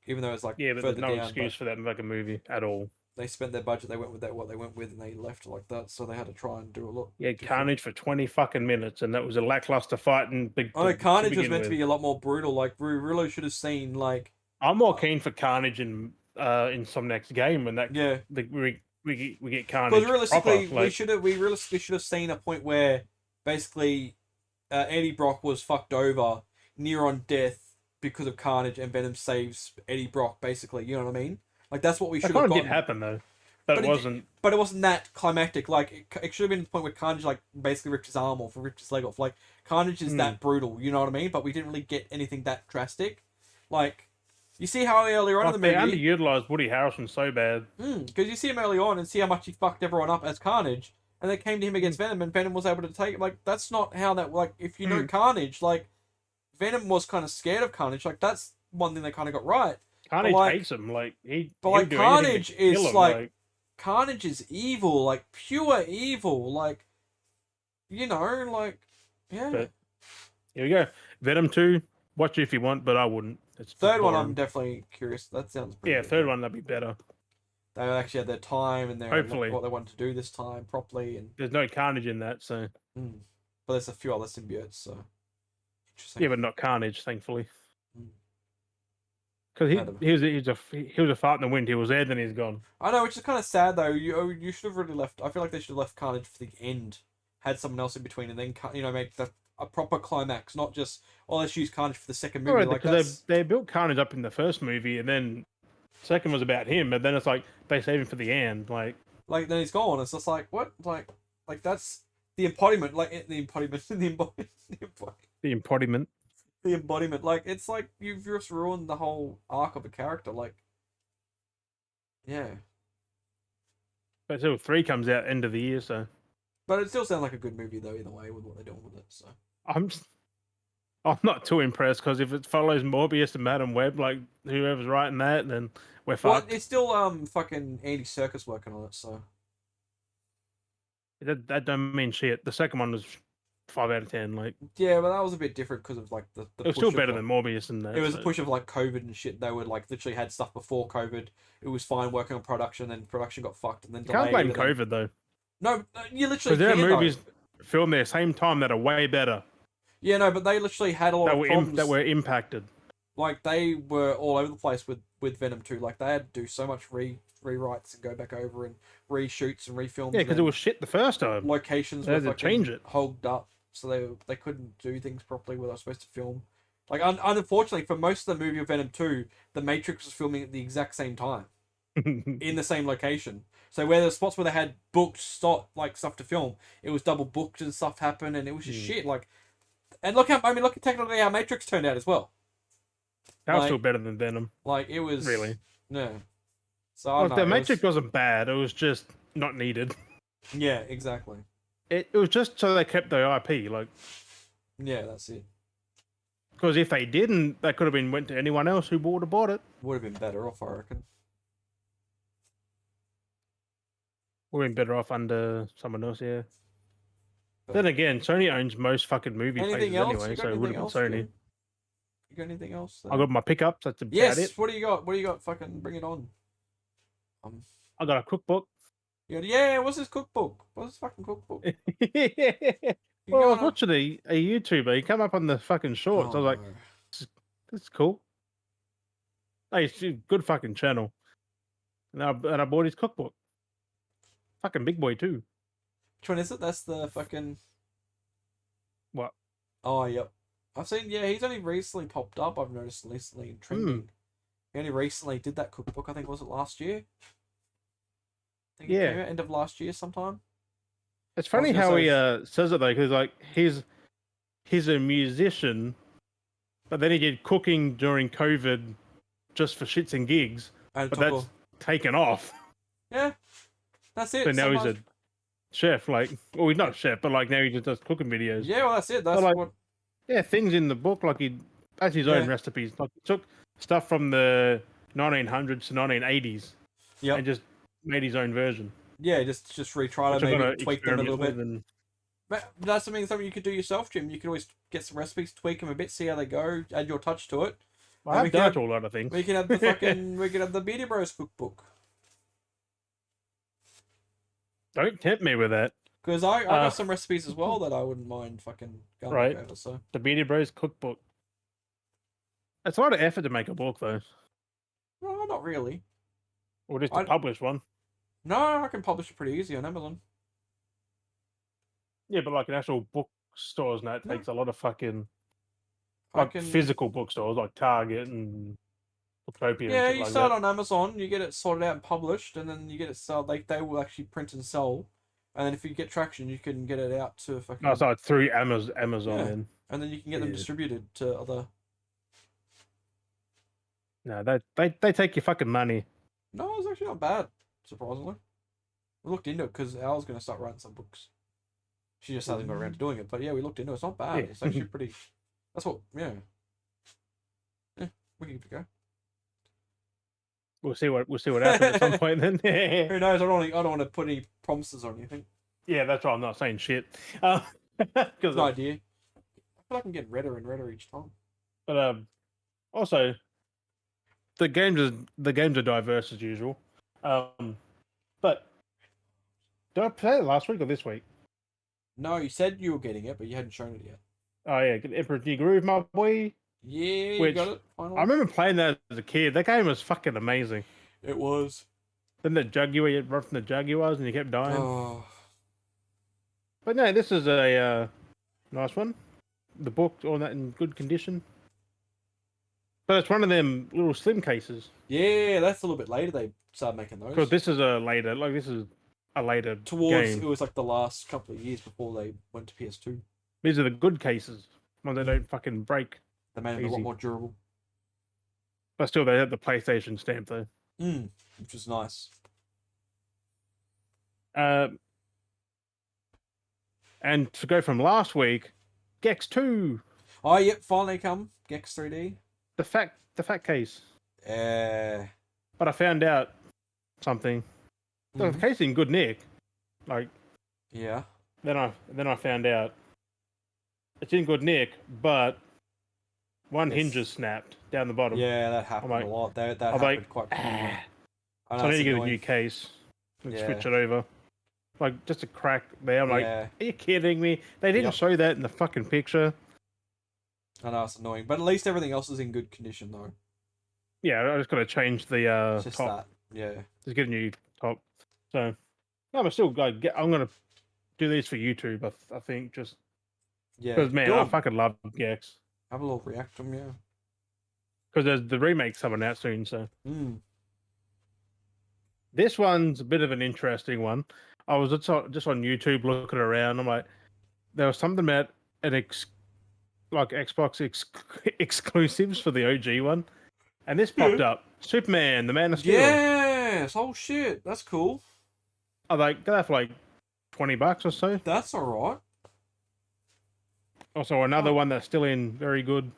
even though it's like Yeah, but further there's no down, excuse for that in like a movie at all. they spent their budget. They went with that what they went with, and they left it like that. So they had to try and do a lot. Yeah, different. Carnage for 20 fucking minutes, and that was a lackluster fight. And I know Carnage was meant to be a lot more brutal. Like we really should have seen like. I'm more keen for Carnage in some next game when that Yeah. We get Carnage. Because realistically, proper, like, we realistically should have seen a point where basically Eddie Brock was fucked over near on death because of Carnage, and Venom saves Eddie Brock. Basically, you know what I mean? Like that's what we that should kind have of did gotten. happen though, but it wasn't. But it wasn't that climactic. Like it should have been the point where Carnage like basically ripped his arm off or ripped his leg off. Like Carnage is that brutal. You know what I mean? But we didn't really get anything that drastic. Like you see how earlier on in the They movie. underutilized Woody Harrelson so bad. Because you see him early on and see how much he fucked everyone up as Carnage, and they came to him against Venom, and Venom was able to take it. Like that's not how that. Like if you know Carnage, like Venom was kind of scared of Carnage. Like that's one thing they kind of got right. Carnage like- hates him. Like he. But he'll like do anything Carnage to kill is him, like Carnage is evil, like pure evil, like you know, like yeah. But- here we go. Venom 2. Watch it if you want, but I wouldn't. It's Third one, boring. I'm definitely curious. That sounds pretty Yeah, good. third one that'd be better. They actually had their time and their Hopefully. what they wanted to do this time properly, and There's no Carnage in that, so but there's a few other symbiotes, so interesting. yeah, but not Carnage, thankfully. Mm. Because Adam. he was a fart in the wind. He was there, then he's gone. I know, which is kind of sad though. You should have really left. I feel like they should have left Carnage for the end, had someone else in between, and then make a proper climax, not just let's use Carnage for the second movie. Right, Like because they built Carnage up in the first movie, and then second was about him, and then it's like they save him for the end. Like then he's gone. It's just like what like that's the embodiment, like the embodiment, the embodiment. the embodiment. Like it's like you've just ruined the whole arc of a character. Like yeah, But still, 3 comes out end of the year, so but it still sounds like a good movie though. Either way, with what they're doing with it. So I'm not too impressed because if it follows Morbius and Madam Web, like whoever's writing that, then we're well, fucked. it's still fucking Andy Serkis working on it. So That don't mean shit. The second one was 5 out of 10. Like yeah, but that was a bit different because of like the it was push still of, better like, than Morbius and that. it was so. a push of like COVID and shit. They were like literally had stuff before COVID. It was fine working on production, then production got fucked, and then Can't delayed. blame and then... COVID though, No, you literally because there are can, movies though. filmed there same time that are way better. Yeah, no, but they literally had a lot of problems. That were impacted. Like they were all over the place with Venom 2. Like they had to do so much rewrites and go back over and reshoots and refilms. Yeah, because it was shit the first time. locations They were had to fucking change it. hogged up. so they couldn't do things properly where they were supposed to film. Like unfortunately, for most of the movie of Venom 2, the Matrix was filming at the exact same time in the same location. So where the spots where they had booked stuff to film, it was double booked and stuff happened, and it was just shit. Like, and look at technically how Matrix turned out as well. That was still better than Venom. Like it was really. Yeah. So I Well, don't know. the Matrix wasn't bad. It was just not needed. Yeah, exactly. It was just so they kept their IP. Like, yeah, that's it. Because if they didn't, that could have been went to anyone else who would have bought it. Would have been better off, I reckon. Would have been better off under someone else, yeah. But then again, Sony owns most fucking movie places anyway, so it would have been Sony. You got anything else? I got my pickups. That's about yes. it. What do you got? What do you got? Fucking bring it on. I got a cookbook. Yeah. What's this cookbook? What's this fucking cookbook? Well, I was watching a YouTuber. He came up on the fucking shorts. I was like, this is cool. Hey, it's a good fucking channel. And I bought his cookbook. Fucking big boy too. Which one is it? That's the fucking. What? Oh, yep. I've seen. Yeah, he's only recently popped up. I've noticed recently in trending. He only recently did that cookbook. I think was it last year? I think it came out end of last year sometime. It's funny how he says it though, because like he's a musician, but then he did cooking during COVID just for shits and gigs. But that's taken off. Yeah, that's it. So now he's a chef, well, he's not a chef, but now he just does cooking videos. Yeah, well, that's it. That's what. Yeah, things in the book, he has his own recipes. Like he took stuff from the 1900s to 1980s, and just made his own version. Yeah, just retried them, maybe tweak them a little bit. But that's something you could do yourself, Jim. You could always get some recipes, tweak them a bit, see how they go, add your touch to it. I've done a lot of things. We can have the fucking we can have the Beardy Bros cookbook. Don't tempt me with that. Because I got some recipes as well that I wouldn't mind fucking going over. So the Beardy Bros cookbook. It's a lot of effort to make a book, though. No, not really. Or just to publish one. No, I can publish it pretty easy on Amazon. Yeah, but an actual bookstores and that takes a lot of fucking physical bookstores like Target and Booktopia. Yeah, and you start on Amazon, you get it sorted out and published, and then you get it sold. They will actually print and sell, and then if you get traction, you can get it out to fucking. No, so through Amazon, then. And then you can get them distributed to other. No, they take your fucking money. No, it's actually not bad, surprisingly. We looked into it because Al's going to start writing some books. She just hasn't got around to doing it, but yeah, we looked into it. It's not bad. Yeah. It's actually pretty. That's what. Yeah, we can give it a go. We'll see what happens at some point then. Who knows? I don't want to put any promises on anything. Yeah, that's why I'm not saying shit. Good idea. I feel like I'm getting redder and redder each time. But also, the games are diverse as usual. But did I play it last week or this week? No, you said you were getting it, but you hadn't shown it yet. Oh yeah, Emperor's New Groove, my boy. Yeah, you got it. Finally. I remember playing that as a kid. That game was fucking amazing. It was. Then the Jaguar, you run from the Jaguars and you kept dying. Oh. But no, this is a nice one. The book, all that in good condition. But it's one of them little slim cases. Yeah, that's a little bit later they started making those. Because this is a later game. It was the last couple of years before they went to PS2. These are the good cases. Ones that don't fucking break. They made them a lot more durable. But still, they had the PlayStation stamp though. Which was nice. And to go from last week, Gex 2. Oh, yep, finally come. Gex 3D. The fat case. Yeah. But I found out something. The case in good nick. Yeah. Then I found out it's in good nick, but one hinge is snapped down the bottom. Yeah, that happened a lot. That happened quite quickly. So I need to get a new case and switch it over. Just a crack there. I'm like, are you kidding me? They didn't show that in the fucking picture. I know, it's annoying. But at least everything else is in good condition, though. Yeah, I just got to change the just top. That. Yeah. Just get a new top. So, no, I'm still I'm going to do these for YouTube, I think, just Yeah. Because man, Do I 'em. fucking love Gex. Have a little react them, yeah. Because there's the remake coming out soon, so Mm. this one's a bit of an interesting one. I was just on YouTube looking around. I'm like, there was something about like Xbox exclusives for the OG one, and this Yeah. popped up. Superman, the Man of Steel. Yes! Oh shit, that's cool. I like get that for like $20 or so. That's alright. Also, another Oh, one that's still in very good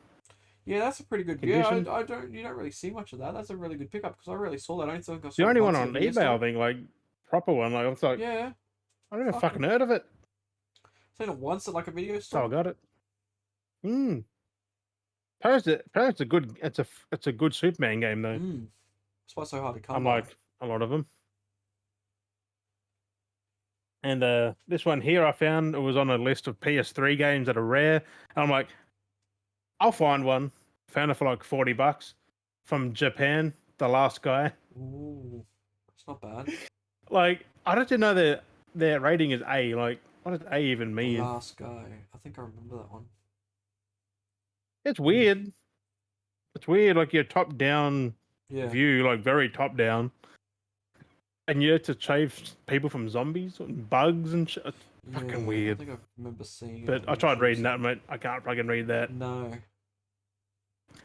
yeah, that's a pretty good. Yeah, condition. you don't really see much of that. That's a really good pickup because I really saw that. I only think I The saw it only one once in a on video eBay, I store. think, like proper one. Like I was like, Yeah, I never fucking fucking heard of it, seen it once at like a video so I store. got it. Hmm. Apparently it's a good. It's a good Superman game though. Mm. That's why it's so hard to come by. Unlike a lot of them. And this one here I found it was on a list of PS3 games that are rare. And I'm like, I'll find one. Found it for like $40 from Japan. The Last Guy. Ooh, it's not bad. Like I don't know their rating is A. Like what does A even The mean? last guy. I think I remember that one. It's weird. It's weird. Like your top down Yeah. view, like very top down, and you have to chase people from zombies and bugs and shit. It's fucking Yeah, I weird. think I remember seeing it But on I tried YouTube reading that, somewhere. mate. I can't fucking read that. No,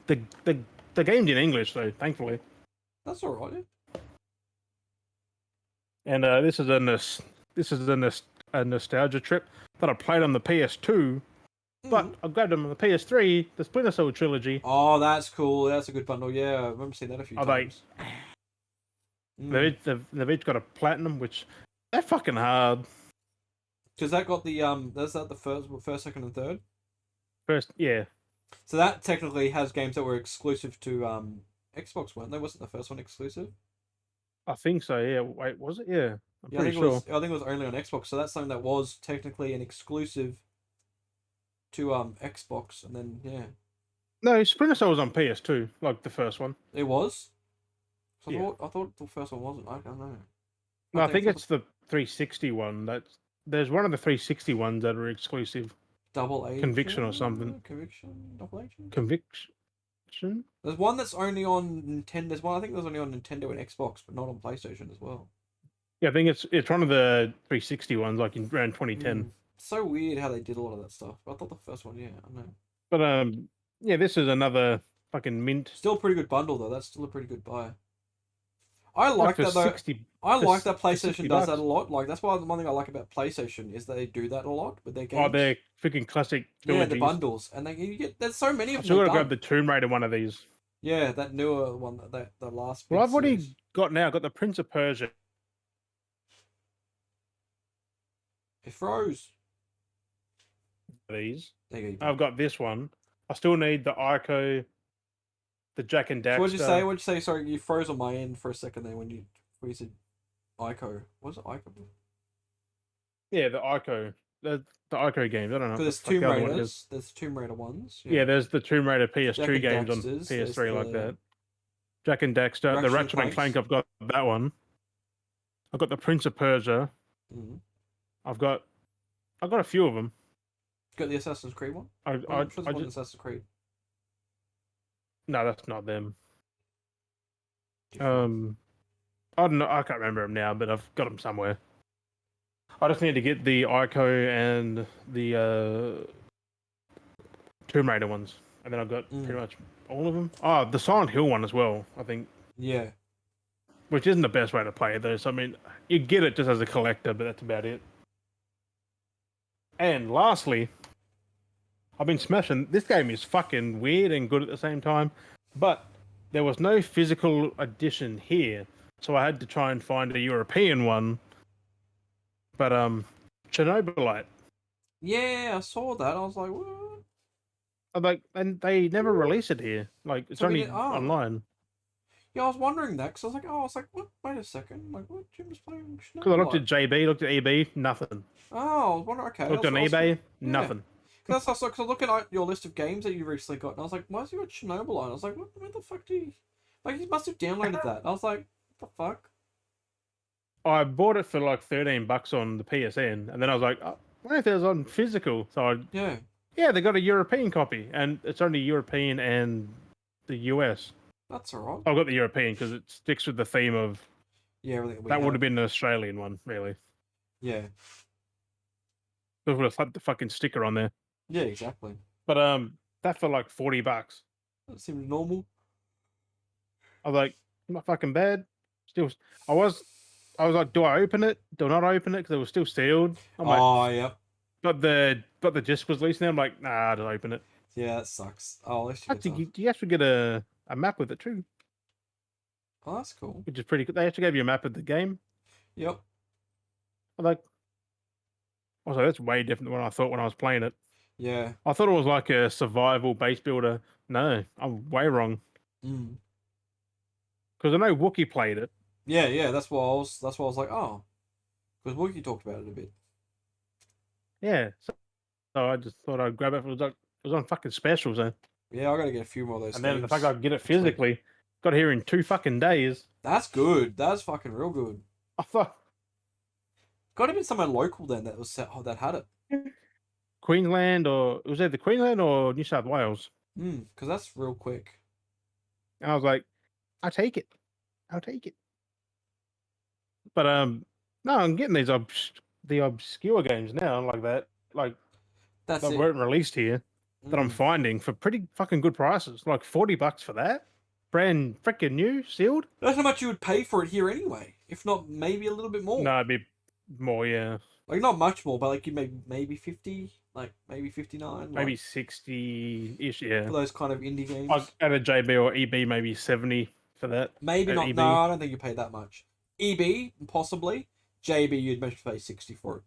The the the game's in English though, thankfully. that's alright. And this is a nostalgia trip that I played on the PS2, but Mm. I grabbed them on the PS3, the Splinter Cell trilogy. Oh, that's cool. That's a good bundle. Yeah, I remember seeing that a few I like times. Mm. they've each got a platinum, which they're fucking hard. Because that got the that's that the first, second, and third. First, yeah, So that technically has games that were exclusive to Xbox, weren't they? Wasn't the first one exclusive? I think so. Yeah, wait, was it? Yeah, I'm Yeah, I pretty think it sure. was. I think it was only on Xbox. So that's something that was technically an exclusive to Xbox, and then yeah, No, Splinter Cell was on PS2, like the first one. it was. So Yeah. I thought the first one wasn't. I don't know. No, I think thought it's the 360 one. There's one of the 360 ones that are exclusive. Double Agent, Conviction or something. Conviction, Double Agent. Conviction. There's one that's only on Nintendo. There's one I think there's only on Nintendo and Xbox, but not on PlayStation as well. Yeah, I think it's one of the 360 ones, like in around 2010. So weird how they did a lot of that stuff. I thought the first one, yeah, I know. But yeah, this is another fucking mint. Still a pretty good bundle though. That's still a pretty good buy. I Like like for that though. 60. I for like that for PlayStation 60 does that bucks. a lot. Like that's why one thing I like about PlayStation is they do that a lot with their Oh, games. they're freaking classic Yeah, the trilogies. bundles, and you get there's so many I of them still they've gotta grab done. the Tomb Raider one of these. Yeah, that newer one, that the last. Well, Big I've already series. got now. I've got the Prince of Persia. It froze. These. There you go. I've got this one. I still need the Ico, the Jack and So Daxter. what'd you say? What'd you say? Sorry, you froze on my end for a second there when you said Ico. What's it Ico? Yeah, the Ico. The Ico games. I don't know. Because there's what the fuck Tomb the other one Raiders. is. There's Tomb Raider ones. Yeah, there's the Tomb Raider PS2 Jack and games on Daxter's, PS3 there's like the that. Jack and Daxter, the Ratchet and Clank. I've got that one. I've got the Prince of Persia. Mm-hmm. I've got a few of them. Got the Assassin's Creed one. I I'm sure there's one just Assassin's Creed. no, that's not them. Different. I don't know. I can't remember them now, but I've got them somewhere. I just need to get the Ico and the Tomb Raider ones, and then I've got pretty much all of them. Oh, the Silent Hill one as well, I think. Yeah. Which isn't the best way to play it, though. So I mean, you get it just as a collector, but that's about it. And lastly, I've been smashing. This game is fucking weird and good at the same time, but there was no physical edition here, so I had to try and find a European one. But Chernobylite. Yeah, I saw that. I was like, what? I'm like, and they never release it here. Like it's So we only did- oh. online. Yeah, I was wondering that because I was like, what? Wait a second. Like, what? Jim's playing Because I looked at Snowblight. JB, looked at EB, nothing. Oh, I was wondering. Okay. Looked on I was, eBay, yeah. nothing. Because I was looking at your list of games that you recently got, and I was like, why is you got Chernobyl on? I was like, what? Where the fuck do you? Like, he must have downloaded that. I was like, what the fuck? I bought it for like $13 on the PSN, and then I was like, oh, what if it was on physical? So I Yeah. Yeah, they got a European copy, and it's only European and the US. That's alright. I've got the European because it sticks with the theme of Yeah, everything we that would have. have been an Australian one, really. Yeah. They would have slapped the fucking sticker on there. Yeah, exactly. But that for like $40. That seems normal. I was like, not fucking bad. Still, I was, I was like, do I open it? Do I not open it? Because it was still sealed. I'm like, Oh, yep. but the disc was loose. Now I'm like, nah, I'll open it. Yeah, that sucks. Oh, at least you get Actually, to... you actually get a map with it too, Oh, that's cool. which is pretty good. They actually gave you a map of the game. Yep. I'm like, also that's way different than what I thought when I was playing it. Yeah. I thought it was like a survival base builder. No, I'm way wrong. Mm. Because I know Wookiee played it. Yeah, yeah, that's why I was like, oh. Because Wookie talked about it a bit. Yeah, so I just thought I'd grab it. It was on fucking specials, Yeah, I gotta get a few more of those and then the games. fact I could get it next week. physically, got here in 2 fucking days. That's good. That's fucking real good. I thought Gotta be somewhere local then that was set, that had it. Queensland or was it the Queensland or New South Wales? Because that's real quick. And I was like, I'll take it. I'll take it. But no, I'm getting the obscure games now like that, like That's that it. weren't released here, that I'm finding for pretty fucking good prices, like $40 for that, brand freaking new, sealed. That's how much you would pay for it here anyway. If not, maybe a little bit more. No, it'd be more, yeah, Like not much more, but like you maybe 50, like maybe 59, maybe like 60-ish, yeah. for those kind of indie games. Like at a JB or EB, maybe 70 for that. Maybe at not. EB. No, I don't think you pay that much. EB possibly. JB you'd maybe pay 60 for it.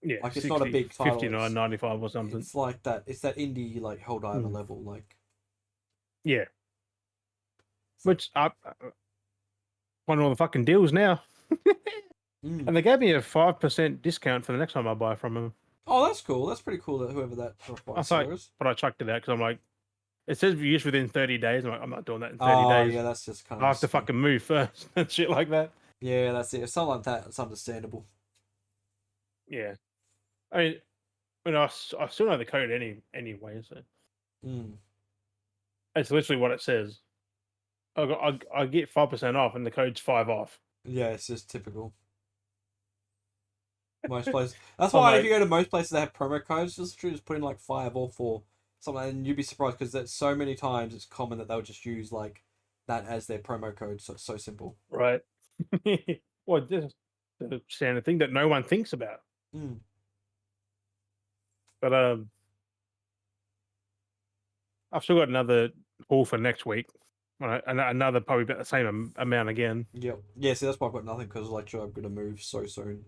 Yeah, Like it's 60, not a big title. 59, 95 or something. It's like that. It's that indie like Helldiver level. Like Yeah. Which I want all the fucking deals now. And they gave me a 5% discount for the next time I buy from them. Oh, that's cool. That's pretty cool that whoever that seller is. But I chucked it out because I'm like, it says use within 30 days. I'm like, I'm not doing that in 30 Oh, days. yeah, that's just kind I of. have to fucking move first and shit like that. Yeah, that's it. If something like that, it's understandable. Yeah. I mean, I still know the code anyway, so it's literally what it says. I get 5% off, and the code's 5 off. Yeah, it's just typical. Most places. That's I'm why if like- you go to most places that have promo codes, just put in like 5 or 4 something, and you'd be surprised because that's so many times it's common that they'll just use like that as their promo code. So it's so simple. Right. Well, this is the standard thing that no one thinks about. But I've still got another haul for next week. Another probably about the same amount again. Yep. Yeah. See, that's why I've got nothing because like I'm gonna move so soon.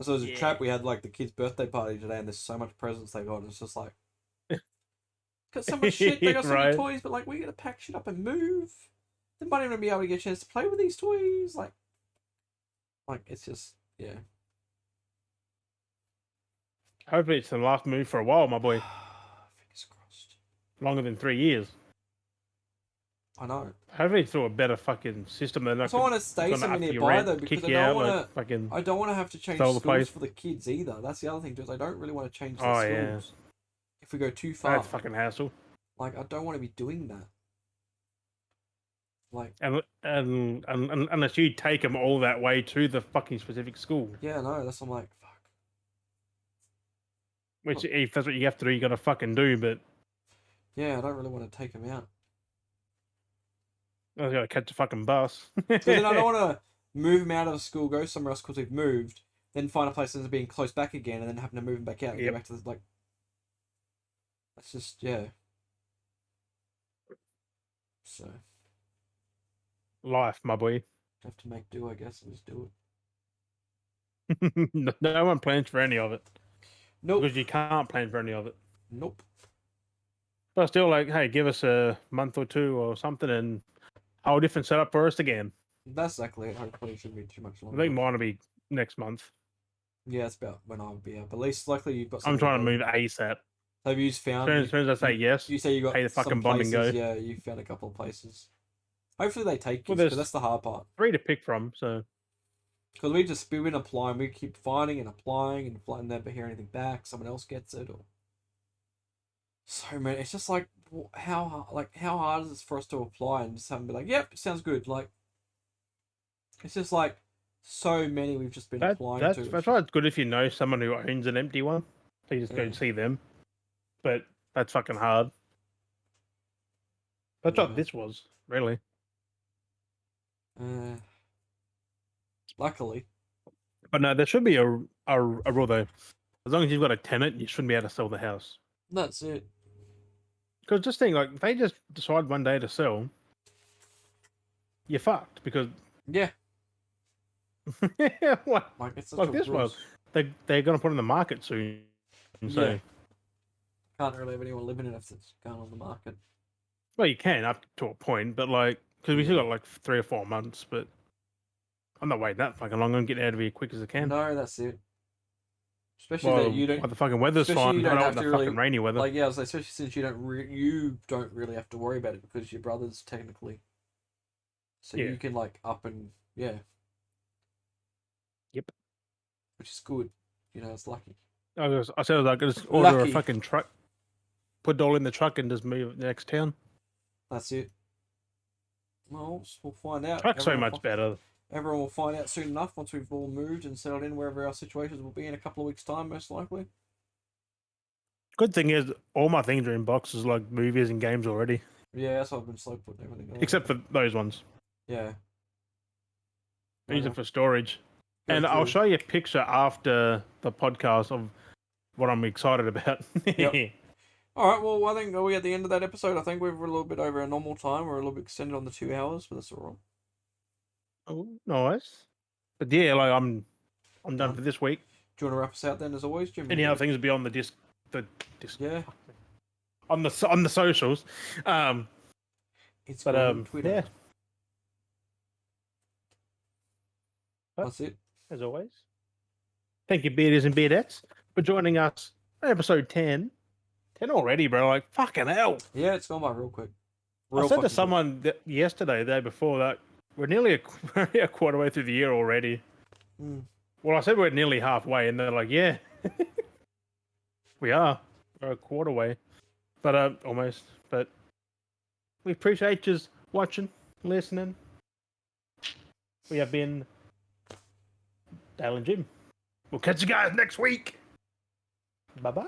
So there's a trap. We had like the kids' birthday party today, and there's so much presents they got. And it's just like, got so much shit. They got so many toys, but like we gotta pack shit up and move. They might even be able to get a chance to play with these toys. Like it's just yeah. Hopefully, it's the last move for a while, my boy. Fingers crossed. Longer than 3 years. I know. Hopefully, through a better fucking system than I don't want to stay somewhere nearby though because I don't want to have to change schools for the kids either. That's the other thing too. Is I don't really want to change the schools. Yeah. If we go too far, that's fucking hassle. Like I don't want to be doing that. Like and unless you take them all that way to the fucking specific school. Yeah, no, that's I'm like fuck. Which if that's what you have to do, you gotta fucking do. But yeah, I don't really want to take them out. I gotta catch a fucking bus. Because then I don't want to move them out of the school, go somewhere else because we've moved, then find a place that's being close back again, and then having to move them back out and go back to the like. That's just yeah. So. Life, my boy. Have to make do, I guess, and just do it. No one plans for any of it. Nope. Because you can't plan for any of it. Nope. But still, like, hey, give us a month or two or something, and a whole different setup for us again. That's exactly it. Hopefully, it shouldn't be too much longer. I think mine will be next month. Yeah, it's about when I'll be up. But at least, luckily, you've got. I'm trying to move ASAP. Have you found? As soon as I say yes, you say you got pay the fucking some bond places, and go. Yeah, you found a couple of places. Hopefully, they take you Well, because that's the hard part. 3 to pick from, so. Because we've been applying, we keep finding and applying and never hear anything back. Someone else gets it, or So many. It's just like how hard is it for us to apply and just have them be like, yep, sounds good. Like it's just like so many we've just been applying to. That's why it's good if you know someone who owns an empty one. So you just go Yeah. see them. But that's fucking hard. That's what Yeah. this was, really. Uh, luckily. But no, there should be a rule though. As long as you've got a tenant, you shouldn't be able to sell the house. That's it. Because just think, like, if they just decide one day to sell, you're fucked. Because Yeah. what? Like it's such Like a this rules. was, they're gonna put it in the market soon. So, Yeah. Can't really have anyone living in it if it's going on the market. well, you can up to a point, but like, because we still Yeah. got like 3 or 4 months, but I'm not waiting that fucking long. I'm gonna get out of here quick as I can. No, that's it. Especially Well, that you don't. while the fucking weather's Especially you fine, I don't don't have want the to really fucking rainy weather. like yeah. I was like, especially since you don't really have to worry about it because your brother's technically. So Yeah. you can like up and yeah. Yep. Which is good. You know, it's lucky. I said like, just order Lucky. a fucking truck, put it all in the truck, and just move it to the next town. That's it. Well, we'll find out. Truck's so much better. Everyone will find out soon enough once we've all moved and settled in wherever our situations will be in a couple of weeks' time, most likely. Good thing is, all my things are in boxes like movies and games already, Yeah, that's why I've been slow putting everything away. except for those ones. Yeah. I use it for storage. Go And I'll through. show you a picture after the podcast of what I'm excited about. Yep. All right. Well, I think are we at the end of that episode? I think we're a little bit over our normal time. We're a little bit extended on the 2 hours, but that's all right. Oh, nice. But yeah, like I'm done Done. for this week. Do you want to wrap us out then, as always, Jim? Any other things beyond the disc? Yeah. On the socials. It's But Twitter. yeah. That's it. As always. Thank you, Beardies and Beardettes, for joining us on episode 10. 10 already, bro. Like, fucking hell. Yeah, it's gone by real quick. I said to someone yesterday, the day before, that we're nearly a quarter way through the year already. Mm. Well, I said we're nearly halfway, and they're like, yeah. We are. We're a quarter way. But, almost. But we appreciate you watching, listening. We have been Dale and Jim. We'll catch you guys next week. Bye-bye.